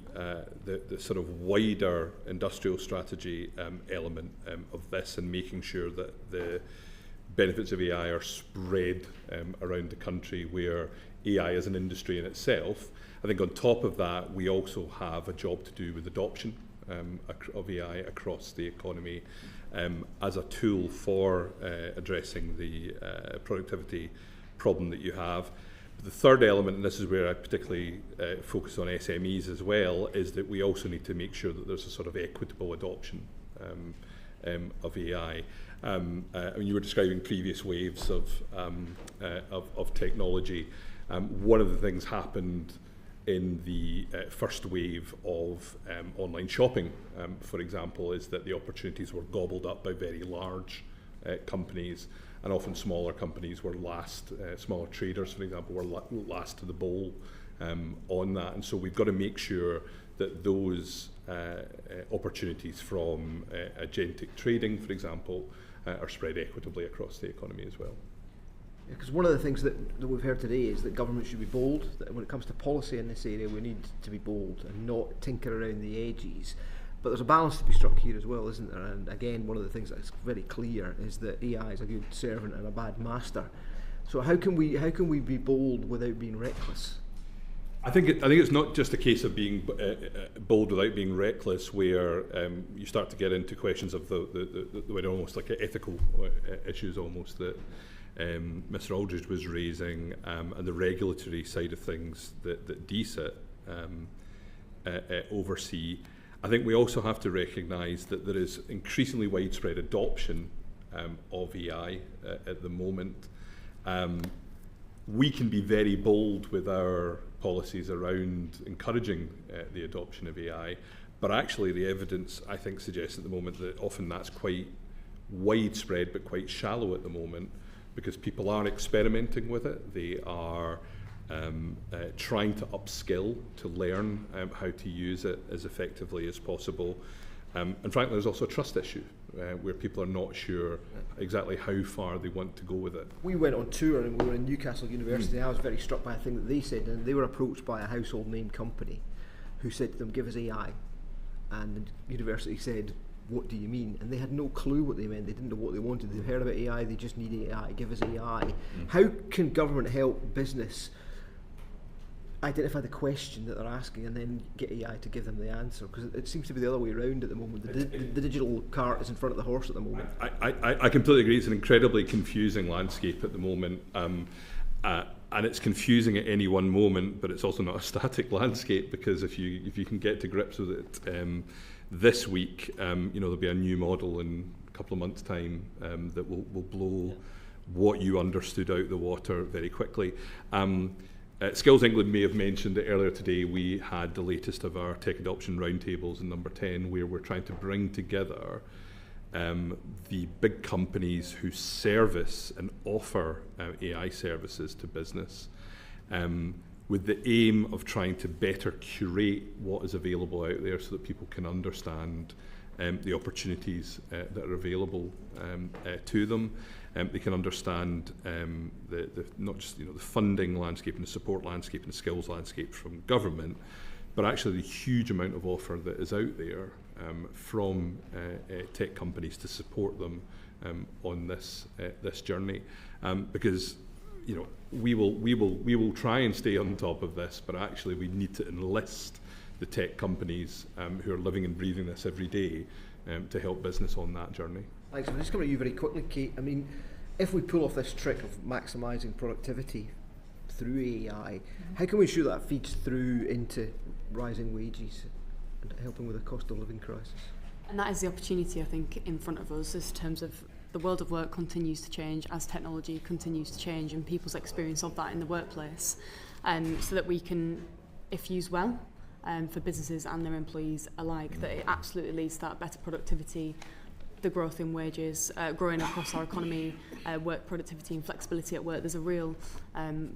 sort of wider industrial strategy element of this and making sure that the benefits of AI are spread around the country where AI is an industry in itself. I think on top of that, we also have a job to do with adoption of AI across the economy as a tool for addressing the productivity problem that you have. The third element, and this is where I particularly focus on SMEs as well, is that we also need to make sure that there's a sort of equitable adoption of AI. I mean, you were describing previous waves of technology. One of the things happened in the first wave of online shopping, for example, is that the opportunities were gobbled up by very large companies, and often smaller companies were last, smaller traders, for example, were last to the bowl on that. And so we've got to make sure that those opportunities from agentic trading, for example, are spread equitably across the economy as well. Because one of the things that we've heard today is that government should be bold, that when it comes to policy in this area we need to be bold and not tinker around the edges. But there's a balance to be struck here as well, isn't there? And again, one of the things that's very clear is that AI is a good servant and a bad master. So how can we be bold without being reckless? I think it's not just a case of being bold without being reckless, where you start to get into questions of the almost like ethical issues almost that Mr. Aldridge was raising, and the regulatory side of things that DCIT oversee. I think we also have to recognise that there is increasingly widespread adoption of AI at the moment. We can be very bold with our policies around encouraging the adoption of AI, but actually the evidence, I think, suggests at the moment that often that's quite widespread but quite shallow at the moment, because people are experimenting with it. They are trying to upskill to learn how to use it as effectively as possible. And frankly, there's also a trust issue where people are not sure exactly how far they want to go with it. We went on tour and we were in Newcastle University. I was very struck by a thing that they said, and they were approached by a household name company who said to them, give us AI. And the university said, what do you mean? And they had no clue what they meant. They didn't know what they wanted. They heard about AI, they just need AI, give us AI. How can government help business identify the question that they're asking and then get AI to give them the answer? Because it seems to be the other way around at the moment. The digital cart is in front of the horse at the moment. I completely agree. It's an incredibly confusing landscape at the moment. And it's confusing at any one moment, but it's also not a static landscape, because if you can get to grips with it this week, there'll be a new model in a couple of months' time that will blow what you understood out the water very quickly. Skills England may have mentioned that earlier today we had the latest of our tech adoption roundtables in number 10, where we're trying to bring together the big companies who service and offer AI services to business, with the aim of trying to better curate what is available out there so that people can understand the opportunities that are available to them. They can understand not just the funding landscape and the support landscape and the skills landscape from government, but actually the huge amount of offer that is out there from tech companies to support them on this journey, because we will try and stay on top of this, but actually we need to enlist the tech companies who are living and breathing this every day to help business on that journey. Thanks. I'm just coming to you very quickly, Kate. I mean, if we pull off this trick of maximising productivity through AI, how can we ensure that feeds through into rising wages and helping with the cost of living crisis? And that is the opportunity, I think, in front of us, in terms of the world of work continues to change as technology continues to change and people's experience of that in the workplace, so that we can, if used well, for businesses and their employees alike, that it absolutely leads to that better productivity, the growth in wages, growing across our economy, work productivity and flexibility at work. There's a real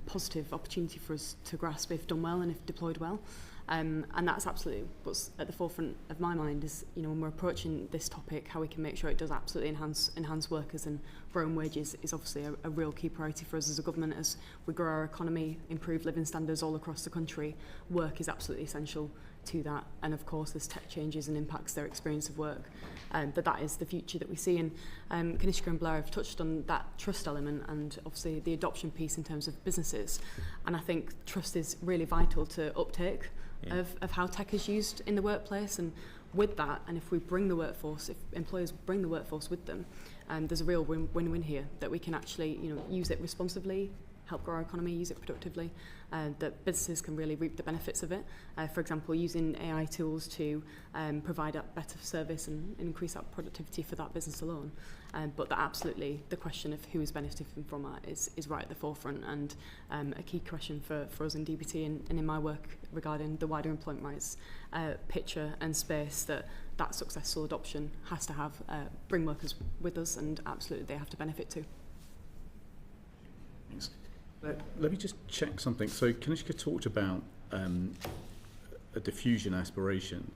positive opportunity for us to grasp if done well and if deployed well. And that's absolutely what's at the forefront of my mind is, when we're approaching this topic, how we can make sure it does absolutely enhance workers, and growing wages is obviously a real key priority for us as a government as we grow our economy, improve living standards all across the country. Work is absolutely essential to that, and of course there's tech changes and impacts their experience of work, but that is the future that we see. And Kanishka and Blair have touched on that trust element and obviously the adoption piece in terms of businesses, and I think trust is really vital to uptake of how tech is used in the workplace. And with that, and if we bring the workforce, if employers bring the workforce with them, there's a real win-win here, that we can actually use it responsibly, help grow our economy, use it productively, that businesses can really reap the benefits of it. For example, using AI tools to provide a better service and increase that productivity for that business alone. But that absolutely, the question of who is benefiting from that is right at the forefront, and a key question for us in DBT and in my work regarding the wider employment rights picture and space, that successful adoption has to have bring workers with us, and absolutely they have to benefit too. Thanks. Let me just check something. So Kanishka talked about a diffusion aspiration.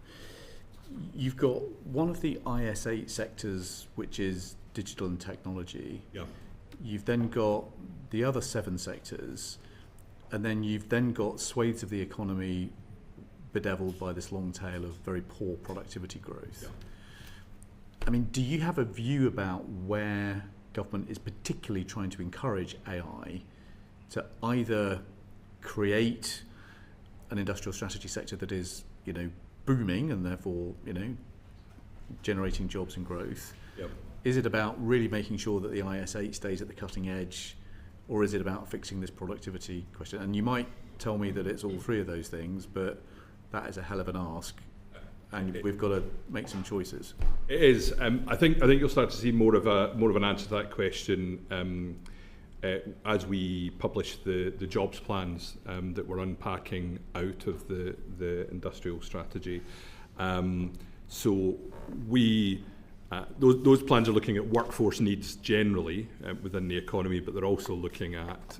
You've got one of the IS8 sectors, which is digital and technology. Yeah. You've then got the other 7 sectors, and then you've then got swathes of the economy bedeviled by this long tail of very poor productivity growth. Yeah. I mean, do you have a view about where government is particularly trying to encourage AI to either create an industrial strategy sector that is, booming and therefore, generating jobs and growth? Yep. Is it about really making sure that the IS8 stays at the cutting edge, or is it about fixing this productivity question? And you might tell me that it's all three of those things, but that is a hell of an ask, and we've got to make some choices. It is. I think you'll start to see more of an answer to that question as we publish the jobs plans that we're unpacking out of the industrial strategy. So we. Those plans are looking at workforce needs generally within the economy, but they're also looking at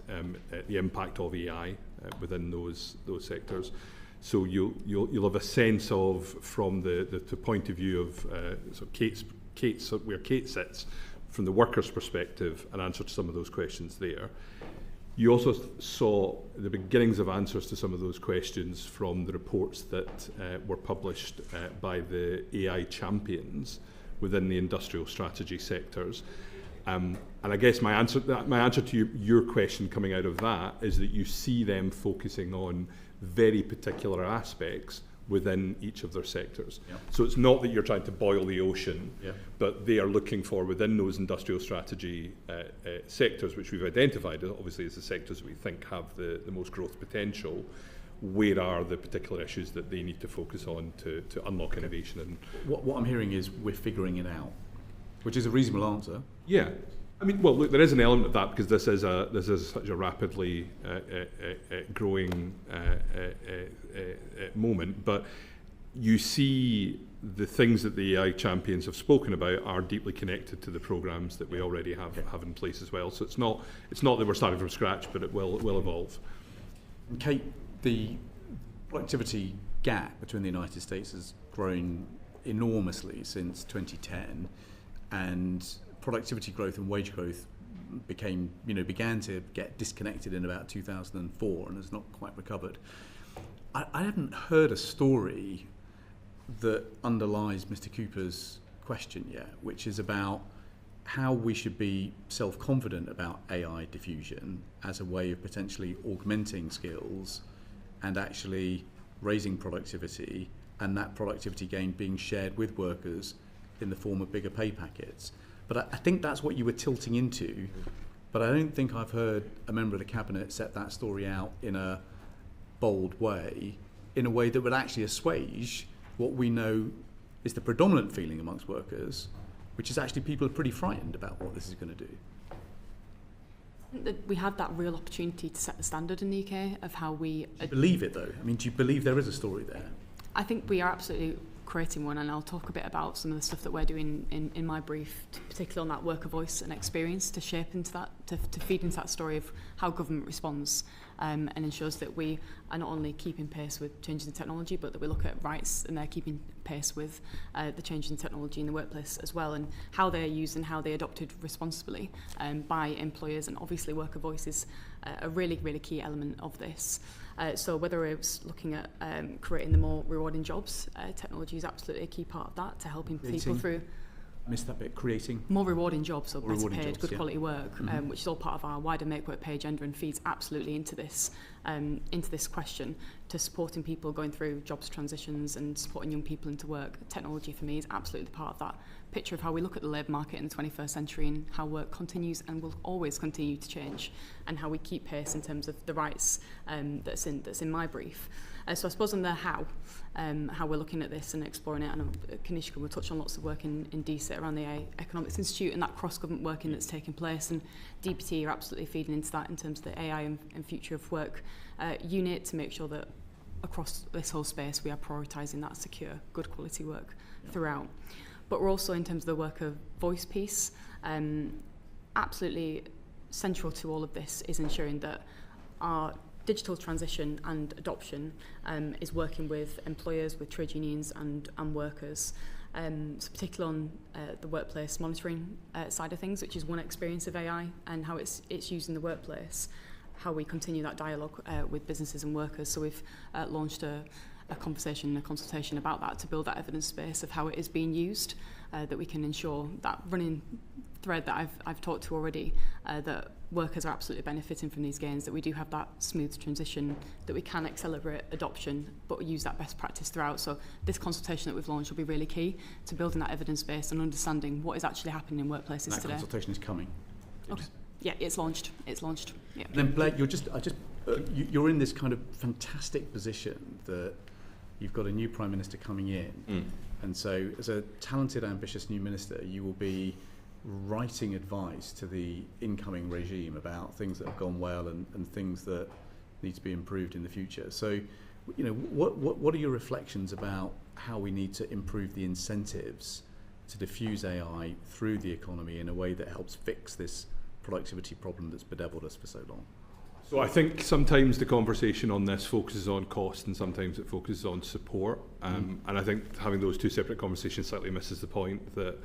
the impact of AI within those sectors. So you'll have a sense of, from the point of view of where Kate sits, from the workers' perspective, an answer to some of those questions there. You also saw the beginnings of answers to some of those questions from the reports that were published by the AI champions within the industrial strategy sectors. And I guess my answer to your question coming out of that is that you see them focusing on very particular aspects within each of their sectors. Yeah. So it's not that you're trying to boil the ocean, yeah, but they are looking for, within those industrial strategy sectors, which we've identified obviously as the sectors that we think have the most growth potential, where are the particular issues that they need to focus on to unlock innovation? And what I'm hearing is we're figuring it out, which is a reasonable answer. Yeah, I mean, well, look, there is an element of that because this is such a rapidly growing moment. But you see, the things that the AI champions have spoken about are deeply connected to the programs that we already have in place as well. So it's not that we're starting from scratch, but it will evolve. And Kate, the productivity gap between the United States has grown enormously since 2010, and productivity growth and wage growth began to get disconnected in about 2004 and has not quite recovered. I haven't heard a story that underlies Mr. Cooper's question yet, which is about how we should be self-confident about AI diffusion as a way of potentially augmenting skills and actually raising productivity, and that productivity gain being shared with workers in the form of bigger pay packets. But I think that's what you were tilting into, but I don't think I've heard a member of the Cabinet set that story out in a bold way, in a way that would actually assuage what we know is the predominant feeling amongst workers, which is actually people are pretty frightened about what this is going to do. We have that real opportunity to set the standard in the UK of how we... Do you believe it, though? I mean, do you believe there is a story there? I think we are absolutely creating one, and I'll talk a bit about some of the stuff that we're doing in my brief, particularly on that worker voice and experience, to shape into that, to feed into that story of how government responds and ensures that we are not only keeping pace with changes in technology, but that we look at rights and they're keeping pace with the change in technology in the workplace as well, and how they're used and how they're adopted responsibly by employers. And obviously worker voice is a really, really key element of this. So whether it's looking at creating the more rewarding jobs, technology is absolutely a key part of that, to helping people through... Missed that bit, creating more rewarding jobs, or better paid, good yeah. quality work, which is all part of our wider Make Work Pay agenda and feeds absolutely into this question, to supporting people going through jobs transitions and supporting young people into work. Technology for me is absolutely part of that picture of how we look at the labour market in the 21st century, and how work continues and will always continue to change, and how we keep pace in terms of the rights that's in my brief. So I suppose on the how we're looking at this and exploring it, and Kanishka will touch on lots of work in DSIT around the Economics Institute and that cross-government working that's taking place, and DPT are absolutely feeding into that in terms of the AI and future of work unit, to make sure that across this whole space we are prioritising that secure, good quality work throughout. But we're also, in terms of the worker voice piece, absolutely central to all of this is ensuring that our digital transition and adoption is working with employers, with trade unions and workers, so particularly on the workplace monitoring side of things, which is one experience of AI and how it's used in the workplace, how we continue that dialogue with businesses and workers. So we've launched a a conversation, a consultation about that to build that evidence base of how it is being used, that we can ensure that running thread that I've talked to already, that workers are absolutely benefiting from these gains, that we do have that smooth transition, that we can accelerate adoption, but use that best practice throughout. So this consultation that we've launched will be really key to building that evidence base and understanding what is actually happening in workplaces that today. That consultation is coming. Okay. Yeah, it's launched. It's launched. Yeah. Then Blair, you're in this kind of fantastic position that you've got a new Prime Minister coming in, and so as a talented, ambitious new minister, you will be writing advice to the incoming regime about things that have gone well and things that need to be improved in the future. So, you know, what are your reflections about how we need to improve the incentives to diffuse AI through the economy in a way that helps fix this productivity problem that's bedeviled us for so long? So I think sometimes the conversation on this focuses on cost and sometimes it focuses on support. And I think having those two separate conversations slightly misses the point that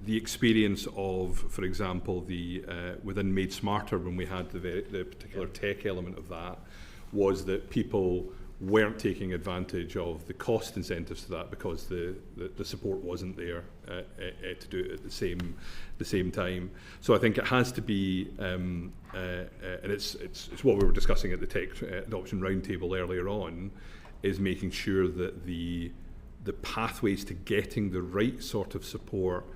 the experience of, for example, the within Made Smarter, when we had the particular tech element of that, was that people weren't taking advantage of the cost incentives to that because the support wasn't there to do it at the same time. So I think it has to be, and it's what we were discussing at the Tech Adoption Roundtable earlier on, is making sure that the pathways to getting the right sort of support,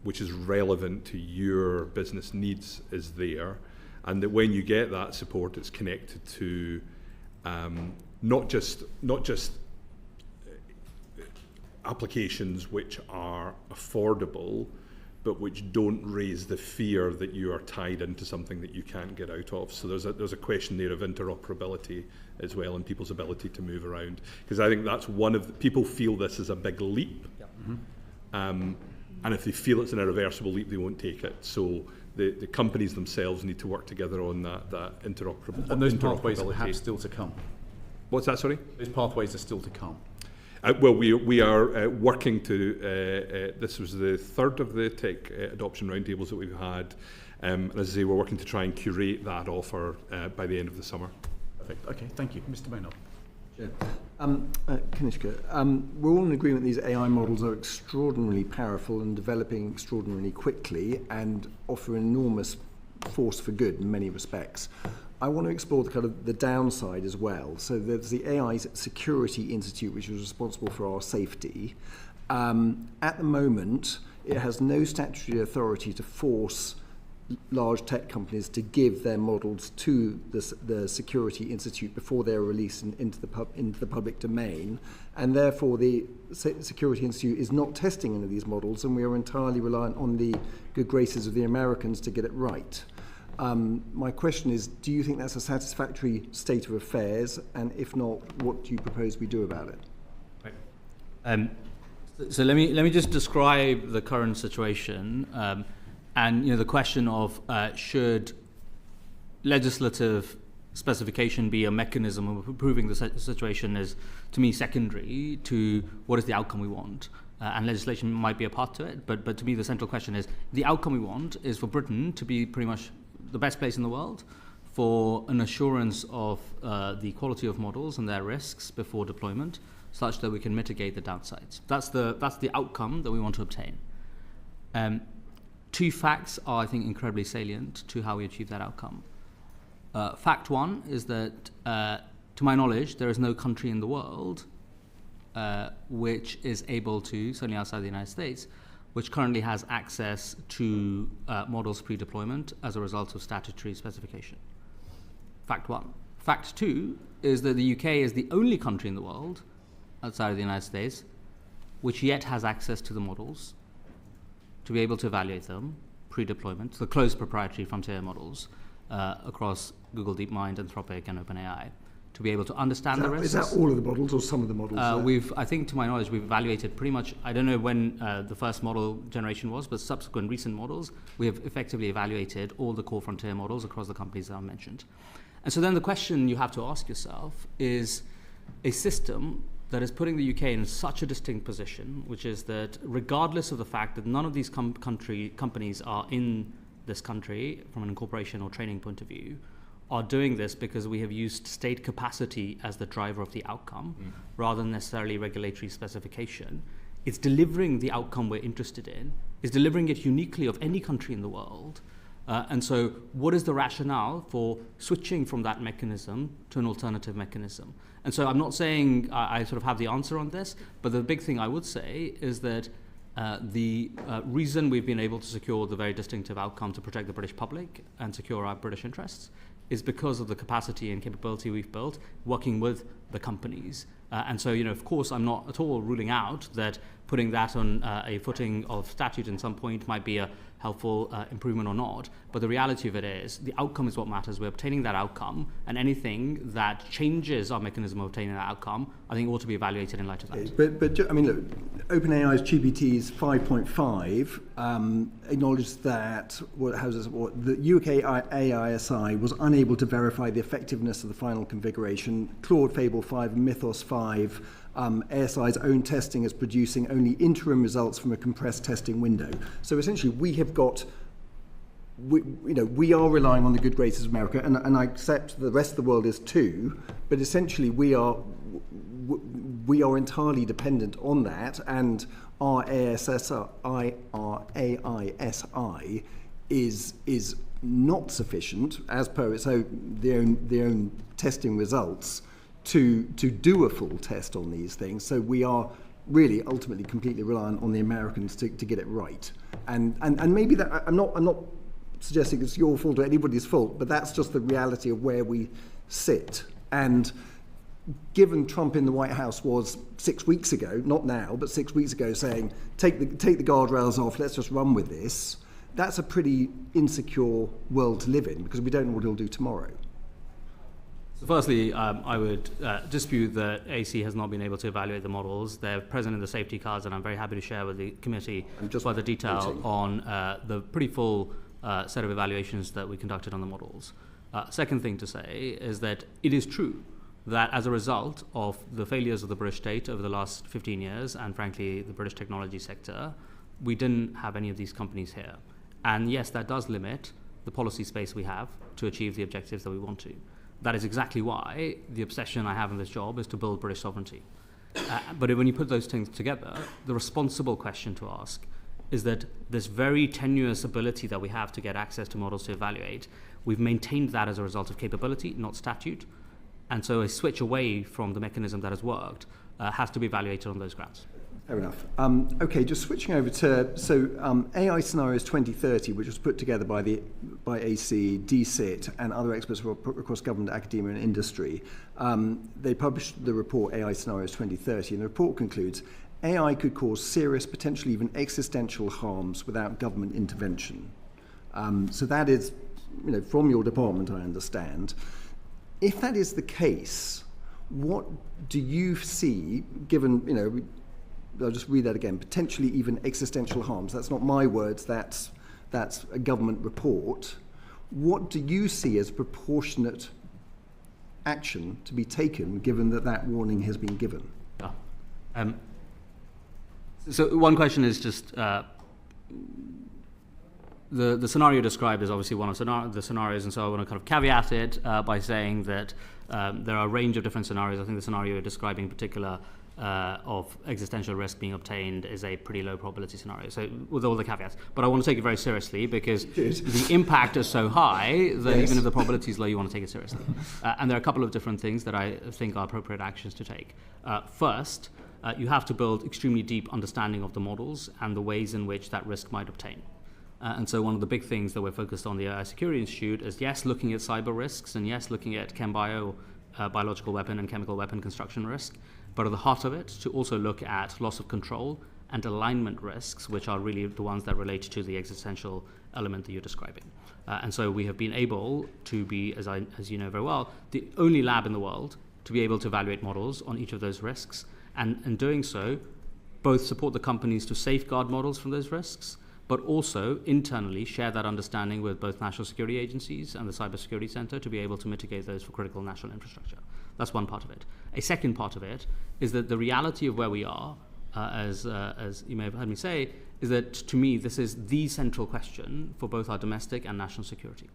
which is relevant to your business needs, is there, and that when you get that support, it's connected to not just applications which are affordable, but which don't raise the fear that you are tied into something that you can't get out of. So there's a question there of interoperability as well, and people's ability to move around, because I think that's one of the, people feel this is a big leap, and if they feel it's an irreversible leap, they won't take it. So the companies themselves need to work together on that interoperability. And those pathways are perhaps still to come. What's that, sorry? Those pathways are still to come. Well, we are working to, this was the third of the tech adoption roundtables that we've had, and as I say, we're working to try and curate that offer by the end of the summer. Perfect. Okay, thank you. Mr. Maynard. Sure. Kanishka, we're all in agreement these AI models are extraordinarily powerful and developing extraordinarily quickly and offer enormous force for good in many respects. I want to explore the kind of the downside as well. So there's the AI Security Institute, which is responsible for our safety. At the moment, it has no statutory authority to force large tech companies to give their models to the Security Institute before they're released into the public domain, and therefore the Security Institute is not testing any of these models, and we are entirely reliant on the good graces of the Americans to get it right. My question is, do you think that's a satisfactory state of affairs, and if not, what do you propose we do about it? Right. So let me just describe the current situation. And the question of should legislative specification be a mechanism of improving the situation is, to me, secondary to what is the outcome we want. And legislation might be a part to it, but to me the central question is, the outcome we want is for Britain to be pretty much the best place in the world for an assurance of the quality of models and their risks before deployment, such that we can mitigate the downsides. That's the outcome that we want to obtain. Two facts are, I think, incredibly salient to how we achieve that outcome. Fact one is that, to my knowledge, there is no country in the world which is able to, certainly outside the United States, which currently has access to models pre-deployment as a result of statutory specification. Fact one. Fact two is that the UK is the only country in the world, outside of the United States, which yet has access to the models to be able to evaluate them pre-deployment, the closed proprietary frontier models across Google DeepMind, Anthropic, and OpenAI, to be able to understand the risks. Is that all of the models or some of the models? I think, to my knowledge, we've evaluated pretty much, I don't know when the first model generation was, but subsequent recent models, we have effectively evaluated all the core frontier models across the companies that I mentioned. And so then the question you have to ask yourself is a system that is putting the UK in such a distinct position, which is that regardless of the fact that none of these companies are in this country from an incorporation or training point of view, are doing this because we have used state capacity as the driver of the outcome, rather than necessarily regulatory specification. It's delivering the outcome we're interested in, is delivering it uniquely of any country in the world. And so what is the rationale for switching from that mechanism to an alternative mechanism? And so I'm not saying I sort of have the answer on this, but the big thing I would say is that the reason we've been able to secure the very distinctive outcome to protect the British public and secure our British interests is because of the capacity and capability we've built working with the companies. And so, of course, I'm not at all ruling out that putting that on a footing of statute in some point might be a helpful improvement or not. But the reality of it is the outcome is what matters. We're obtaining that outcome, and anything that changes our mechanism of obtaining that outcome, I think ought to be evaluated in light of that. But I mean, look, OpenAI's GPT's 5.5 acknowledged that the UK AISI was unable to verify the effectiveness of the final configuration. Claude Fable 5, Mythos 5, ASI's own testing is producing only interim results from a compressed testing window. So essentially, we are relying on the good graces of America, and I accept the rest of the world is too. But essentially, we are entirely dependent on that, and our AISI is not sufficient as per its own testing results to do a full test on these things. So we are really ultimately completely reliant on the Americans to get it right. And maybe that I'm not suggesting it's your fault or anybody's fault, but that's just the reality of where we sit. And given Trump in the White House was 6 weeks ago, not now, but 6 weeks ago, saying take the guardrails off, let's just run with this, that's a pretty insecure world to live in, because we don't know what he'll do tomorrow. So firstly, I would dispute that AC has not been able to evaluate the models. They're present in the safety cards, and I'm very happy to share with the committee further detail on the pretty full set of evaluations that we conducted on the models. Second thing to say is that it is true that as a result of the failures of the British state over the last 15 years, and frankly the British technology sector, we didn't have any of these companies here. And yes, that does limit the policy space we have to achieve the objectives that we want to. That is exactly why the obsession I have in this job is to build British sovereignty. But when you put those things together, the responsible question to ask is that this very tenuous ability that we have to get access to models to evaluate, we've maintained that as a result of capability, not statute. And so a switch away from the mechanism that has worked has to be evaluated on those grounds. Fair enough. Okay, just switching over to AI Scenarios 2030, which was put together by AC, DCIT, and other experts across government, academia, and industry. They published the report AI Scenarios 2030, and the report concludes AI could cause serious, potentially even existential harms without government intervention. So that is, from your department, I understand. If that is the case, what do you see, given, I'll just read that again, potentially even existential harms. That's not my words, that's a government report. What do you see as proportionate action to be taken, given that warning has been given? So one question is just, the scenario described is obviously one of the scenarios, and so I want to kind of caveat it by saying that there are a range of different scenarios. I think the scenario you're describing in particular of existential risk being obtained is a pretty low probability scenario, so with all the caveats. But I want to take it very seriously because the impact is so high that even if the probability is low, you want to take it seriously. And there are a couple of different things that I think are appropriate actions to take. First, you have to build extremely deep understanding of the models and the ways in which that risk might obtain. And so one of the big things that we're focused on the AI Security Institute is, yes, looking at cyber risks, and yes, looking at chem-bio, biological weapon and chemical weapon construction risk, but at the heart of it, to also look at loss of control and alignment risks, which are really the ones that relate to the existential element that you're describing. And so we have been able to be, as you know very well, the only lab in the world to be able to evaluate models on each of those risks, and in doing so, both support the companies to safeguard models from those risks, but also internally share that understanding with both national security agencies and the Cybersecurity Center to be able to mitigate those for critical national infrastructure. That's one part of it. A second part of it is that the reality of where we are, as you may have heard me say, is that to me this is the central question for both our domestic and national security.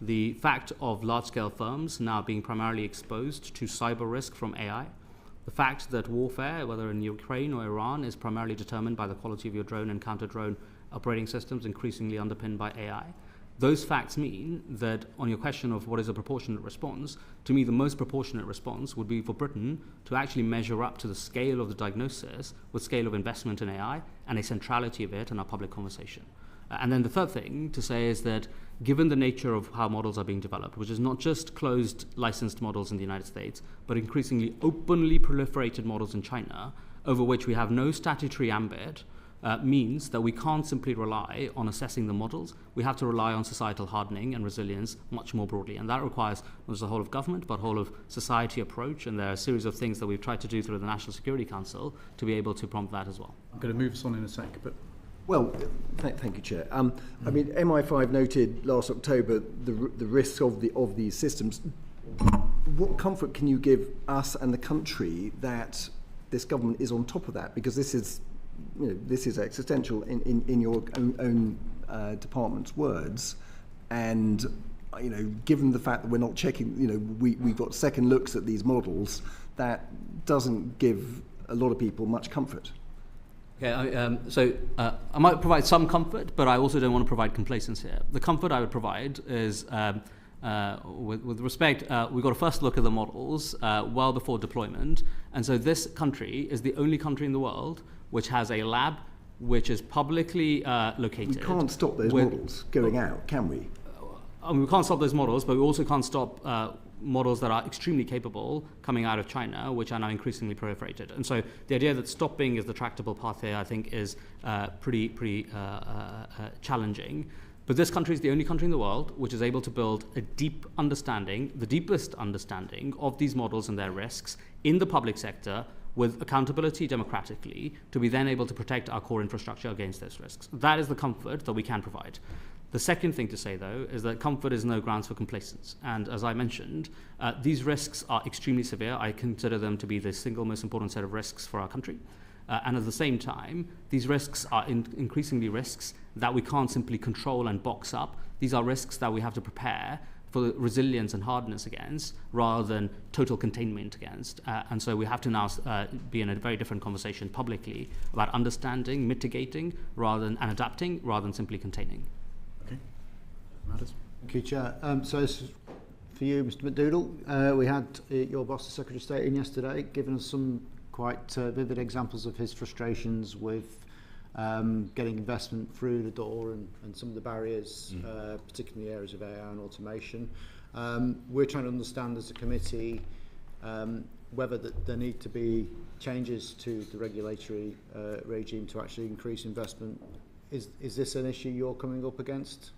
the fact of large-scale firms now being primarily exposed to cyber risk from AI, the fact that warfare, whether in Ukraine or Iran, is primarily determined by the quality of your drone and counter-drone operating systems, increasingly underpinned by AI. Those facts mean that on your question of what is a proportionate response, to me the most proportionate response would be for Britain to actually measure up to the scale of the diagnosis with scale of investment in AI and a centrality of it in our public conversation. And then the third thing to say is that given the nature of how models are being developed, which is not just closed licensed models in the United States, but increasingly openly proliferated models in China, over which we have no statutory ambit, means that we can't simply rely on assessing the models. We have to rely on societal hardening and resilience much more broadly. And that requires not just the whole of government, but whole of society approach. And there are a series of things that we've tried to do through the National Security Council to be able to prompt that as well. I'm going to move us on in a sec, but... Well, thank you, Chair. I mean, MI5 noted last October the risks of these systems. What comfort can you give us and the country that this government is on top of that? Because this is existential in your own department's words, and given the fact that we're not checking, we've got second looks at these models, that doesn't give a lot of people much comfort. Okay, so I might provide some comfort, but I also don't want to provide complacency here. The comfort I would provide is, with respect, we got a first look at the models well before deployment, and so this country is the only country in the world which has a lab which is publicly located. We can't stop those models going out, can we? We can't stop those models, but we also can't stop models that are extremely capable coming out of China, which are now increasingly proliferated. And so the idea that stopping is the tractable path here, I think, is pretty challenging. But this country is the only country in the world which is able to build a deep understanding, the deepest understanding of these models and their risks in the public sector, with accountability democratically, to be then able to protect our core infrastructure against those risks. That is the comfort that we can provide. The second thing to say, though, is that comfort is no grounds for complacence. And as I mentioned, these risks are extremely severe. I consider them to be the single most important set of risks for our country. And at the same time, these risks are increasingly risks that we can't simply control and box up. These are risks that we have to prepare for resilience and hardness against, rather than total containment against. And so we have to now be in a very different conversation publicly about understanding, mitigating, and adapting, rather than simply containing. Okay. Matters. Thank you, Chair. So this is for you, Mr. McDougall. We had your boss, the Secretary of State, in yesterday, giving us some quite vivid examples of his frustrations with getting investment through the door and some of the barriers, particularly in the areas of AI and automation. We're trying to understand as a committee whether there need to be changes to the regulatory regime to actually increase investment. Is this an issue you're coming up against?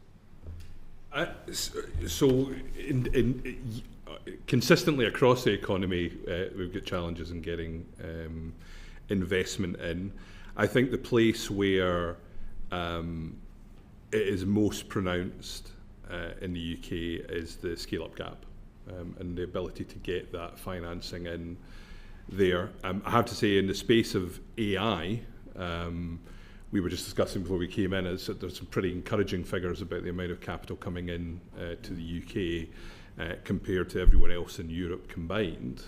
Consistently across the economy, we've got challenges in getting investment in. I think the place where it is most pronounced in the UK is the scale-up gap and the ability to get that financing in there. I have to say, in the space of AI, we were just discussing before we came in, there's some pretty encouraging figures about the amount of capital coming in to the UK compared to everyone else in Europe combined.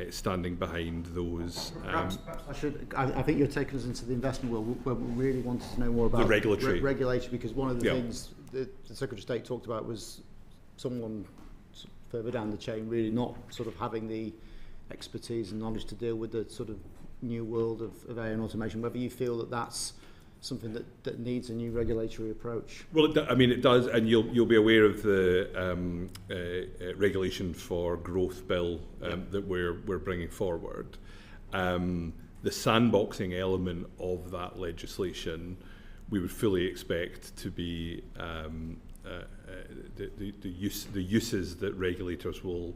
Standing behind those. Perhaps I think you're taking us into the investment world where we really wanted to know more about the regulatory. Regulation, because one of the things the Secretary of State talked about was someone further down the chain really not sort of having the expertise and knowledge to deal with the sort of new world of AI and automation. Whether you feel that that's something that needs a new regulatory approach. Well, it does, and you'll be aware of the regulation for growth bill that we're bringing forward. The sandboxing element of that legislation, we would fully expect to be the uses that regulators will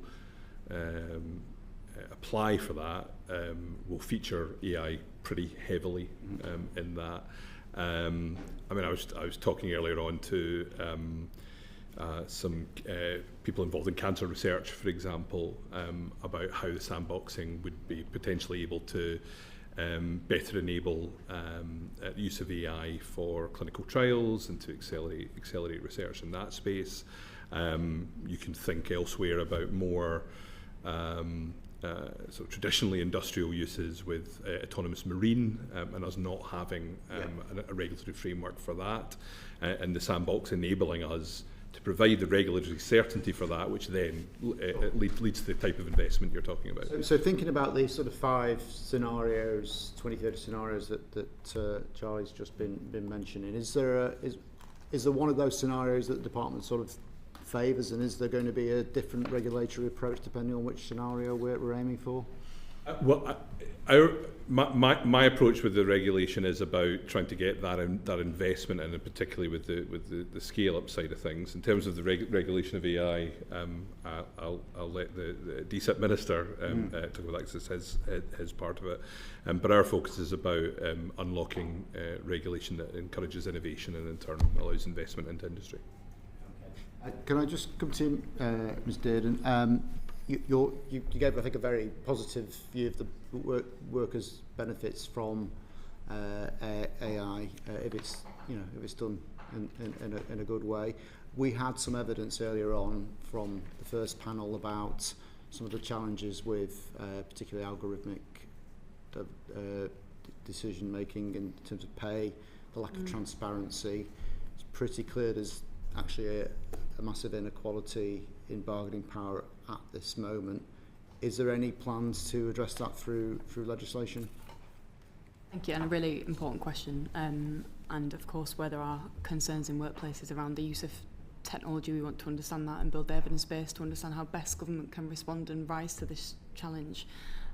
apply for that will feature AI pretty heavily in that. I was talking earlier on to some people involved in cancer research, for example, about how the sandboxing would be potentially able to better enable use of AI for clinical trials and to accelerate research in that space. You can think elsewhere about more sort of traditionally industrial uses with autonomous marine and us not having a regulatory framework for that, and the sandbox enabling us to provide the regulatory certainty for that, which then leads to the type of investment you're talking about. So thinking about these sort of 5 scenarios, 2030 scenarios that Charlie's just been mentioning, is there one of those scenarios that the department sort of favours, and is there going to be a different regulatory approach depending on which scenario we're aiming for? My approach with the regulation is about trying to get that investment, and particularly with the scale up side of things. In terms of the regulation of AI, I'll let the DSIP minister talk about that, because it's his part of it. But our focus is about unlocking regulation that encourages innovation and in turn allows investment into industry. Can I just come to Ms. Dearden? You gave, I think, a very positive view of the workers' benefits from AI if it's done in a good way. We had some evidence earlier on from the first panel about some of the challenges with particularly algorithmic decision making in terms of pay, the lack of transparency. It's pretty clear there's actually a massive inequality in bargaining power at this moment. Is there any plans to address that through legislation? Thank you, and a really important question. And of course, where there are concerns in workplaces around the use of technology, we want to understand that and build the evidence base to understand how best government can respond and rise to this challenge.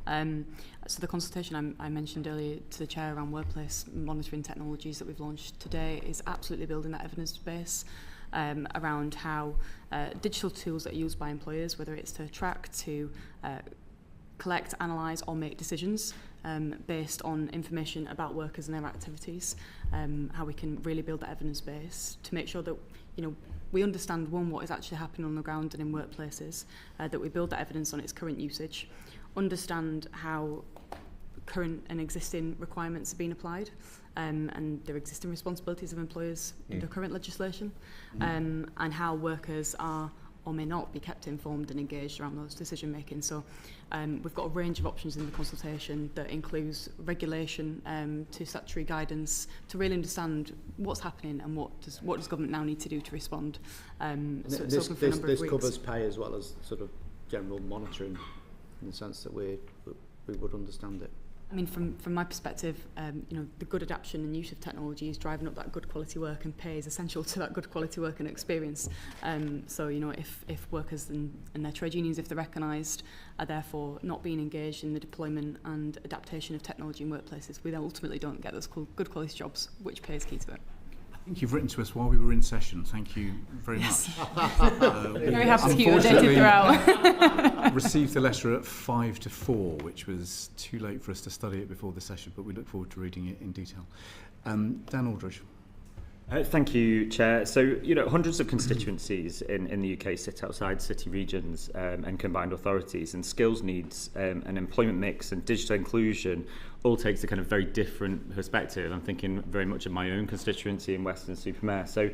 So the consultation I mentioned earlier to the Chair around workplace monitoring technologies that we've launched today is absolutely building that evidence base around how digital tools that are used by employers, whether it's to track, to collect, analyse or make decisions based on information about workers and their activities, how we can really build that evidence base to make sure that we understand, one, what is actually happening on the ground and in workplaces, that we build that evidence on its current usage, understand how current and existing requirements are being applied, and their existing responsibilities of employers under current legislation, and how workers are or may not be kept informed and engaged around those decision making. So we've got a range of options in the consultation that includes regulation to statutory guidance to really understand what's happening and what does government now need to do to respond. So this covers pay as well as sort of general monitoring, in the sense that we would understand it. I mean, from my perspective, the good adaptation and use of technology is driving up that good quality work, and pay is essential to that good quality work and experience. So, if workers and their trade unions, if they're recognised, are therefore not being engaged in the deployment and adaptation of technology in workplaces, we then ultimately don't get those good quality jobs, which pay is key to it. I think you've written to us while we were in session. Thank you very much. Very happy to keep you updated throughout. Received the letter at 5 to 4, which was too late for us to study it before the session, but we look forward to reading it in detail. Dan Aldridge. Thank you, Chair. So, hundreds of constituencies in the UK sit outside city regions and combined authorities, and skills needs and employment mix and digital inclusion all takes a kind of very different perspective. I'm thinking very much of my own constituency in Weston-super-Mare. So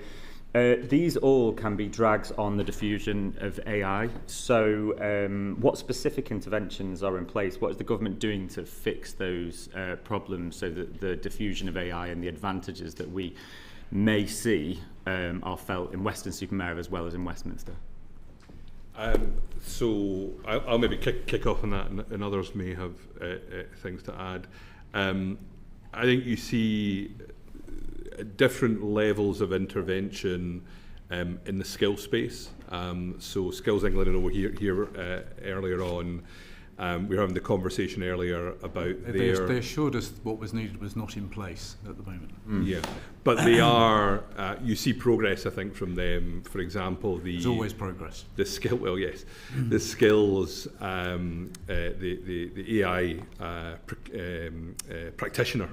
these all can be drags on the diffusion of AI. So what specific interventions are in place? What is the government doing to fix those problems so that the diffusion of AI and the advantages that we may see are felt in Weston-super-Mare as well as in Westminster? So I'll maybe kick off on that, and others may have things to add. I think you see different levels of intervention in the skill space. So Skills England, I know here earlier on, we were having the conversation earlier about they assured us what was needed was not in place at the moment. Yeah, but they are. You see progress, I think, from them. For example, there's always progress. The skill. Well, yes, the skills. The AI practitioner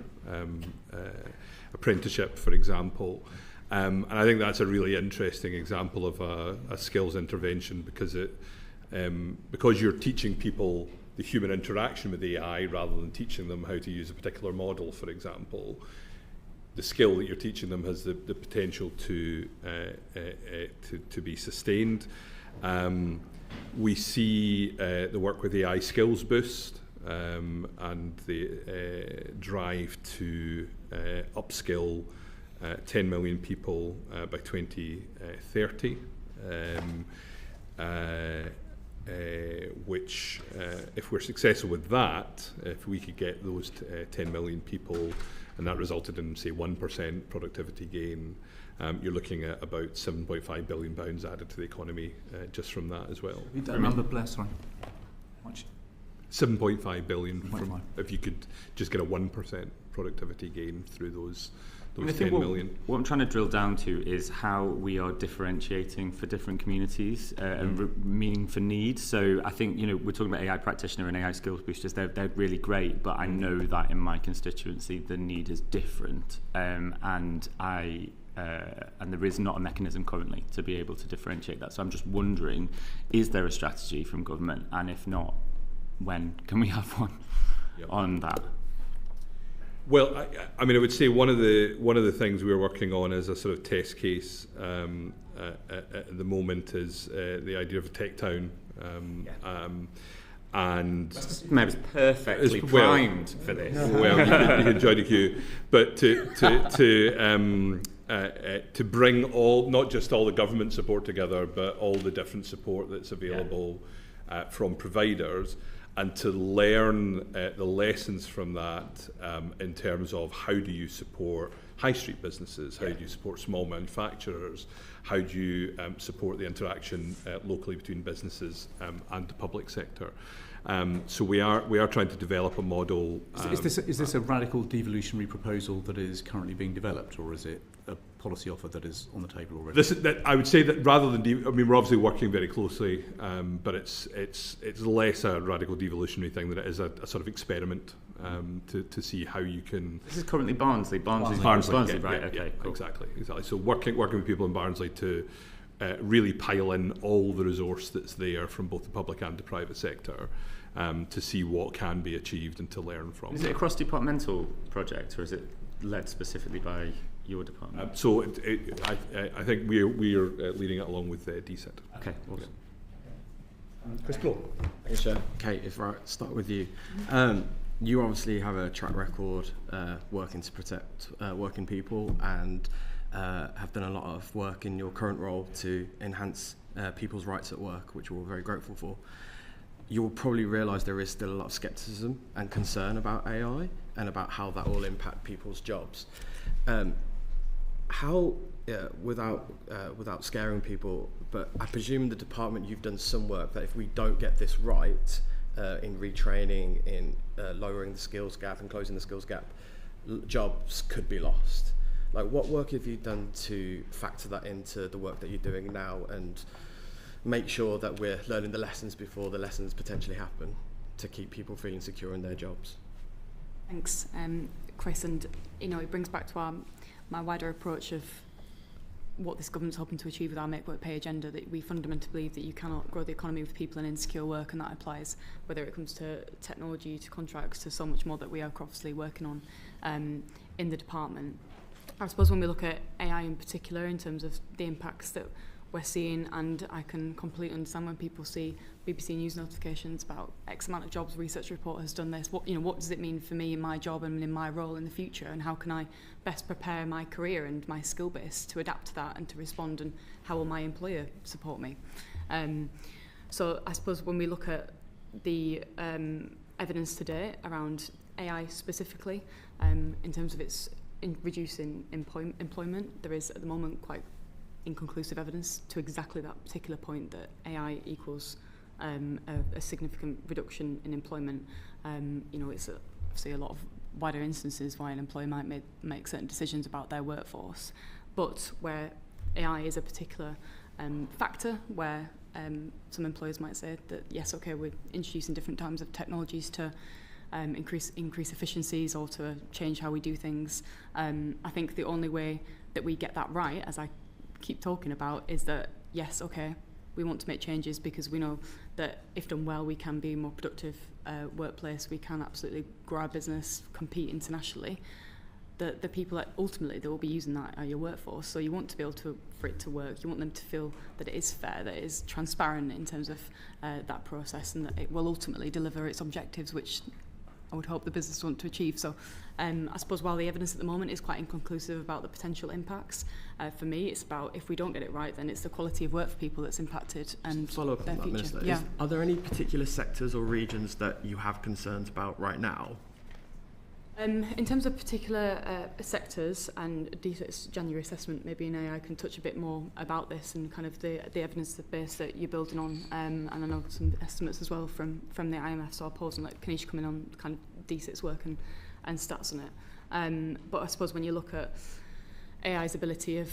apprenticeship, for example. And I think that's a really interesting example of a skills intervention, because because you're teaching people the human interaction with AI rather than teaching them how to use a particular model, for example, the skill that you're teaching them has the potential to be sustained. We see the work with AI Skills Boost and the drive to upskill 10 million people by 2030, which, if we're successful with that, if we could get those 10 million people, and that resulted in, say, 1% productivity gain, you're looking at about £7.5 billion added to the economy just from that as well. That number, bless, sorry. 7.5 billion from, if you could just get a 1% productivity gain through those 10 million. What I'm trying to drill down to is how we are differentiating for different communities and meaning for needs. So I think, we're talking about AI practitioner and AI skills boosters. They're really great, but I know that in my constituency the need is different, and there is not a mechanism currently to be able to differentiate that. So I'm just wondering, is there a strategy from government, and if not, when can we have one on that? Well, I mean, I would say one of the things we're working on as a sort of test case at the moment is the idea of a tech town, and it's perfectly primed for this. Well, you can join the queue, but to bring not just all the government support together, but all the different support that's available from providers, and to learn the lessons from that in terms of how do you support high street businesses, how do you support small manufacturers, how do you support the interaction locally between businesses and the public sector. So we are trying to develop a model. Is this a radical devolutionary proposal that is currently being developed, or is it a policy offer that is on the table already? I would say that rather than, we're obviously working very closely, but it's less a radical devolutionary thing than it is a sort of experiment to see how you can. This is currently Barnsley, right? Okay, cool. Exactly. So working with people in Barnsley to really pile in all the resource that's there from both the public and the private sector to see what can be achieved and to learn from. Is it a cross-departmental project, or is it led specifically by your department? So I think we are leading it along with DSET. Okay, awesome. Chris Claw. Thanks, Chair. Kate, if I start with you. You obviously have a track record working to protect working people, and have done a lot of work in your current role to enhance people's rights at work, which we're very grateful for. You'll probably realise there is still a lot of scepticism and concern about AI and about how that will impact people's jobs. How, without scaring people, but I presume the department, you've done some work that if we don't get this right in retraining, in lowering the skills gap and closing the skills gap, jobs could be lost. Like, what work have you done to factor that into the work that you're doing now and make sure that we're learning the lessons before the lessons potentially happen to keep people feeling secure in their jobs? Thanks, Chris. And it brings back to my wider approach of what this government's hoping to achieve with our Make Work Pay agenda, that we fundamentally believe that you cannot grow the economy with people in insecure work, and that applies whether it comes to technology, to contracts, to so much more that we are obviously working on in the department. I suppose when we look at AI in particular, in terms of the impacts that we're seeing, and I can completely understand when people see BBC News notifications about X amount of jobs, research report has done this. What does it mean for me in my job and in my role in the future, and how can I best prepare my career and my skill base to adapt to that and to respond, and how will my employer support me? So I suppose when we look at the evidence today around AI specifically, in terms of its reducing employment, there is at the moment quite inconclusive evidence to exactly that particular point, that AI equals a significant reduction in employment. It's obviously a lot of wider instances why an employer might make certain decisions about their workforce, but where AI is a particular factor, where some employers might say that yes, okay, we're introducing different types of technologies to increase efficiencies or to change how we do things. I think the only way that we get that right, as I keep talking about, is that yes, okay, We want to make changes because we know that if done well, we can be a more productive workplace. We can absolutely grow our business, compete internationally. The people that ultimately that will be using that are your workforce. So you want to be able for it to work. You want them to feel that it is fair, that it is transparent in terms of that process, and that it will ultimately deliver its objectives, which I would hope the business want to achieve. So I suppose while the evidence at the moment is quite inconclusive about the potential impacts, for me it's about if we don't get it right, then it's the quality of work for people that's impacted and follow up their on that, future. Minister. Are there any particular sectors or regions that you have concerns about right now? In terms of particular sectors, and DSIT's January assessment, maybe in AI can touch a bit more about this and kind of the evidence base that you're building on, and I know some estimates as well from the IMF, so I'll pause and let Kanisha come in on kind of DSIT's work and stats on it. But I suppose when you look at AI's ability of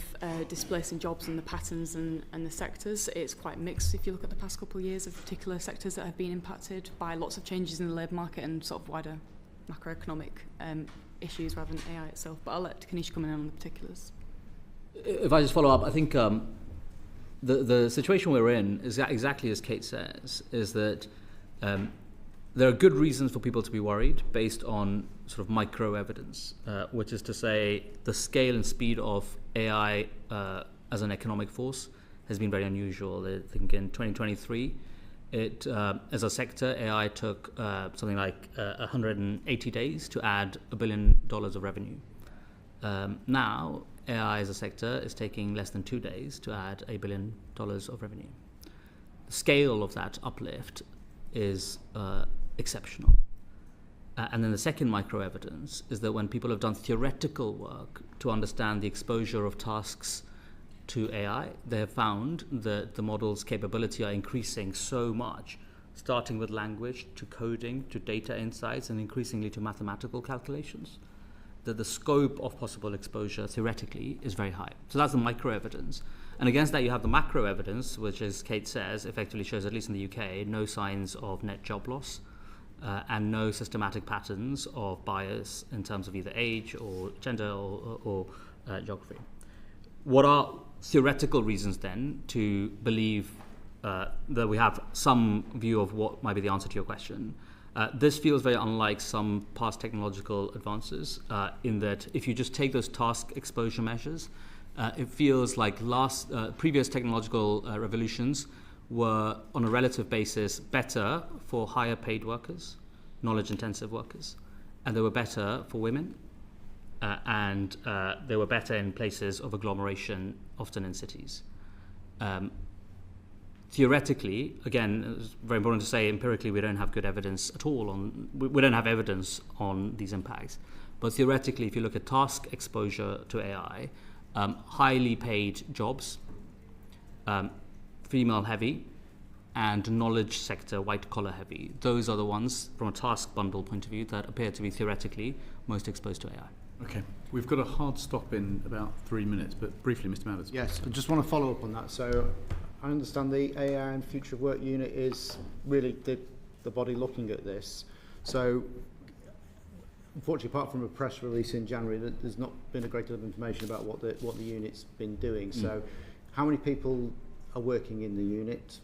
displacing jobs and the patterns and the sectors, it's quite mixed if you look at the past couple of years of particular sectors that have been impacted by lots of changes in the labour market and sort of wider macroeconomic issues rather than AI itself. But I'll let Kanisha come in on the particulars. If I just follow up, I think the situation we're in is exactly as Kate says, is that there are good reasons for people to be worried based on sort of micro evidence, which is to say the scale and speed of AI as an economic force has been very unusual. I think in 2023, as a sector, AI took something like 180 days to add $1 billion of revenue. Now, AI as a sector is taking less than 2 days to add $1 billion of revenue. The scale of that uplift is exceptional. And then the second micro evidence is that when people have done theoretical work to understand the exposure of tasks to AI, they have found that the model's capability are increasing so much, starting with language to coding to data insights and increasingly to mathematical calculations, that the scope of possible exposure theoretically is very high. So that's the micro evidence. And against that you have the macro evidence, which, as Kate says, effectively shows, at least in the UK, no signs of net job loss and no systematic patterns of bias in terms of either age or gender or geography. What are theoretical reasons then to believe that we have some view of what might be the answer to your question? This feels very unlike some past technological advances in that if you just take those task exposure measures, it feels like previous technological revolutions were on a relative basis better for higher paid workers, knowledge intensive workers, and they were better for women. And they were better in places of agglomeration, often in cities. Theoretically, again, it's very important to say empirically we don't have good evidence at all we don't have evidence on these impacts. But theoretically, if you look at task exposure to AI, highly paid jobs, female heavy, and knowledge sector, white collar heavy, those are the ones from a task bundle point of view that appear to be theoretically most exposed to AI. Okay, we've got a hard stop in about 3 minutes, but briefly, Mr. Mathers. Yes, I just want to follow up on that. So I understand the AI and Future of Work unit is really the body looking at this. So unfortunately, apart from a press release in January, there's not been a great deal of information about what the unit's been doing. So how many people are working in the unit?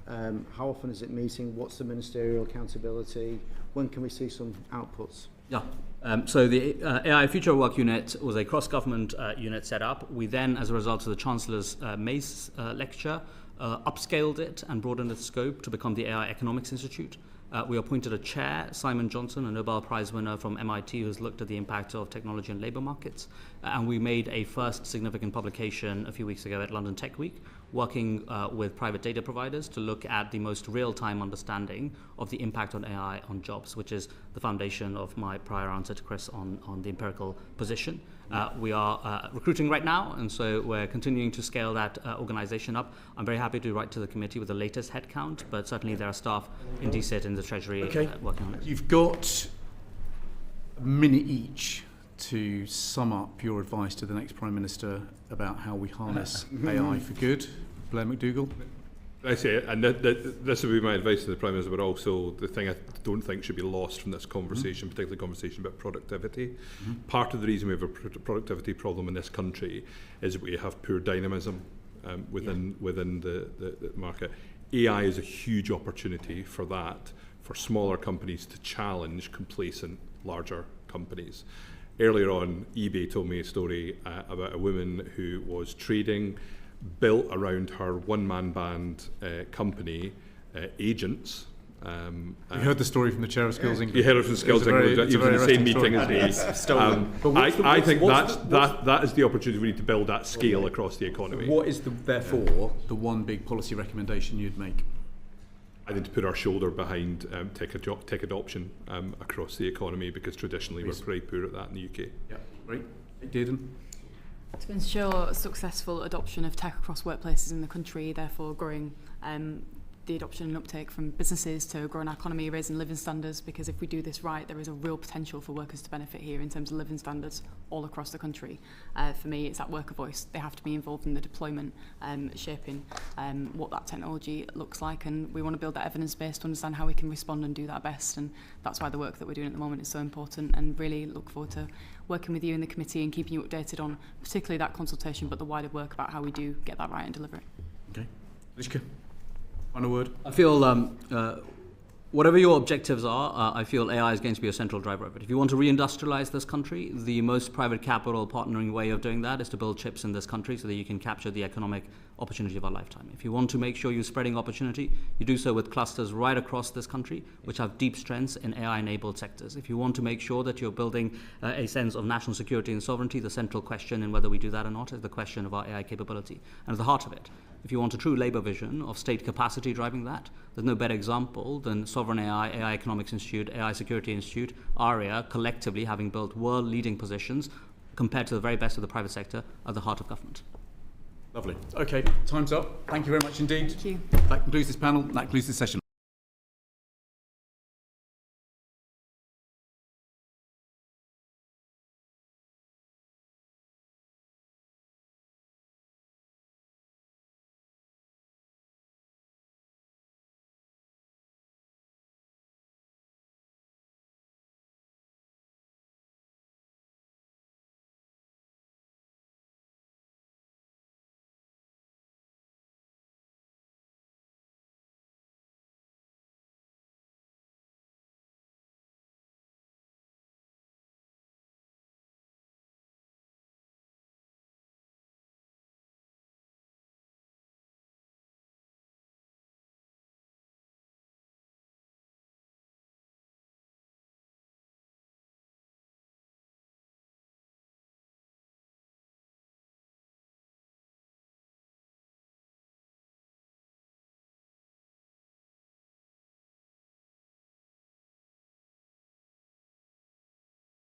How often is it meeting? What's the ministerial accountability? When can we see some outputs? Yeah. So the AI Future Work Unit was a cross-government unit set up. We then, as a result of the Chancellor's Mace lecture, upscaled it and broadened its scope to become the AI Economics Institute. We appointed a chair, Simon Johnson, a Nobel Prize winner from MIT, who's looked at the impact of technology on labour markets. And we made a first significant publication a few weeks ago at London Tech Week, working with private data providers to look at the most real-time understanding of the impact on AI on jobs, which is the foundation of my prior answer to Chris on the empirical position. We are recruiting right now, and so we're continuing to scale that organisation up. I'm very happy to write to the committee with the latest headcount, but certainly there are staff in DSIT in the Treasury working on it. You've got a minute each to sum up your advice to the next Prime Minister about how we harness AI for good. Blair McDougall? I say, and this would be my advice to the Prime Minister, but also the thing I don't think should be lost from this conversation, particularly conversation about productivity. Part of the reason we have a productivity problem in this country is that we have poor dynamism. within the market. AI is a huge opportunity for that, for smaller companies to challenge complacent larger companies. Earlier on, eBay told me a story about a woman who was trading, built around her one-man band company, agents. You heard the story from the chair of Skills England. You heard it from Skills England. He was in the same meeting as me. I think that is the opportunity we need to build at scale across the economy. What is therefore the one big policy recommendation you'd make? I think to put our shoulder behind tech adoption across the economy, because traditionally we're very poor at that in the UK. Yeah, right. Dayden? To ensure successful adoption of tech across workplaces in the country, therefore growing the adoption and uptake from businesses to growing our economy, raising living standards, because if we do this right, there is a real potential for workers to benefit here in terms of living standards all across the country. For me, it's that worker voice. They have to be involved in the deployment, shaping what that technology looks like, and we want to build that evidence base to understand how we can respond and do that best, and that's why the work that we're doing at the moment is so important, and really look forward to working with you in the committee and keeping you updated on particularly that consultation, but the wider work about how we do get that right and deliver it. Okay. Lishka? Final word. I feel whatever your objectives are, I feel AI is going to be a central driver of it. If you want to reindustrialize this country, the most private capital partnering way of doing that is to build chips in this country so that you can capture the economic opportunity of our lifetime. If you want to make sure you're spreading opportunity, you do so with clusters right across this country, which have deep strengths in AI-enabled sectors. If you want to make sure that you're building a sense of national security and sovereignty, the central question in whether we do that or not is the question of our AI capability. And at the heart of it, if you want a true Labour vision of state capacity driving that, there's no better example than Sovereign AI, AI Economics Institute, AI Security Institute, ARIA, collectively having built world-leading positions compared to the very best of the private sector at the heart of government. Lovely. Okay, time's up. Thank you very much indeed. Thank you. That concludes this panel. That concludes this session.